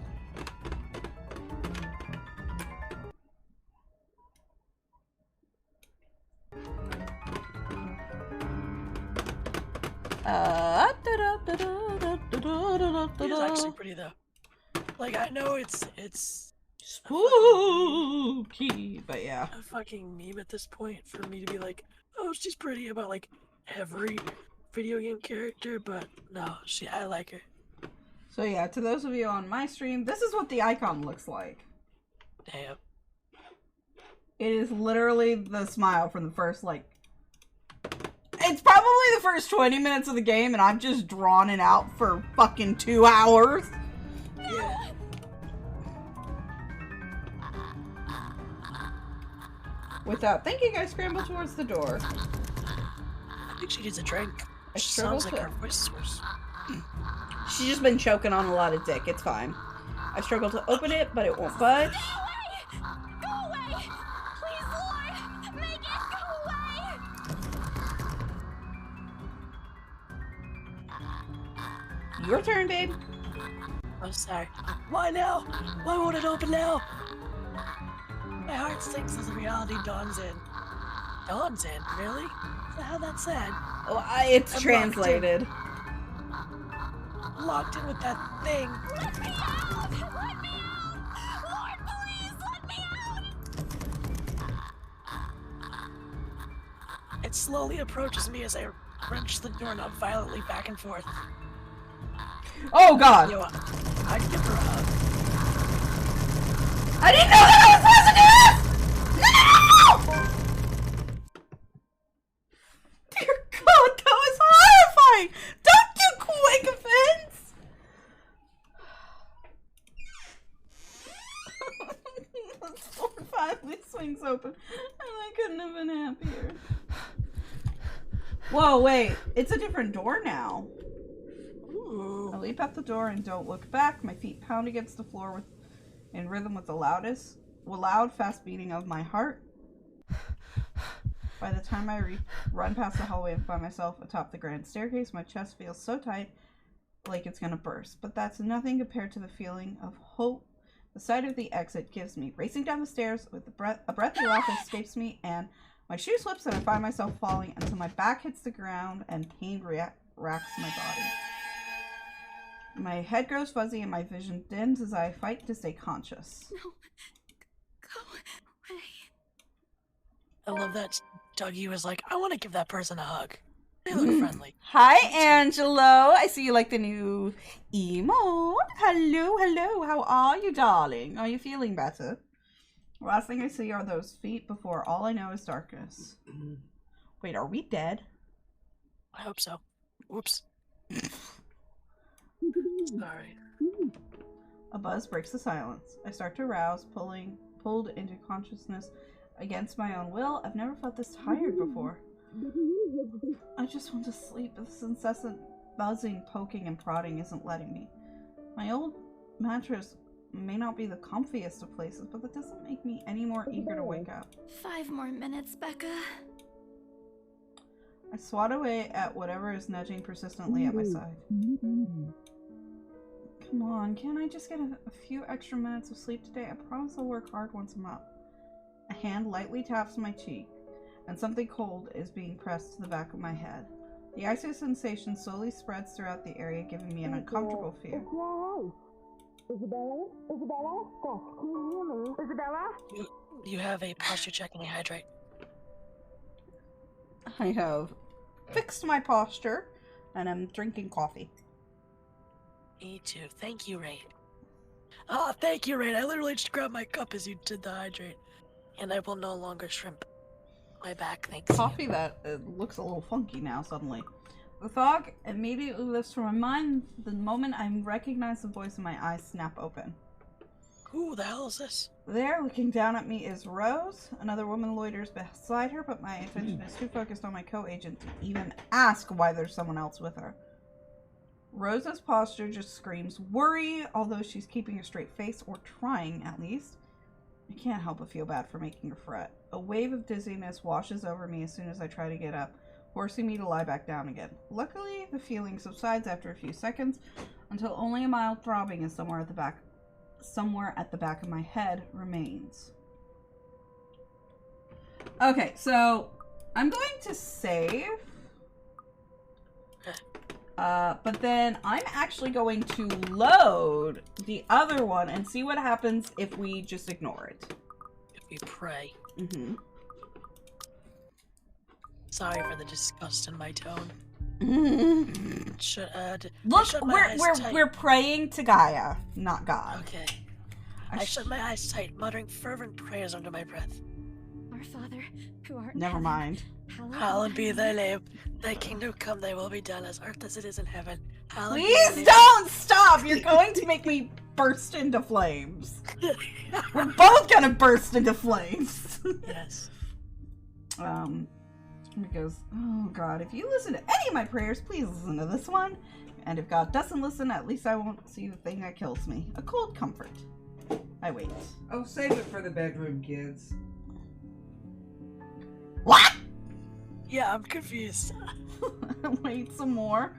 It's actually pretty though. Like, I know it's spooky, but yeah. A fucking meme at this point for me to be like, oh, she's pretty about like every video game character, but no, I like her. So yeah, to those of you on my stream, this is what the icon looks like. Damn. It is literally the smile from the first, like... It's probably the first 20 minutes of the game, and I've just drawn it out for fucking 2 hours. Yeah. Without thinking, I scramble towards the door. I think she needs a drink. I She struggle sounds like to- her voice is worse. She's just been choking on a lot of dick. It's fine. I struggle to open it, but it won't budge. Go away! Please, Lord! Make it go away! Your turn, babe. I'm sorry. Why now? Why won't it open now? My heart sinks as the reality dawns in. Dawns in? Really? Is that how that's said? Oh, it's I'm translated. Locked in with that thing. Let me out! Let me out! Lord, please, let me out! It slowly approaches me as I wrench the doorknob violently back and forth. Oh god! Yo, I'd give her a hug. I didn't know that I was supposed to do this! No! Dear God, that was horrifying! Don't do quick offense! The door finally swings open, and I couldn't have been happier. Whoa, wait. It's a different door now. Ooh. I leap out the door and don't look back. My feet pound against the floor in rhythm with the loud, fast beating of my heart. By the time I run past the hallway and find myself atop the grand staircase, my chest feels so tight, like it's gonna burst. But that's nothing compared to the feeling of hope the sight of the exit gives me. Racing down the stairs with a breathy laugh escapes me, and my shoe slips and I find myself falling until my back hits the ground and pain racks my body. My head grows fuzzy and my vision dims as I fight to stay conscious. No. Go away. I love that Dougie was like, I want to give that person a hug. They look friendly. Hi, Angelo. I see you like the new emote. Hello, hello. How are you, darling? Are you feeling better? Last thing I see are those feet before all I know is darkness. Wait, are we dead? I hope so. Whoops. Sorry. A buzz breaks the silence. I start to rouse, pulled into consciousness against my own will. I've never felt this tired before. I just want to sleep, but this incessant buzzing, poking, and prodding isn't letting me. My old mattress may not be the comfiest of places, but that doesn't make me any more eager to wake up. 5 more minutes, Becca. I swat away at whatever is nudging persistently at my side. Come on, can't I just get a few extra minutes of sleep today? I promise I'll work hard once I'm up. A hand lightly taps my cheek, and something cold is being pressed to the back of my head. The icy sensation slowly spreads throughout the area, giving me an uncomfortable fear. Isabella? Isabella? Gosh, can you hear me? Isabella? You have a posture check and a hydrate. I have fixed my posture, and I'm drinking coffee. Me too. Thank you, Rain. Ah, thank you, Rain. I literally just grabbed my cup as you did the hydrate. And I will no longer shrimp my back, thanks. Coffee that looks a little funky now, suddenly. The fog immediately lifts from my mind the moment I recognize the voice and my eyes snap open. Who the hell is this? There, looking down at me, is Rose. Another woman loiters beside her, but my attention is too focused on my co-agent to even ask why there's someone else with her. Rose's posture just screams worry, although she's keeping a straight face, or trying at least. I can't help but feel bad for making her fret. A wave of dizziness washes over me as soon as I try to get up, forcing me to lie back down again. Luckily, the feeling subsides after a few seconds, until only a mild throbbing is somewhere at the back of my head remains. Okay, so I'm going to save. But then I'm actually going to load the other one and see what happens if we just ignore it. If we pray. Mm-hmm. Sorry for the disgust in my tone. Look, we're praying to Gaia, not God. Okay. I shut my eyes tight, muttering fervent prayers under my breath. Our Father, who art in Never heaven, mind. Hallowed be thy name. Thy kingdom come, thy will be done, as earth as it is in heaven. Hallowed be thy Please name. don't stop! You're going to make me burst into flames. We're both gonna burst into flames. Yes. It goes, oh God, if you listen to any of my prayers, please listen to this one. And if God doesn't listen, at least I won't see the thing that kills me. A cold comfort. I wait. Oh, save it for the bedroom, kids. What? Yeah, I'm confused. Wait some more.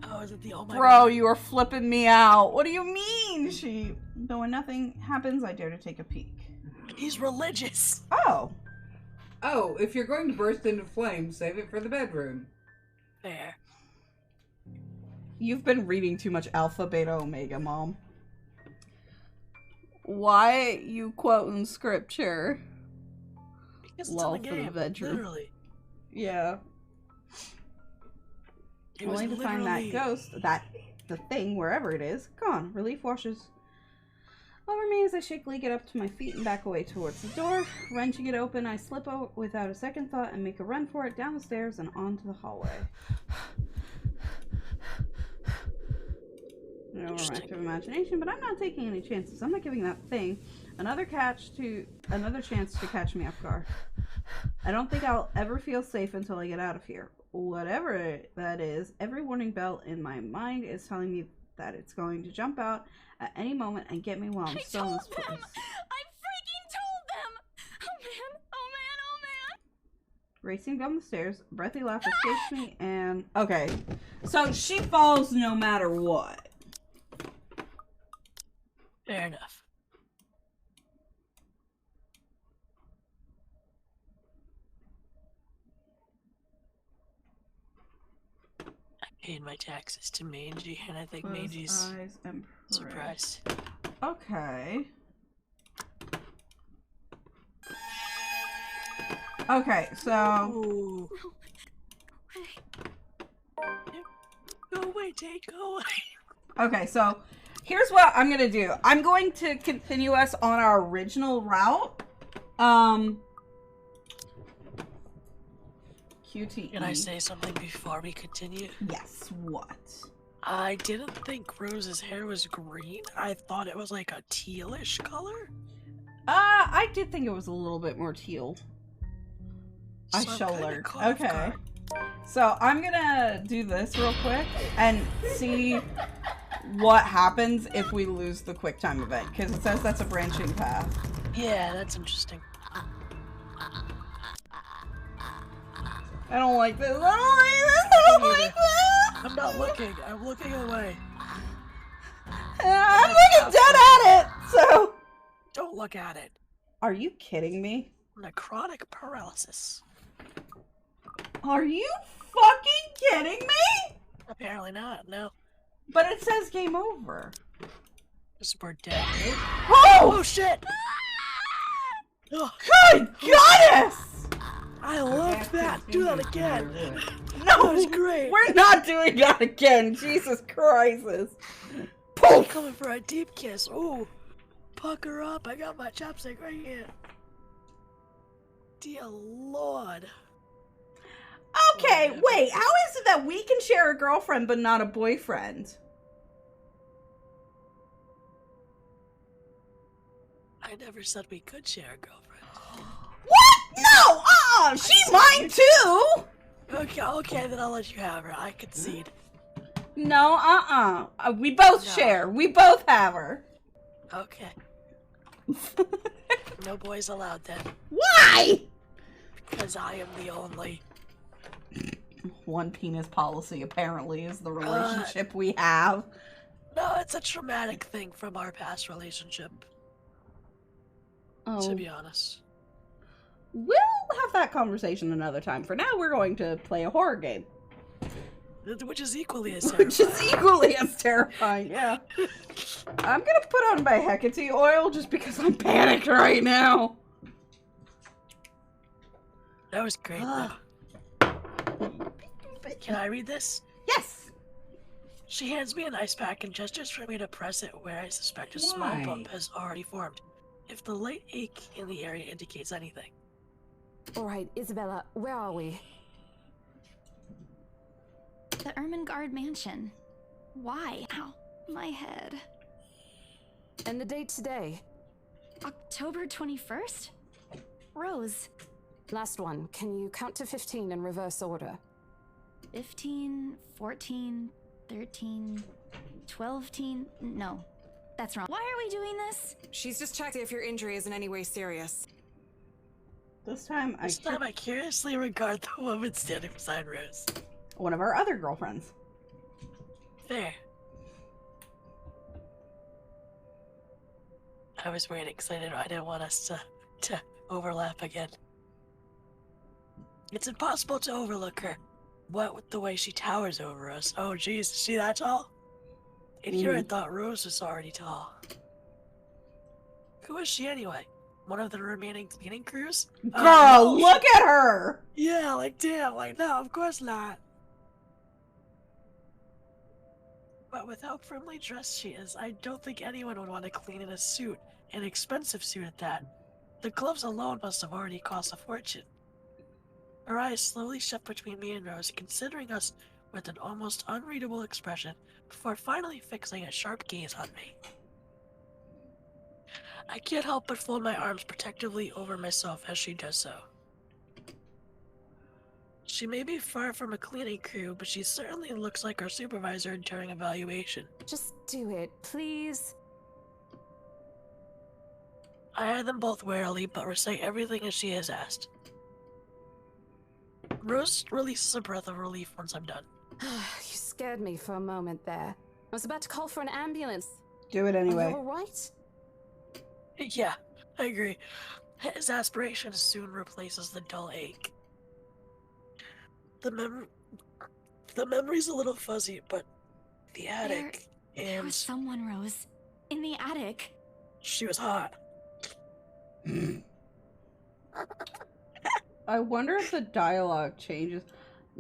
Oh, is it the oh my Bro, God. you are flipping me out. What do you mean? Though when nothing happens, I dare to take a peek. He's religious. Oh. Oh, if you're going to burst into flames, save it for the bedroom. Fair. You've been reading too much Alpha, Beta, Omega, Mom. Why you quoting scripture? Because it's Lol in the for the game, bedroom. literally. Yeah. It was Only to find that literally- ghost, the thing, wherever it is, gone. Relief washes over me as I shakily get up to my feet and back away towards the door. Wrenching it open, I slip out without a second thought and make a run for it, down the stairs and onto the hallway. No more active imagination, but I'm not taking any chances. I'm not giving that thing another chance to catch me off guard. I don't think I'll ever feel safe until I get out of here. Whatever that is, every warning bell in my mind is telling me that it's going to jump out at any moment and get me while I'm still in this place. I freaking told them! Oh man, oh man, oh man! Racing down the stairs, a breathy laugh escapes me, and... Okay, so she falls no matter what. Fair enough. I paid my taxes to Mangy, and I think Close Mangy's eyes and pray. surprised. Okay. Okay, so... Ooh. Go away, Tate, go away. Okay, so Here's what I'm gonna do. I'm going to continue us on our original route. QTE. Can I say something before we continue? Yes, what? I didn't think Rose's hair was green. I thought it was like a tealish color. I did think it was a little bit more teal. I So I'm shall kinda learn. caught off Okay. guard. So I'm gonna do this real quick and see what happens if we lose the quick time event, because it says that's a branching path. Yeah, that's interesting. I don't like this. I don't like this. I don't like this. I'm not looking. I'm looking away. I'm looking dead at it. So. Don't look at it. Are you kidding me? Necrotic paralysis. Are you fucking kidding me? Apparently not. No. But it says game over. This we're dead. Oh! Oh shit! Oh, Good goddess! I love that. Do that again. No, That was great. We're not doing that again. Jesus Christ! I'm Poof! coming for a deep kiss. Ooh, pucker up. I got my chapstick right here. Dear Lord. Okay, wait. How is it that we can share a girlfriend but not a boyfriend? I never said we could share a girlfriend. What? No! She's mine too! Okay, then I'll let you have her. I concede. No, we both No. share. We both have her. Okay. No boys allowed then. Why? Because I am the only. One penis policy apparently is the relationship we have. No, it's a traumatic thing from our past relationship. Oh. To be honest. We'll have that conversation another time. For now, we're going to play a horror game. Which is equally as terrifying. Which is equally as terrifying, yeah. I'm gonna put on my Hecate oil just because I'm panicked right now. That was great, though. Can I read this? Yes! She hands me an ice pack and gestures for me to press it where I suspect a small Why? bump has already formed. If the light ache in the area indicates anything. Alright, Isabella, where are we? The Ermengarde mansion. Why? Ow, my head. And the date today? October 21st? Rose. Last one. Can you count to 15 in reverse order? 15, 14, 13, 12, no. That's wrong. Why are we doing this? She's just checking if your injury is in any way serious. This time I curiously regard the woman standing beside Rose. One of our other girlfriends. Fair. I was waiting because I didn't want us to overlap again. It's impossible to overlook her. What with the way she towers over us. Oh jeez, is she that tall? In here I thought Rose was already tall. Who is she anyway? One of the remaining cleaning crews? Girl, No. look at her! Yeah, like damn, like no, of course not. But with how primly dressed she is, I don't think anyone would want to clean in a suit, an expensive suit at that. The gloves alone must have already cost a fortune. Her eyes slowly shift between me and Rose, considering us with an almost unreadable expression, before finally fixing a sharp gaze on me. I can't help but fold my arms protectively over myself as she does so. She may be far from a cleaning crew, but she certainly looks like our supervisor during evaluation. Just do it, please. I eye them both warily, but recite everything as she has asked. Rose releases a breath of relief once I'm done. You scared me for a moment there. I was about to call for an ambulance. Do it anyway. Are you alright? Yeah, I agree. His aspiration soon replaces the dull ache. The memory's a little fuzzy, but the attic There was and someone, Rose. In the attic. she was hot. I wonder if the dialogue changes.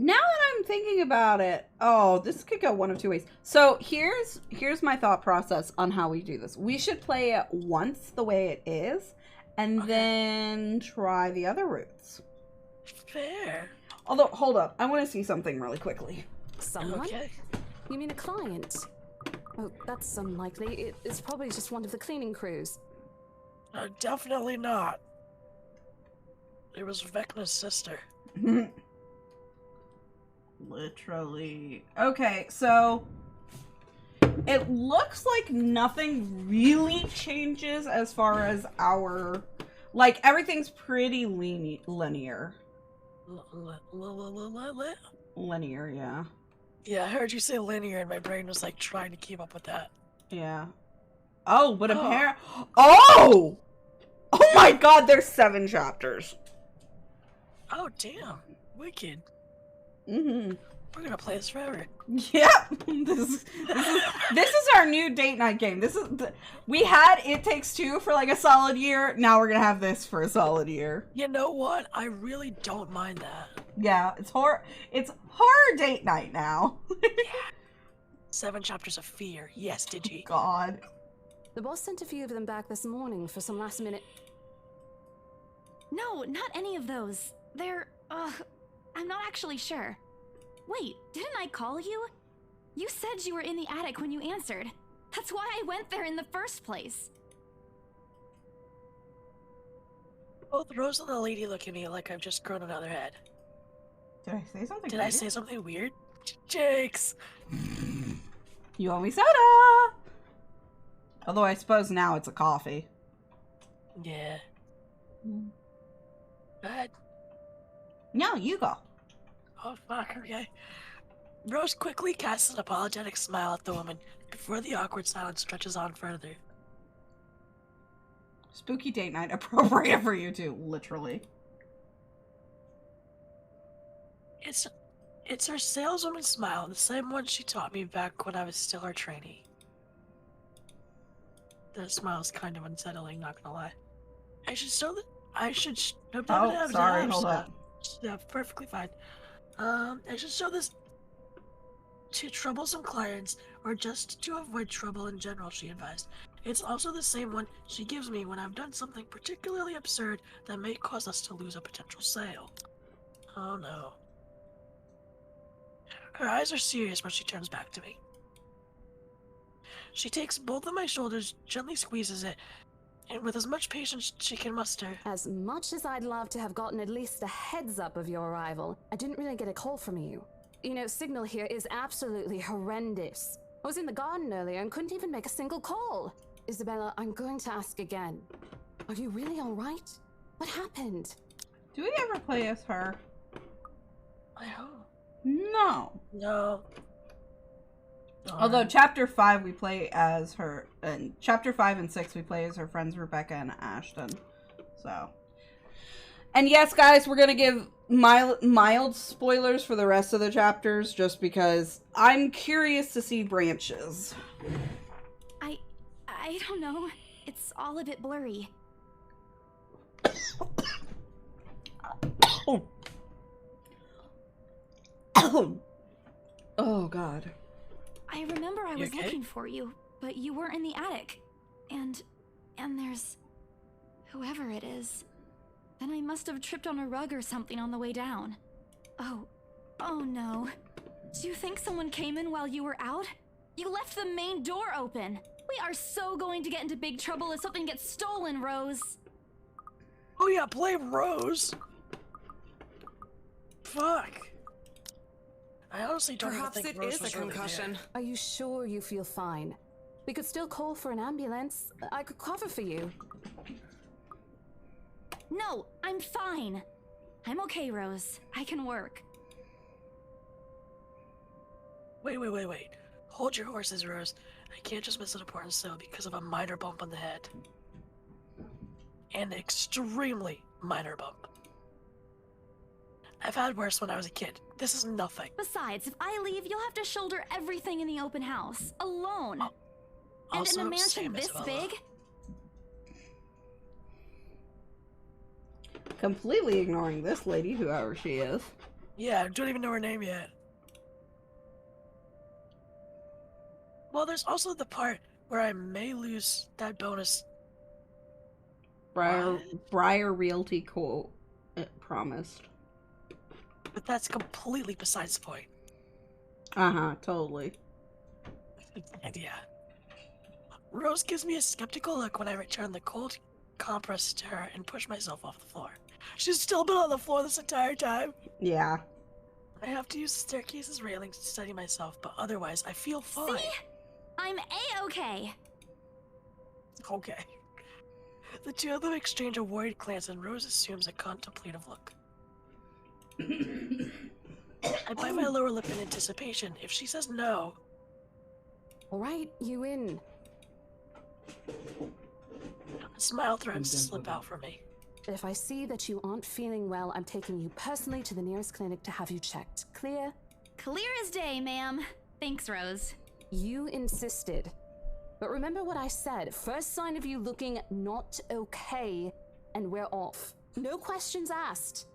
Now that I'm thinking about it, oh, this could go one of two ways. So here's my thought process on how we do this. We should play it once the way it is, and then try the other routes. Fair. Although, hold up, I want to see something really quickly. Someone? Okay. You mean a client? Oh, that's unlikely. It's probably just one of the cleaning crews. Definitely not. It was Vecna's sister. Literally. Okay, so it looks like nothing really changes as far as our, like, everything's pretty linear. Linear, yeah. Yeah, I heard you say linear, and my brain was like trying to keep up with that. Yeah. Oh, but apparently, oh my God, there's 7 chapters. Oh damn, wicked. Mm-hmm. We're gonna play this forever. Yep. This is our new date night game. We had It Takes Two for like a solid year. Now we're gonna have this for a solid year. You know what? I really don't mind that. Yeah, it's horror date night now. Yeah. 7 chapters of fear. Yes, Digi. God. The boss sent a few of them back this morning for some last minute. No, not any of those. They're, I'm not actually sure. Wait, didn't I call you? You said you were in the attic when you answered. That's why I went there in the first place. Both Rose and the lady look at me like I've just grown another head. Did I say something? Did I say something weird? Jakes! You owe me soda! Although I suppose now it's a coffee. Yeah. Go ahead. No, you go. Oh, fuck, okay. Rose quickly casts an apologetic smile at the woman before the awkward silence stretches on further. Spooky date night appropriate for you two, literally. It's her saleswoman smile, the same one she taught me back when I was still her trainee. The smile's kind of unsettling, not gonna lie. No, Oh, sorry, hold up. Yeah, perfectly fine. I should show this to troublesome clients, or just to avoid trouble in general, she advised. It's also the same one she gives me when I've done something particularly absurd that may cause us to lose a potential sale. Oh no. Her eyes are serious when she turns back to me. She takes both of my shoulders, gently squeezes it, and with as much patience she can muster. As much as I'd love to have gotten at least a heads up of your arrival, I didn't really get a call from you. You know, signal here is absolutely horrendous. I was in the garden earlier and couldn't even make a single call. Isabella, I'm going to ask again. Are you really all right? What happened? Do we ever play as her? I hope. No. No. Although chapter 5 we play as her, and chapter 5 and 6 we play as her friends Rebecca and Ashton. So, and yes, guys, we're gonna give mild spoilers for the rest of the chapters, just because I'm curious to see branches. I don't know. It's all a bit blurry. Oh God. I remember I was okay? looking for you, but you weren't in the attic. And there's whoever it is. Then I must have tripped on a rug or something on the way down. Oh no. Do you think someone came in while you were out? You left the main door open. We are so going to get into big trouble if something gets stolen, Rose. Oh yeah, blame Rose. Fuck. I honestly don't Perhaps even think it Rose is was a really concussion. there. Are you sure you feel fine? We could still call for an ambulance. I could cover for you. No, I'm fine. I'm okay, Rose. I can work. Wait. Hold your horses, Rose. I can't just miss an important sale because of a minor bump on the head. An extremely minor bump. I've had worse when I was a kid. This is nothing. Besides, if I leave, you'll have to shoulder everything in the open house, alone. And Also, in a mansion same, this Isabella. big? Completely ignoring this lady, whoever she is. Yeah, I don't even know her name yet. Well, there's also the part where I may lose that bonus. Briar Realty quote promised. But that's completely besides the point. Totally. And yeah. Rose gives me a skeptical look when I return the cold compress to her and push myself off the floor. She's still been on the floor this entire time. Yeah. I have to use the staircase's railings to steady myself, but otherwise I feel fine. See? I'm A-okay. Okay. The two of them exchange a worried glance and Rose assumes a contemplative look. I bite my lower lip in anticipation. If she says no... Alright, you in. A smile threatens to slip out from me. If I see that you aren't feeling well, I'm taking you personally to the nearest clinic to have you checked. Clear? Clear as day, ma'am. Thanks, Rose. You insisted. But remember what I said. First sign of you looking not okay, and we're off. No questions asked.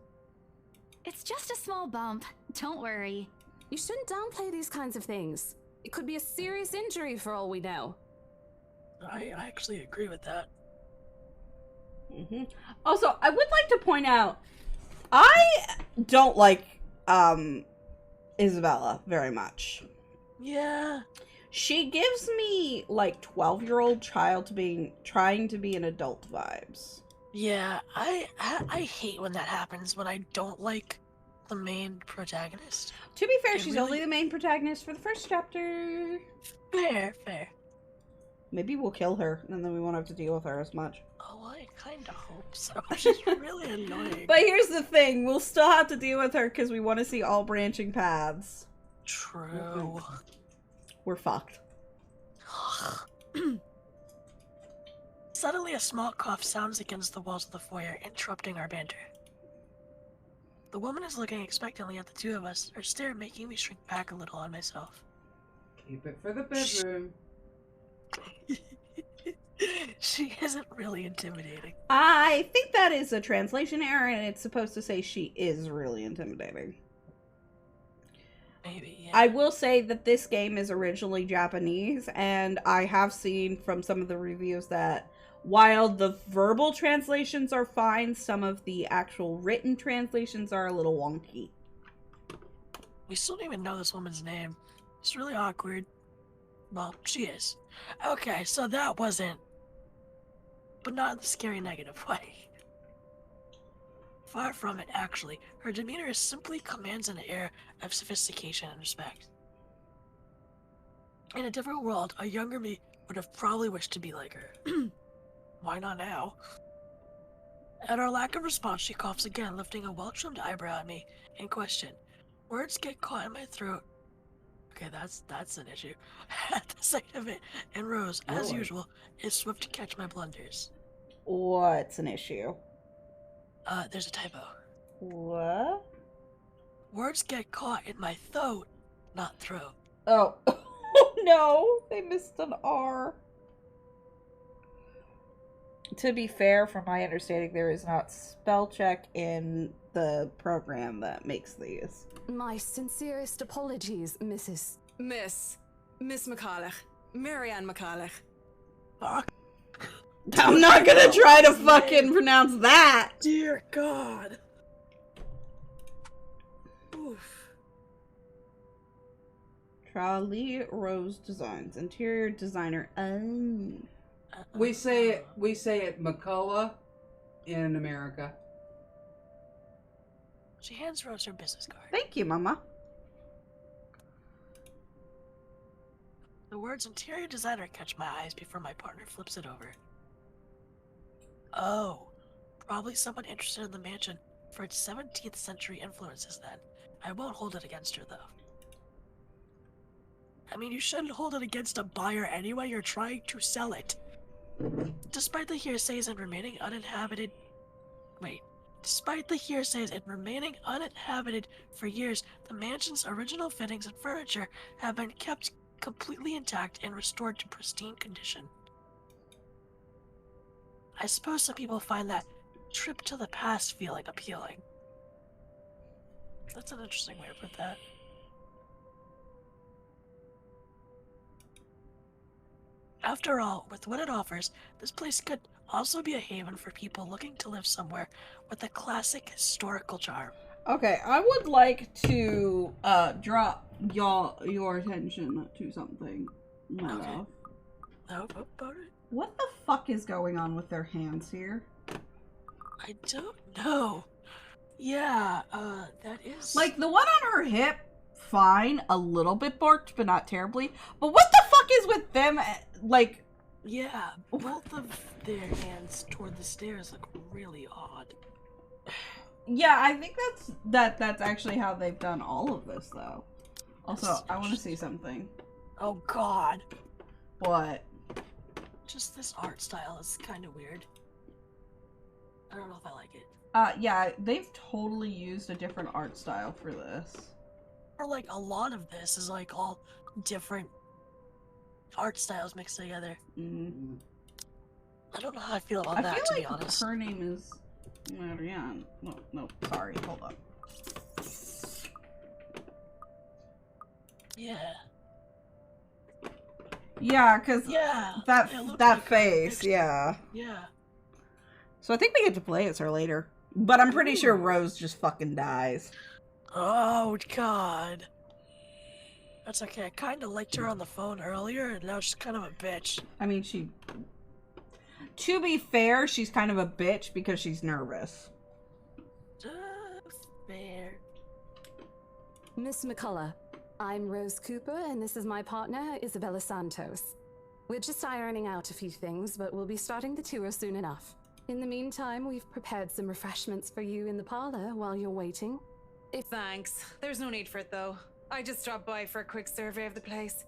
It's just a small bump. Don't worry. You shouldn't downplay these kinds of things. It could be a serious injury for all we know. I actually agree with that. Also, I would like to point out, I don't like Isabella very much. Yeah. She gives me like 12-year-old child trying to be an adult vibes. Yeah, I hate when that happens, when I don't like the main protagonist. To be fair, she's only the main protagonist for the first chapter. Fair. Maybe we'll kill her, and then we won't have to deal with her as much. Oh, I kinda hope so. She's really annoying. But here's the thing, we'll still have to deal with her because we want to see all branching paths. True. We're fucked. Suddenly a small cough sounds against the walls of the foyer, interrupting our banter. The woman is looking expectantly at the two of us, her stare making me shrink back a little on myself. Keep it for the bedroom. She isn't really intimidating. I think that is a translation error, and it's supposed to say she is really intimidating. Maybe, yeah. I will say that this game is originally Japanese, and I have seen from some of the reviews that while the verbal translations are fine, some of the actual written translations are a little wonky. We still don't even know this woman's name. It's really awkward. Well, she is. Okay, so that wasn't... But not in the scary negative way. Far from it, actually. Her demeanor simply commands an air of sophistication and respect. In a different world, a younger me would have probably wished to be like her. Why not now? At our lack of response, she coughs again, lifting a well-trimmed eyebrow at me in question. Words get caught in my throat. Okay, that's an issue. At the sight of it, and Rose, as usual, is swift to catch my blunders. What's an issue? There's a typo. What? Words get caught in my throat, not throat. Oh. Oh no, they missed an R. To be fair, from my understanding, there is not spell check in the program that makes these. My sincerest apologies, Miss McCulloch. Marianne McCulloch. Fuck. I'm not gonna try to fucking pronounce that! Dear God. Oof. Charlie Rose Designs. Interior designer. We say it McCullough in America. She hands Rose her business card. Thank you, Mama. The words interior designer catch my eyes before my partner flips it over. Oh, probably someone interested in the mansion for its 17th century influences then. I won't hold it against her though. I mean, you shouldn't hold it against a buyer anyway, you're trying to sell it. Despite the hearsays and remaining uninhabited... Despite the hearsays and remaining uninhabited for years, the mansion's original fittings and furniture have been kept completely intact and restored to pristine condition. I suppose some people find that trip to the past feeling appealing. That's an interesting way to put that. After all, with what it offers, this place could also be a haven for people looking to live somewhere with a classic historical charm. Okay, I would like to draw your attention to something. Okay. How about it? What the fuck is going on with their hands here? I don't know. Yeah, that is... Like, the one on her hip, fine, a little bit borked, but not terribly. But what the fuck is with them, like... Yeah, both of their hands toward the stairs look really odd. Yeah, I think that's actually how they've done all of this, though. Also, I want to see something. Oh god. What? Just this art style is kind of weird. I don't know if I like it. Yeah, they've totally used a different art style for this. Or like a lot of this is like all different art styles mixed together. Mm. I don't know how I feel about that, to be honest. Her name is Marianne. No, sorry, hold on. Yeah. Yeah, cause that like face, yeah. Yeah. So I think we get to play as her later, but I'm pretty sure Rose just fucking dies. Oh god. That's okay. I kind of liked her on the phone earlier, and now she's kind of a bitch. I mean, to be fair, she's kind of a bitch because she's nervous. Fair. Miss McCullough, I'm Rose Cooper, and this is my partner, Isabella Santos. We're just ironing out a few things, but we'll be starting the tour soon enough. In the meantime, we've prepared some refreshments for you in the parlor while you're waiting. Thanks. There's no need for it, though. I just dropped by for a quick survey of the place.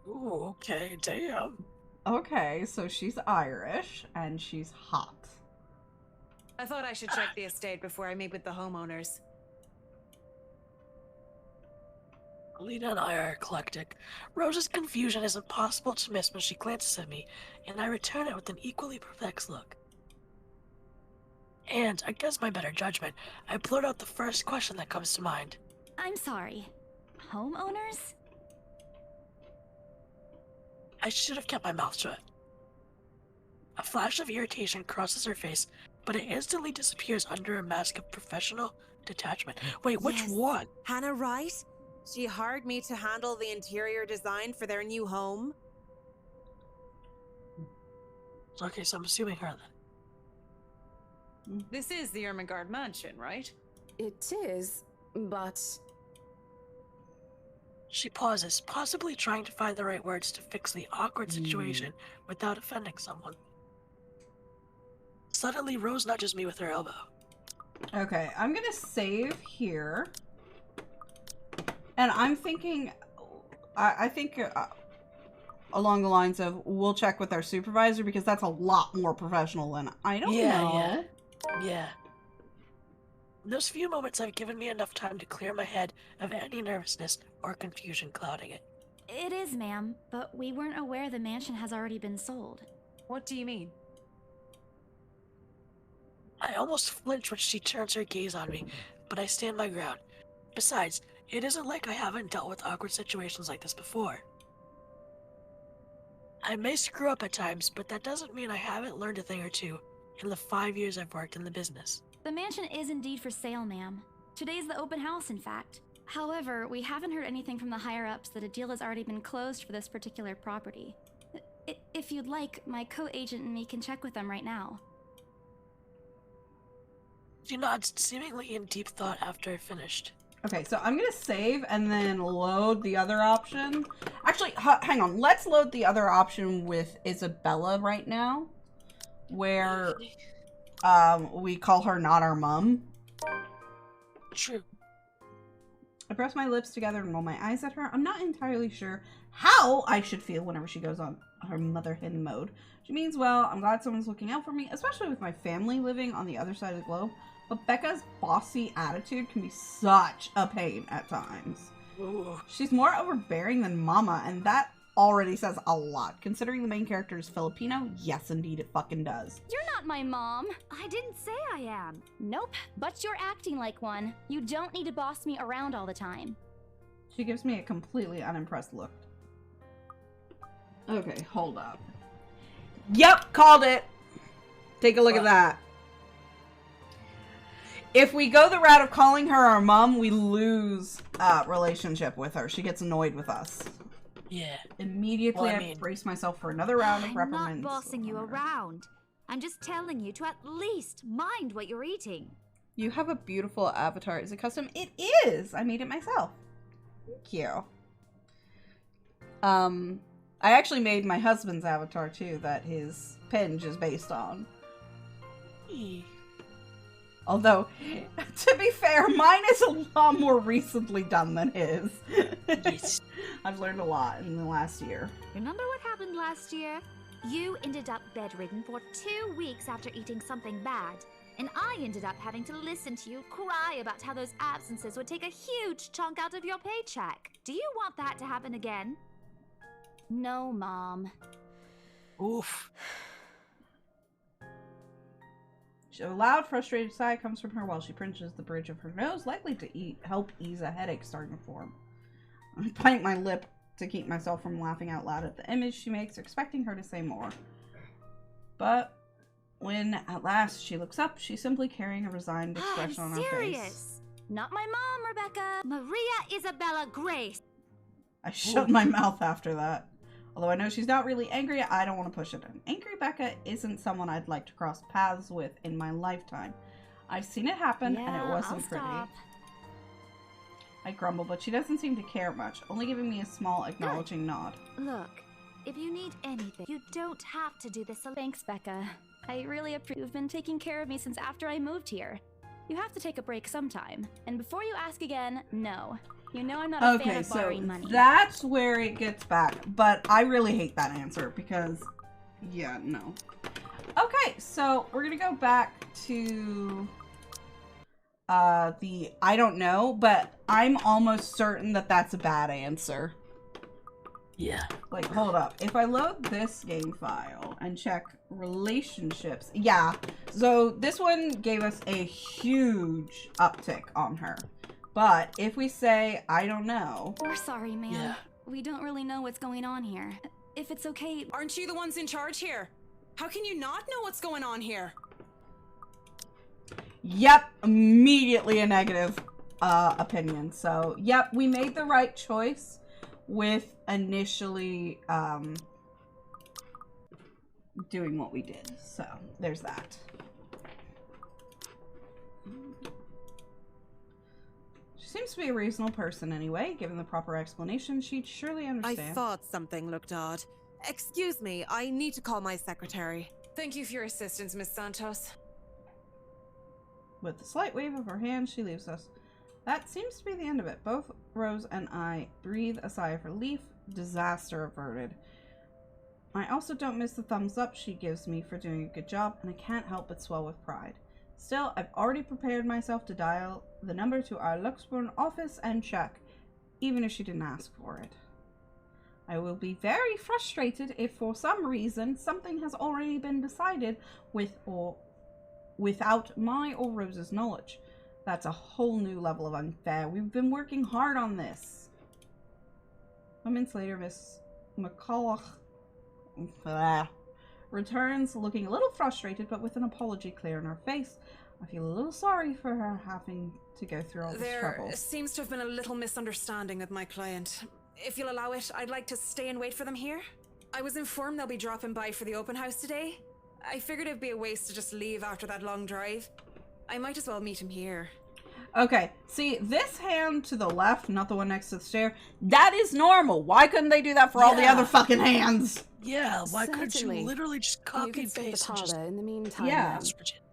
Ooh, okay, damn. Okay, so she's Irish, and she's hot. I thought I should check the estate before I meet with the homeowners. Lena and I are eclectic. Rose's confusion is impossible to miss when she glances at me, and I return it with an equally perplexed look. And, against my better judgment, I blurt out the first question that comes to mind. I'm sorry. Homeowners? I should have kept my mouth shut. A flash of irritation crosses her face, but it instantly disappears under a mask of professional detachment. Wait, which one? Hannah Wright? She hired me to handle the interior design for their new home. Okay, so I'm assuming her then. This is the Ermengarde mansion, right? It is, but... She pauses, possibly trying to find the right words to fix the awkward situation without offending someone. Suddenly, Rose nudges me with her elbow. Okay, I'm gonna save here. And I'm thinking, I think along the lines of, we'll check with our supervisor because that's a lot more professional than I don't know. Yeah. Those few moments have given me enough time to clear my head of any nervousness or confusion clouding it. It is, ma'am, but we weren't aware the mansion has already been sold. What do you mean? I almost flinch when she turns her gaze on me, but I stand my ground. Besides, it isn't like I haven't dealt with awkward situations like this before. I may screw up at times, but that doesn't mean I haven't learned a thing or two in the 5 years I've worked in the business. The mansion is indeed for sale, ma'am. Today's the open house, in fact. However, we haven't heard anything from the higher-ups that a deal has already been closed for this particular property. If you'd like, my co-agent and me can check with them right now. She nods, seemingly in deep thought after I finished. Okay, so I'm gonna save and then load the other option. Actually, hang on. Let's load the other option with Isabella right now, where we call her not our mum. True. I press my lips together and roll my eyes at her. I'm not entirely sure how I should feel whenever she goes on her mother hen mode. She means well. I'm glad someone's looking out for me, especially with my family living on the other side of the globe. But Becca's bossy attitude can be such a pain at times. Ooh. She's more overbearing than Mama, and that already says a lot. Considering the main character is Filipino, yes, indeed, it fucking does. You're not my mom. I didn't say I am. Nope, but you're acting like one. You don't need to boss me around all the time. She gives me a completely unimpressed look. Okay, hold up. Yep, called it. Take a look at that. If we go the route of calling her our mom, we lose relationship with her. She gets annoyed with us. Yeah. Immediately, Well, I I mean- brace myself for another round of I'm reprimands. not bossing you around. I'm just telling you to at least mind what you're eating. You have a beautiful avatar. Is it custom? It is! I made it myself. Thank you. I actually made my husband's avatar too, that his pinge is based on. Although, to be fair, mine is a lot more recently done than his. Yes. I've learned a lot in the last year. Remember what happened last year? You ended up bedridden for 2 weeks after eating something bad, and I ended up having to listen to you cry about how those absences would take a huge chunk out of your paycheck. Do you want that to happen again? No, Mom. Oof. A loud, frustrated sigh comes from her while she pinches the bridge of her nose, likely to help ease a headache starting to form. I bite my lip to keep myself from laughing out loud at the image she makes, expecting her to say more. But when, at last, she looks up, she's simply carrying a resigned expression on her face. Serious. Not my mom, Rebecca. Maria Isabella Grace. I shut my mouth after that. Although I know she's not really angry, I don't want to push it in. Angry Becca isn't someone I'd like to cross paths with in my lifetime. I've seen it happen, and it wasn't pretty. Stop. I grumble, but she doesn't seem to care much, only giving me a small acknowledging nod. Look, if you need anything, you don't have to do this alone. Thanks, Becca. I really appreciate you've been taking care of me since after I moved here. You have to take a break sometime. And before you ask again, no. You know I'm not a fan of borrowing money. That's where it gets back. But I really hate that answer because, yeah, no. Okay, so we're gonna go back to the I don't know, but I'm almost certain that that's a bad answer. Yeah. Like, hold up. If I load this game file and check relationships, yeah. So this one gave us a huge uptick on her. But if we say, I don't know. We're sorry, ma'am. Yeah. We don't really know what's going on here. If it's okay. Aren't you the ones in charge here? How can you not know what's going on here? Yep, immediately a negative opinion. So, yep, we made the right choice with initially doing what we did. So, there's that. She seems to be a reasonable person anyway. Given the proper explanation, she'd surely understand. I thought something looked odd. Excuse me, I need to call my secretary. Thank you for your assistance, Miss Santos. With a slight wave of her hand, she leaves us. That seems to be the end of it. Both Rose and I breathe a sigh of relief. Disaster averted. I also don't miss the thumbs up she gives me for doing a good job, and I can't help but swell with pride. Still, I've already prepared myself to dial the number to our Luxburn office and check, even if she didn't ask for it. I will be very frustrated if for some reason something has already been decided with or without my or Rose's knowledge. That's a whole new level of unfair. We've been working hard on this. Moments later, Miss McCulloch returns, looking a little frustrated, but with an apology clear in her face. I feel a little sorry for her having to go through all this trouble. There seems to have been a little misunderstanding with my client. If you'll allow it, I'd like to stay and wait for them here. I was informed they'll be dropping by for the open house today. I figured it'd be a waste to just leave after that long drive. I might as well meet him here. Okay, see, this hand to the left, not the one next to the stair, that is normal. Why couldn't they do that for all the other fucking hands? Yeah, why couldn't you Certainly. literally just You copy can and stay in the paste and just... parlor in the meantime. Yeah. then.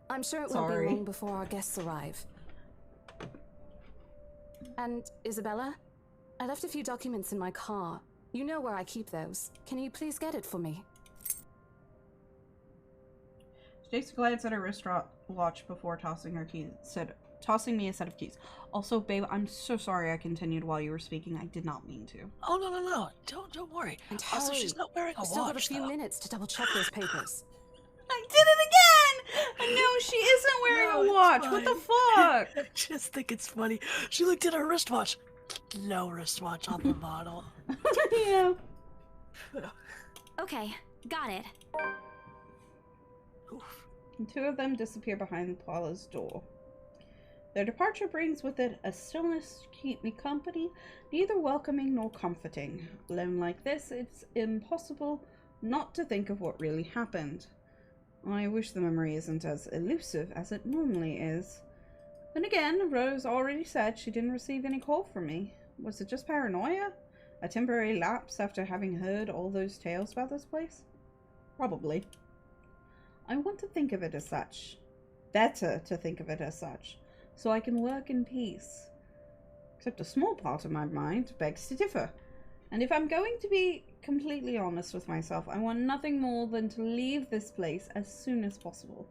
I'm sure it won't Sorry. be long before our guests arrive. And Isabella, I left a few documents in my car. You know where I keep those. Can you please get it for me? She takes a glance at her wristwatch before tossing her keys. Said, tossing me a set of keys. Also, babe, I'm so sorry I continued while you were speaking. I did not mean to. Oh, no. Don't worry. And Also, hurry. she's not wearing a We've still got a watch, few though. minutes to double check those papers. I did it again! No, she isn't wearing No, a it's watch. What the fuck? I just think it's funny. She looked at her wristwatch. No wristwatch on the model. Yeah. Okay, got it. And two of them disappear behind Paula's door. Their departure brings with it a stillness to keep me company, neither welcoming nor comforting. Alone like this, it's impossible not to think of what really happened. I wish the memory isn't as elusive as it normally is. Then again, Rose already said she didn't receive any call from me. Was it just paranoia? A temporary lapse after having heard all those tales about this place? Probably. I want to think of it as such. Better to think of it as such, so I can work in peace. Except a small part of my mind begs to differ. And if I'm going to be completely honest with myself, I want nothing more than to leave this place as soon as possible.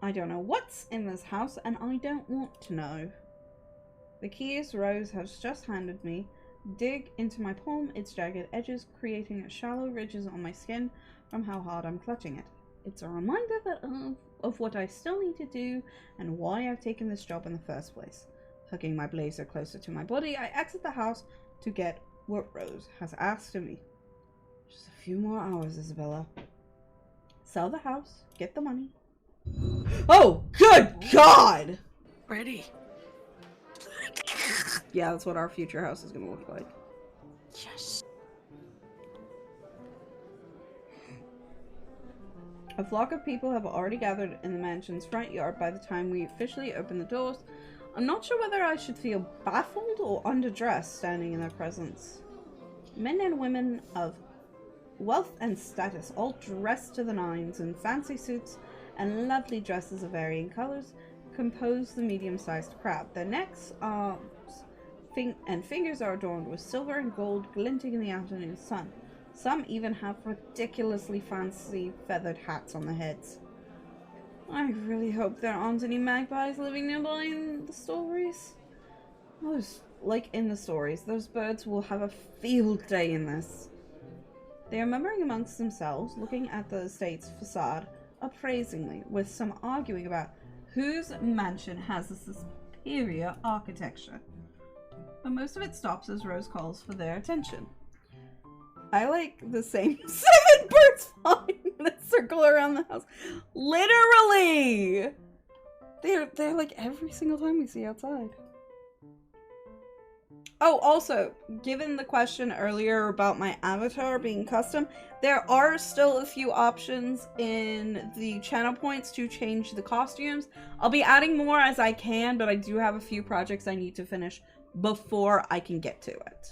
I don't know what's in this house, and I don't want to know. The keys Rose has just handed me dig into my palm, its jagged edges creating shallow ridges on my skin from how hard I'm clutching it. It's a reminder of what I still need to do and why I've taken this job in the first place. Hugging my blazer closer to my body, I exit the house to get what Rose has asked of me. Just a few more hours, Isabella. Sell the house, get the money. Oh, good God! Ready. Yeah, that's what our future house is gonna look like. Yes. A flock of people have already gathered in the mansion's front yard by the time we officially open the doors. I'm not sure whether I should feel baffled or underdressed standing in their presence. Men and women of wealth and status, all dressed to the nines in fancy suits and lovely dresses of varying colors, compose the medium-sized crowd. Their necks, arms, and fingers are adorned with silver and gold glinting in the afternoon sun. Some even have ridiculously fancy feathered hats on their heads. I really hope there aren't any magpies living nearby in the stories. Like in the stories, those birds will have a field day in this. They are murmuring amongst themselves, looking at the estate's facade appraisingly, with some arguing about whose mansion has the superior architecture. But most of it stops as Rose calls for their attention. I like the same 7 birds flying in a circle around the house. Literally! They're like every single time we see outside. Oh, also, given the question earlier about my avatar being custom, there are still a few options in the channel points to change the costumes. I'll be adding more as I can, but I do have a few projects I need to finish before I can get to it.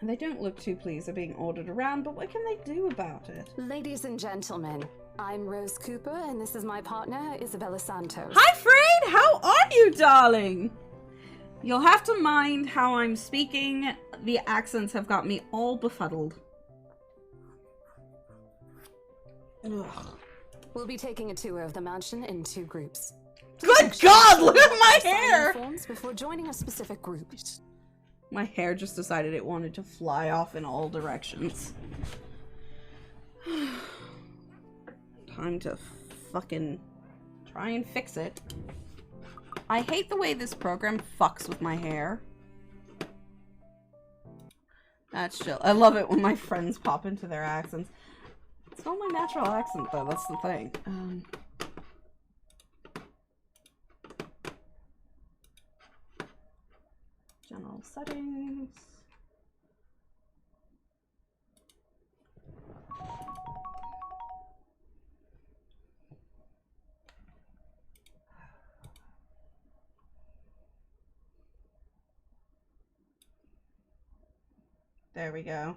They don't look too pleased at being ordered around, but what can they do about it? Ladies and gentlemen, I'm Rose Cooper, and this is my partner, Isabella Santos. Hi, Fred! How are you, darling? You'll have to mind how I'm speaking. The accents have got me all befuddled. Ugh. We'll be taking a tour of the mansion in 2 groups. Good God, look at my hair! Forms before joining a specific group. My hair just decided it wanted to fly off in all directions. Time to fucking try and fix it. I hate the way this program fucks with my hair. That's chill. I love it when my friends pop into their accents. It's not my natural accent though, that's the thing. General settings. There we go.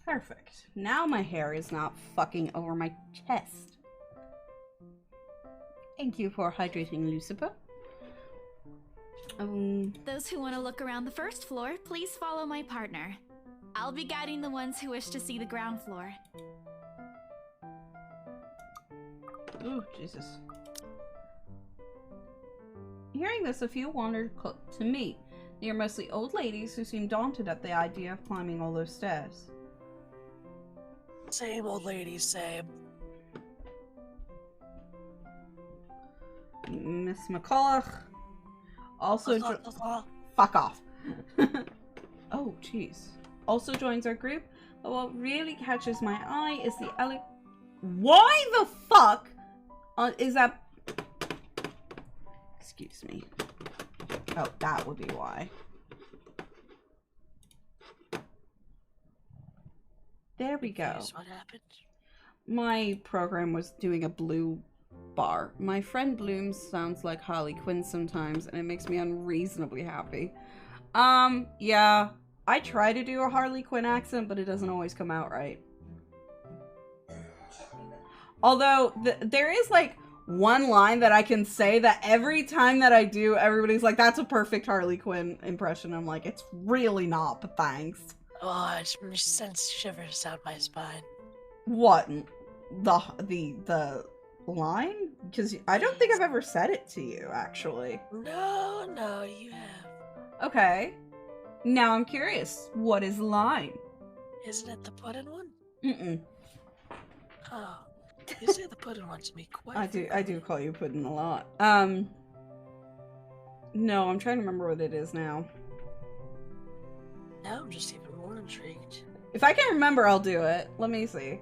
Perfect. Now my hair is not fucking over my chest. Thank you for hydrating, Lucifer. Those who want to look around the first floor, please follow my partner. I'll be guiding the ones who wish to see the ground floor. Ooh, Jesus. Hearing this, a few wandered to meet. They are mostly old ladies who seem daunted at the idea of climbing all those stairs. Same old ladies, same. Miss McCulloch also fuck off. Oh, jeez. Also joins our group, but what really catches my eye is the Why the fuck is that? Excuse me. Oh, that would be why. There we go. What happened? My program was doing a blue bar. My friend Bloom sounds like Harley Quinn sometimes, and it makes me unreasonably happy. Yeah. I try to do a Harley Quinn accent, but it doesn't always come out right. Although, there is, like, one line that I can say that every time that I do, everybody's like, that's a perfect Harley Quinn impression. I'm like, it's really not, but thanks. Oh, it sends shivers down my spine. What? The line? Because I don't think I've ever said it to you, actually. No, you have. Okay. Now I'm curious. What is the line? Isn't it the puddin' one? Mm-mm. Oh. You say the puddin' one to me quite I do call you puddin' a lot. No, I'm trying to remember what it is now. Now I'm just even more intrigued. If I can remember, I'll do it. Let me see.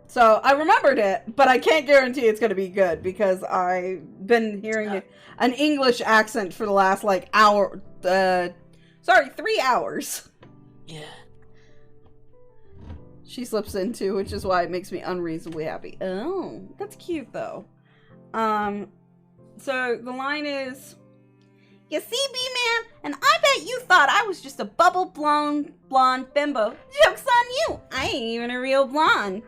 So I remembered it, but I can't guarantee it's going to be good because I've been hearing an English accent for the last, like, 3 hours. Yeah. She slips into, which is why it makes me unreasonably happy. Oh, that's cute, though. So the line is, "You see, B-Man, and I bet you thought I was just a bubble-blown blonde bimbo. Joke's on you! I ain't even a real blonde."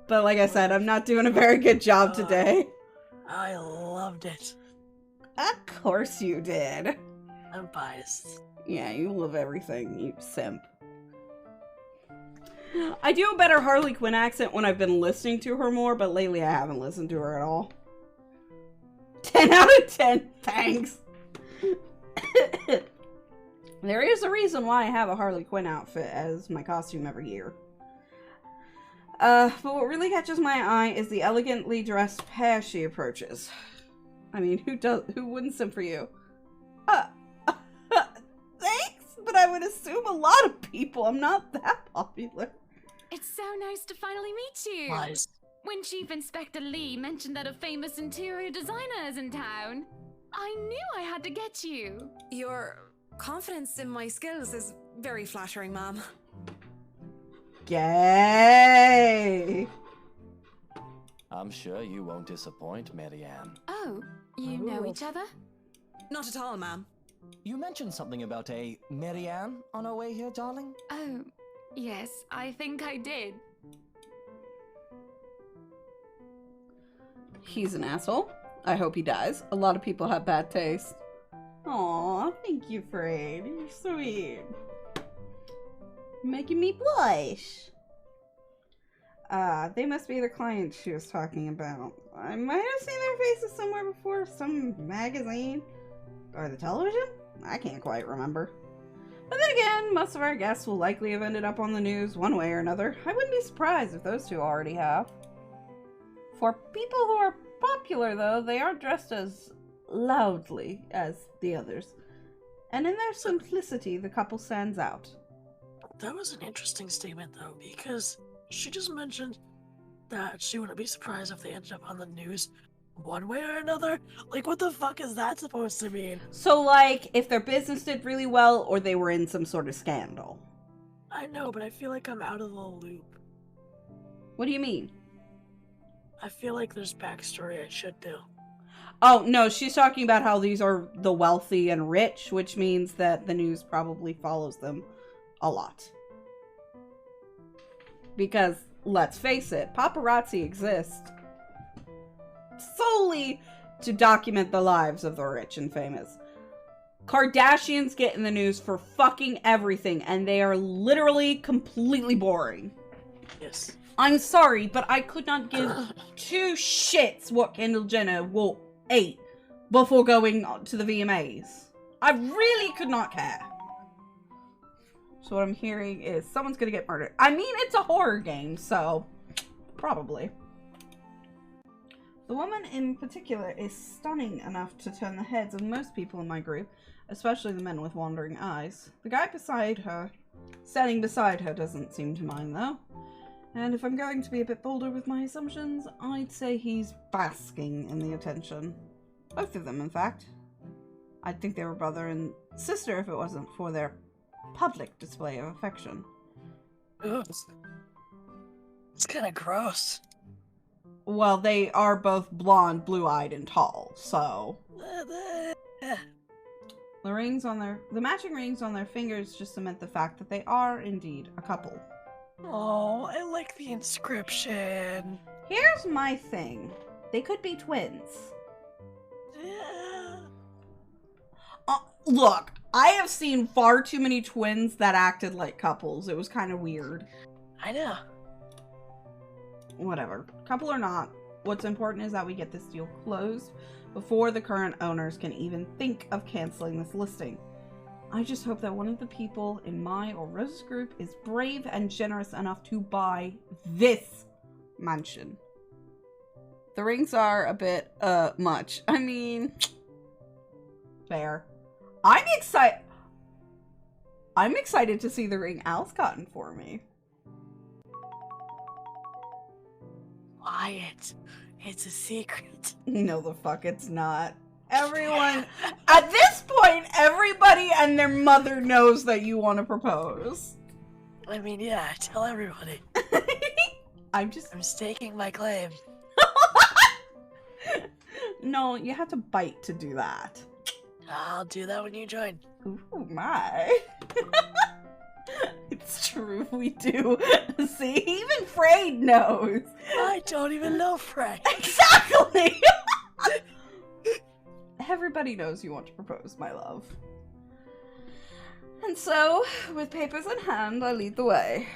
But like I said, I'm not doing a very good job today. I loved it. Of course you did. I'm biased. Yeah, you love everything, you simp. I do a better Harley Quinn accent when I've been listening to her more, but lately I haven't listened to her at all. 10 out of 10, thanks. There is a reason why I have a Harley Quinn outfit as my costume every year. But what really catches my eye is the elegantly dressed pair she approaches. I mean, who wouldn't simp for you? Thanks, but I would assume a lot of people. I'm not that popular. It's so nice to finally meet you. Lies. When Chief Inspector Lee mentioned that a famous interior designer is in town, I knew I had to get you. Your confidence in my skills is very flattering, ma'am. Gay! I'm sure you won't disappoint, Marianne. Oh, you know each other? Not at all, ma'am. You mentioned something about a Marianne on our way here, darling? Oh, yes, I think I did. He's an asshole. I hope he dies. A lot of people have bad taste. Aw, thank you, Fred. You're sweet. Making me blush. They must be the clients she was talking about. I might have seen their faces somewhere before. Some magazine. Or the television? I can't quite remember. But then again, most of our guests will likely have ended up on the news one way or another. I wouldn't be surprised if those two already have. For people who are popular, though, they aren't dressed as loudly as the others. And in their simplicity, the couple stands out. That was an interesting statement, though, because she just mentioned that she wouldn't be surprised if they ended up on the news one way or another. Like, what the fuck is that supposed to mean? So, like, if their business did really well, or they were in some sort of scandal. I know, but I feel like I'm out of the loop. What do you mean? I feel like there's backstory I should do. Oh, no, she's talking about how these are the wealthy and rich, which means that the news probably follows them a lot. Because, let's face it, paparazzi exist solely to document the lives of the rich and famous. Kardashians get in the news for fucking everything, and they are literally completely boring. Yes. I'm sorry, but I could not give two shits what Kendall Jenner ate before going to the VMAs. I really could not care. So what I'm hearing is someone's gonna get murdered. I mean, it's a horror game, so probably. The woman in particular is stunning enough to turn the heads of most people in my group, especially the men with wandering eyes. The guy standing beside her doesn't seem to mind though. And if I'm going to be a bit bolder with my assumptions, I'd say he's basking in the attention. Both of them, in fact. I'd think they were brother and sister if it wasn't for their public display of affection. Ooh, it's kind of gross. Well, they are both blonde, blue-eyed, and tall, so... The matching rings on their fingers just cement the fact that they are, indeed, a couple. Oh, I like the inscription. Here's my thing. They could be twins. Yeah. Look, I have seen far too many twins that acted like couples. It was kind of weird. I know. Whatever. Couple or not, what's important is that we get this deal closed before the current owners can even think of canceling this listing. I just hope that one of the people in my or Rose's group is brave and generous enough to buy this mansion. The rings are a bit, much. I mean, fair. I'm excited to see the ring Al's gotten for me. Quiet. It's a secret. No, the fuck it's not. Everyone, at this point, everybody and their mother knows that you want to propose. I mean, yeah, tell everybody. I'm staking my claim. No, you have to bite to do that. I'll do that when you join. Ooh, my. It's true, we do. See, even Frayed knows. I don't even know Frey. Exactly! Everybody knows you want to propose, my love. And so, with papers in hand, I lead the way.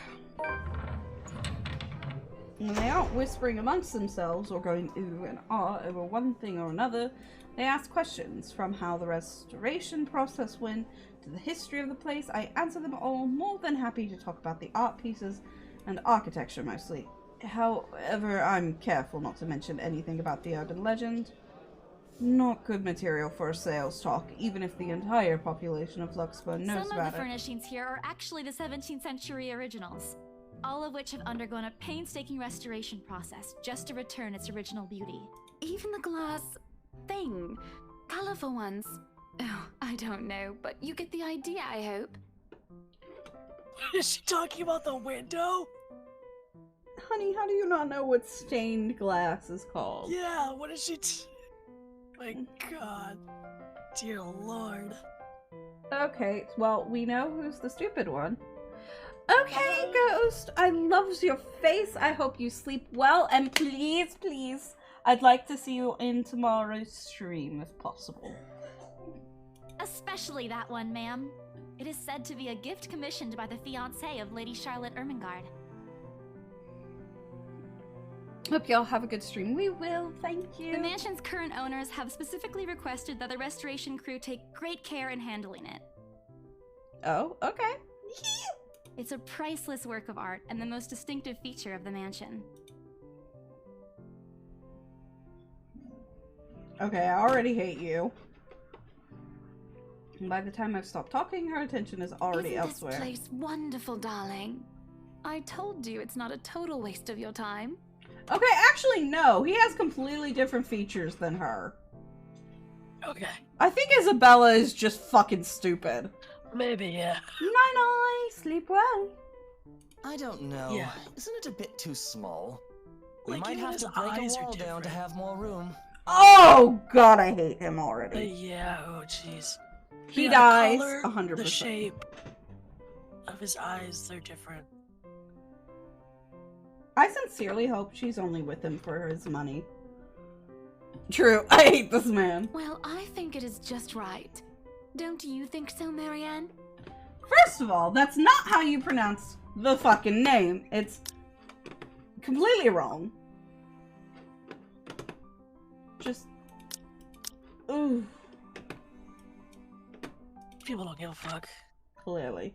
When they aren't whispering amongst themselves or going ooh and ah over one thing or another, they ask questions, from how the restoration process went to the history of the place. I answer them all, more than happy to talk about the art pieces and architecture mostly. However, I'm careful not to mention anything about the urban legend. Not good material for a sales talk, even if the entire population of Luxburn knows Some about of the it. furnishings here are actually the 17th century originals, all of which have undergone a painstaking restoration process just to return its original beauty. Even the glass thing. Colorful ones. Oh, I don't know, but you get the idea, I hope. Is she talking about the window? Honey, how do you not know what stained glass is called? Yeah, what is she My god. Dear lord. Okay, well, we know who's the stupid one. Okay, Ghost, I loves your face. I hope you sleep well, and please, please, I'd like to see you in tomorrow's stream if possible. Especially that one, ma'am. It is said to be a gift commissioned by the fiancé of Lady Charlotte Ermengarde. Hope y'all have a good stream. We will, thank you. The mansion's current owners have specifically requested that the restoration crew take great care in handling it. Oh, okay. It's a priceless work of art and the most distinctive feature of the mansion. Okay, I already hate you. And by the time I've stopped talking, her attention is already elsewhere. Isn't this place wonderful, darling? I told you it's not a total waste of your time. Okay, actually, no. He has completely different features than her. Okay. I think Isabella is just fucking stupid. Maybe, yeah. Night-night, sleep well. I don't know. Yeah. Isn't it a bit too small? We Like, might even have his to break eyes a are wall down to different. have more room. Oh, God, I hate him already. Yeah, oh jeez. He Yeah, dies color, 100%. The shape of his eyes, they're different. I sincerely hope she's only with him for his money. True, I hate this man. Well, I think it is just right. Don't you think so, Marianne? First of all, that's not how you pronounce the fucking name. It's completely wrong. Just... Ooh. People don't give a fuck. Clearly.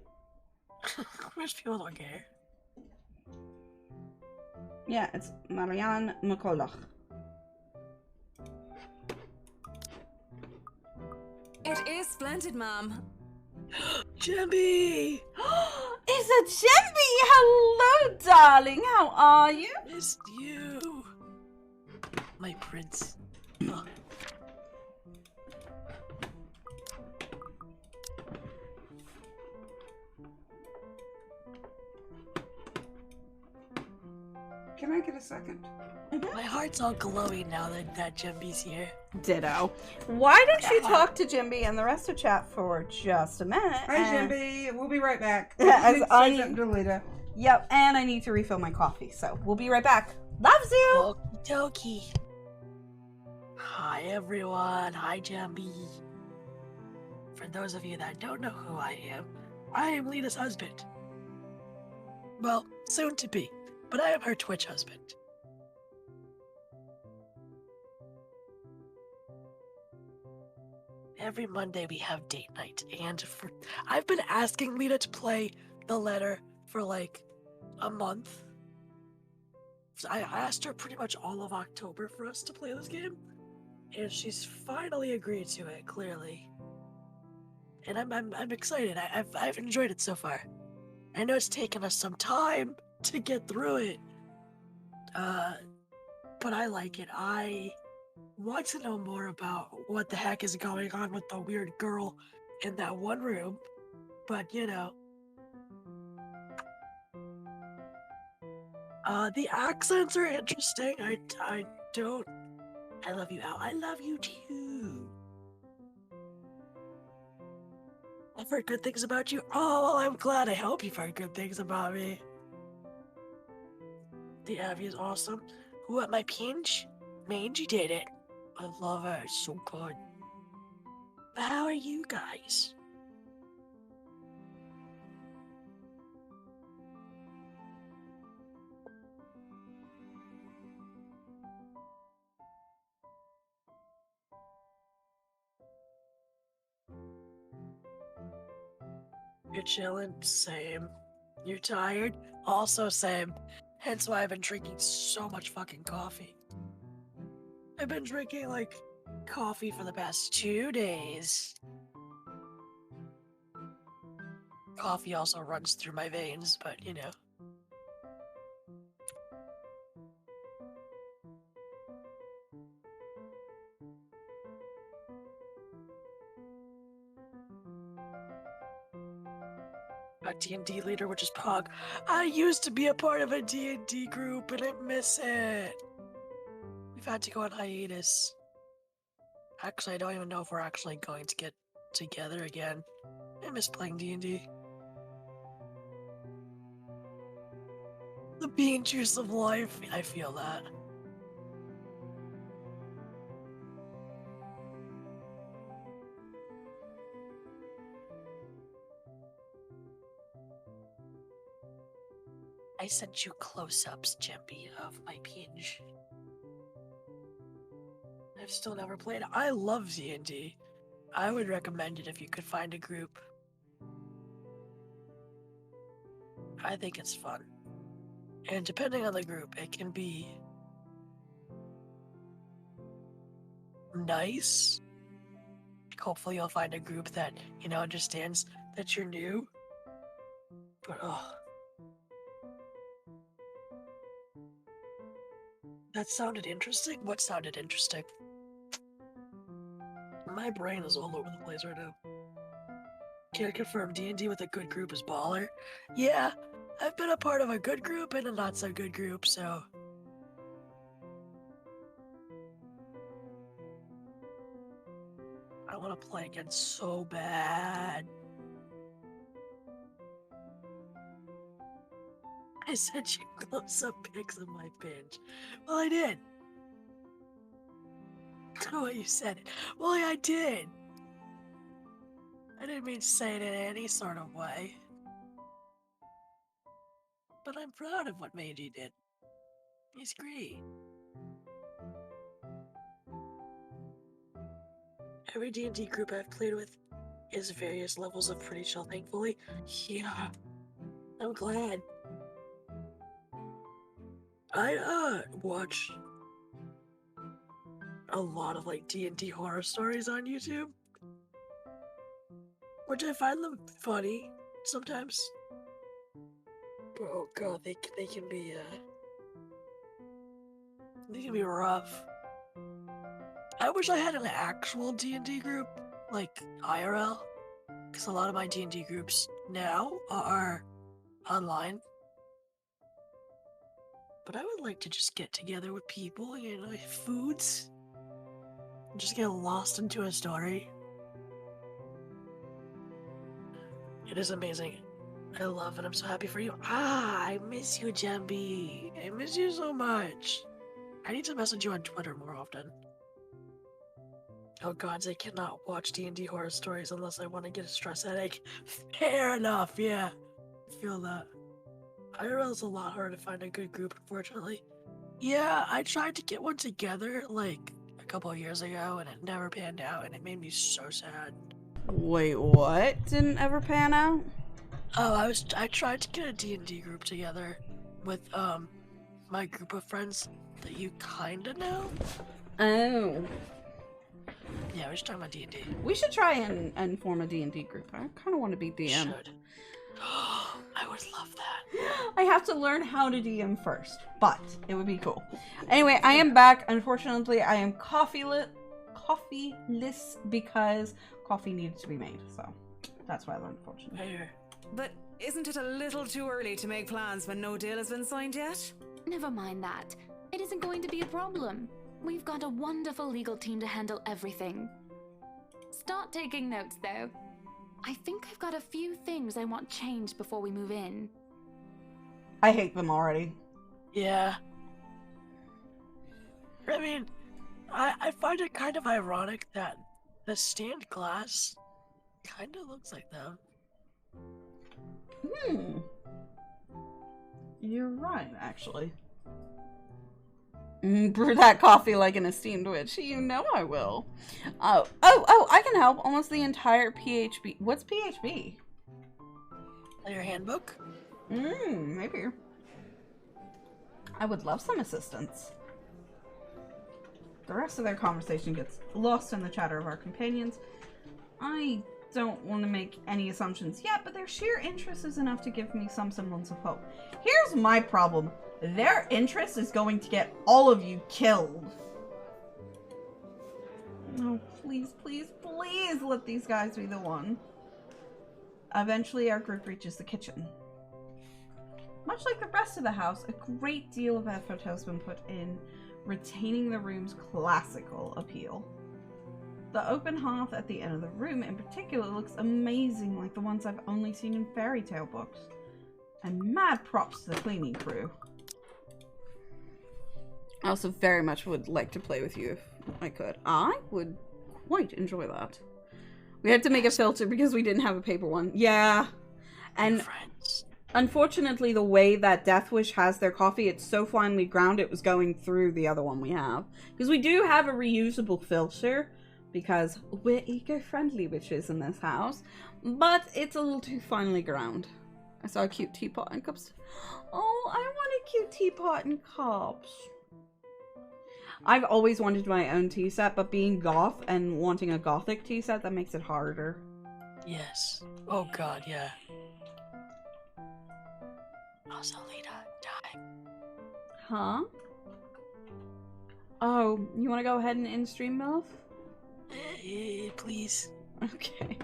Most people don't care. Yeah, it's Marianne McCulloch. It is splendid, Mom. Jemby! It's a Jemby! Hello, darling. How are you? Missed you. My prince. Oh. Can I get a second? My heart's all glowy now that Jemby's here. Ditto. Why don't you talk to Jimby and the rest of chat for just a minute? Hi, Jimby. We'll be right back. As I need something to Lita. Yep, and I need to refill my coffee, so we'll be right back. Loves you. Okie dokie. Hi everyone. Hi Jemby. For those of you that don't know who I am Lita's husband. Well, soon to be, but I am her Twitch husband. Every Monday we have date night, and I've been asking Lita to play the letter for like a month. So I asked her pretty much all of October for us to play this game, and she's finally agreed to it. Clearly, and I'm excited. I've enjoyed it so far. I know it's taken us some time to get through it, but I like it. I want to know more about what the heck is going on with the weird girl in that one room, but you know. The accents are interesting. I love you, Al. I love you too. I've heard good things about you. Oh, well, I'm glad. I hope you've heard good things about me. The Abby is awesome. Who at my pinch? Mangy did it. I love her. It's so good. But how are you guys? You're chilling? Same. You're tired? Also same. Hence why I've been drinking so much fucking coffee. I've been drinking, like, coffee for the past 2 days. Coffee also runs through my veins, but, you know. A D&D leader, which is Pog. I used to be a part of a D&D group, and I miss it. We've had to go on hiatus. Actually, I don't even know if we're actually going to get together again. I miss playing D&D. The bean juice of life. I feel that. I sent you close-ups, Jemby, of my pinch. I've still never played it. I love D&D. I would recommend it if you could find a group. I think it's fun. And depending on the group, it can be nice. Hopefully you'll find a group that, you know, understands that you're new. But, oh. That sounded interesting? What sounded interesting? My brain is all over the place right now. Can I confirm D&D with a good group is baller? Yeah, I've been a part of a good group and a not so good group, so... I want to play again so bad. I sent you close-up pics of my binge. Well, I did. Oh, you said it. Well, I did. I didn't mean to say it in any sort of way. But I'm proud of what Meiji did. He's great. Every D&D group I've played with is various levels of pretty chill, thankfully. Yeah, I'm glad. I watch a lot of like D&D horror stories on YouTube, which I find them funny sometimes. But oh god, they can be rough. I wish I had an actual D&D group, like IRL, because a lot of my D&D groups now are online. But I would like to just get together with people, you know, foods, and just get lost into a story. It is amazing. I love it. I'm so happy for you. I miss you, Jambi. I miss you so much. I need to message you on Twitter more often. Oh gods, I cannot watch D&D horror stories unless I want to get a stress headache. Fair enough, yeah. I feel that. IRL is a lot harder to find a good group, unfortunately. Yeah, I tried to get one together, like, a couple of years ago, and it never panned out, and it made me so sad. Wait, what? Didn't ever pan out? Oh, I tried to get a D&D group together with, my group of friends that you kinda know. Oh. Yeah, we're just talking about D&D. We should try and form a D&D group. I kind of want to be DM. Should. I would love that. I have to learn how to DM first, but it would be cool. Anyway, I am back. Unfortunately, I am coffeeless because coffee needed to be made. So that's why I learned, unfortunately. But isn't it a little too early to make plans when no deal has been signed yet? Never mind that. It isn't going to be a problem. We've got a wonderful legal team to handle everything. Start taking notes, though. I think I've got a few things I want changed before we move in. I hate them already. Yeah. I mean, I find it kind of ironic that the stained glass kind of looks like them. You're right, actually. Brew that coffee like an esteemed witch. You know I will. Oh, I can help. Almost the entire PHB. What's PHB? Your handbook? Maybe. I would love some assistance. The rest of their conversation gets lost in the chatter of our companions. I don't want to make any assumptions yet, but their sheer interest is enough to give me some semblance of hope. Here's my problem. Their interest is going to get all of you killed. No, please, please, please let these guys be the one. Eventually, our group reaches the kitchen. Much like the rest of the house, a great deal of effort has been put in retaining the room's classical appeal. The open hearth at the end of the room in particular looks amazing, like the ones I've only seen in fairy tale books. And mad props to the cleaning crew. I also very much would like to play with you if I could. I would quite enjoy that. We had to make a filter because we didn't have a paper one. Yeah. And unfortunately, the way that Death Wish has their coffee, it's so finely ground it was going through the other one we have. Because we do have a reusable filter, because we're eco-friendly witches in this house. But it's a little too finely ground. I saw a cute teapot and cups. Oh, I want a cute teapot and cups. I've always wanted my own tea set, but being goth and wanting a gothic tea set, that makes it harder. Yes. Oh god, yeah. Also, Lita, die. Huh? Oh, you want to go ahead and in-stream, MILF? Please. Okay.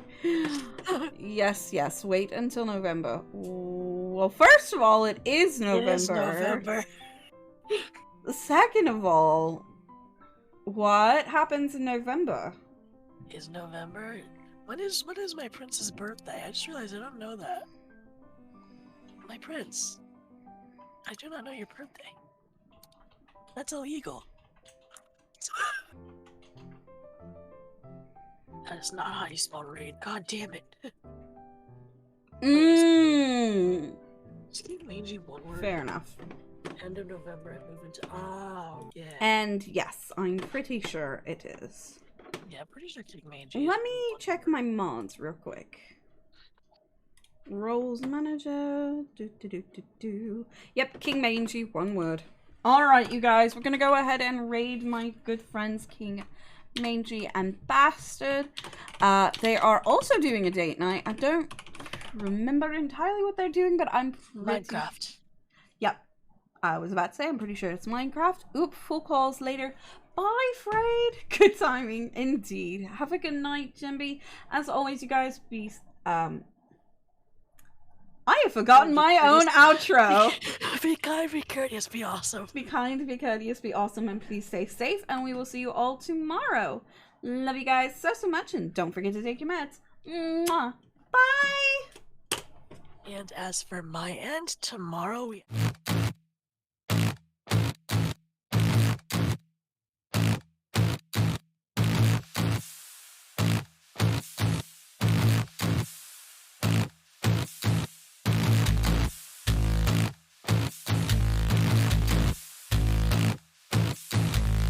Yes, wait until November. Well, first of all, it is November. It is November. Second of all, what happens in November? Is November? When is my prince's birthday? I just realized I don't know that. My prince. I do not know your birthday. That's illegal. That's not how you spell raid. God damn it. Mmm. King Mangy one word. Fair enough. End of November and move into. Oh, yeah. And yes, I'm pretty sure it is. Yeah, pretty sure King Mangy. Let me check my mods real quick. Roles manager. Yep, King Mangy, one word. Alright, you guys, we're gonna go ahead and raid my good friends King Mangy and Bastard. They are also doing a date night. I don't remember entirely what they're doing, but I'm pretty... Minecraft. Yep. I was about to say, I'm pretty sure it's Minecraft. Oop, full calls later. Bye, Frayed. Good timing, indeed. Have a good night, Jimby. As always, you guys, be... I have forgotten my own outro. Be kind, be courteous, be awesome. Be kind, be courteous, be awesome, and please stay safe. And we will see you all tomorrow. Love you guys so much, and don't forget to take your meds. Mwah. Bye. And as for my end, tomorrow we...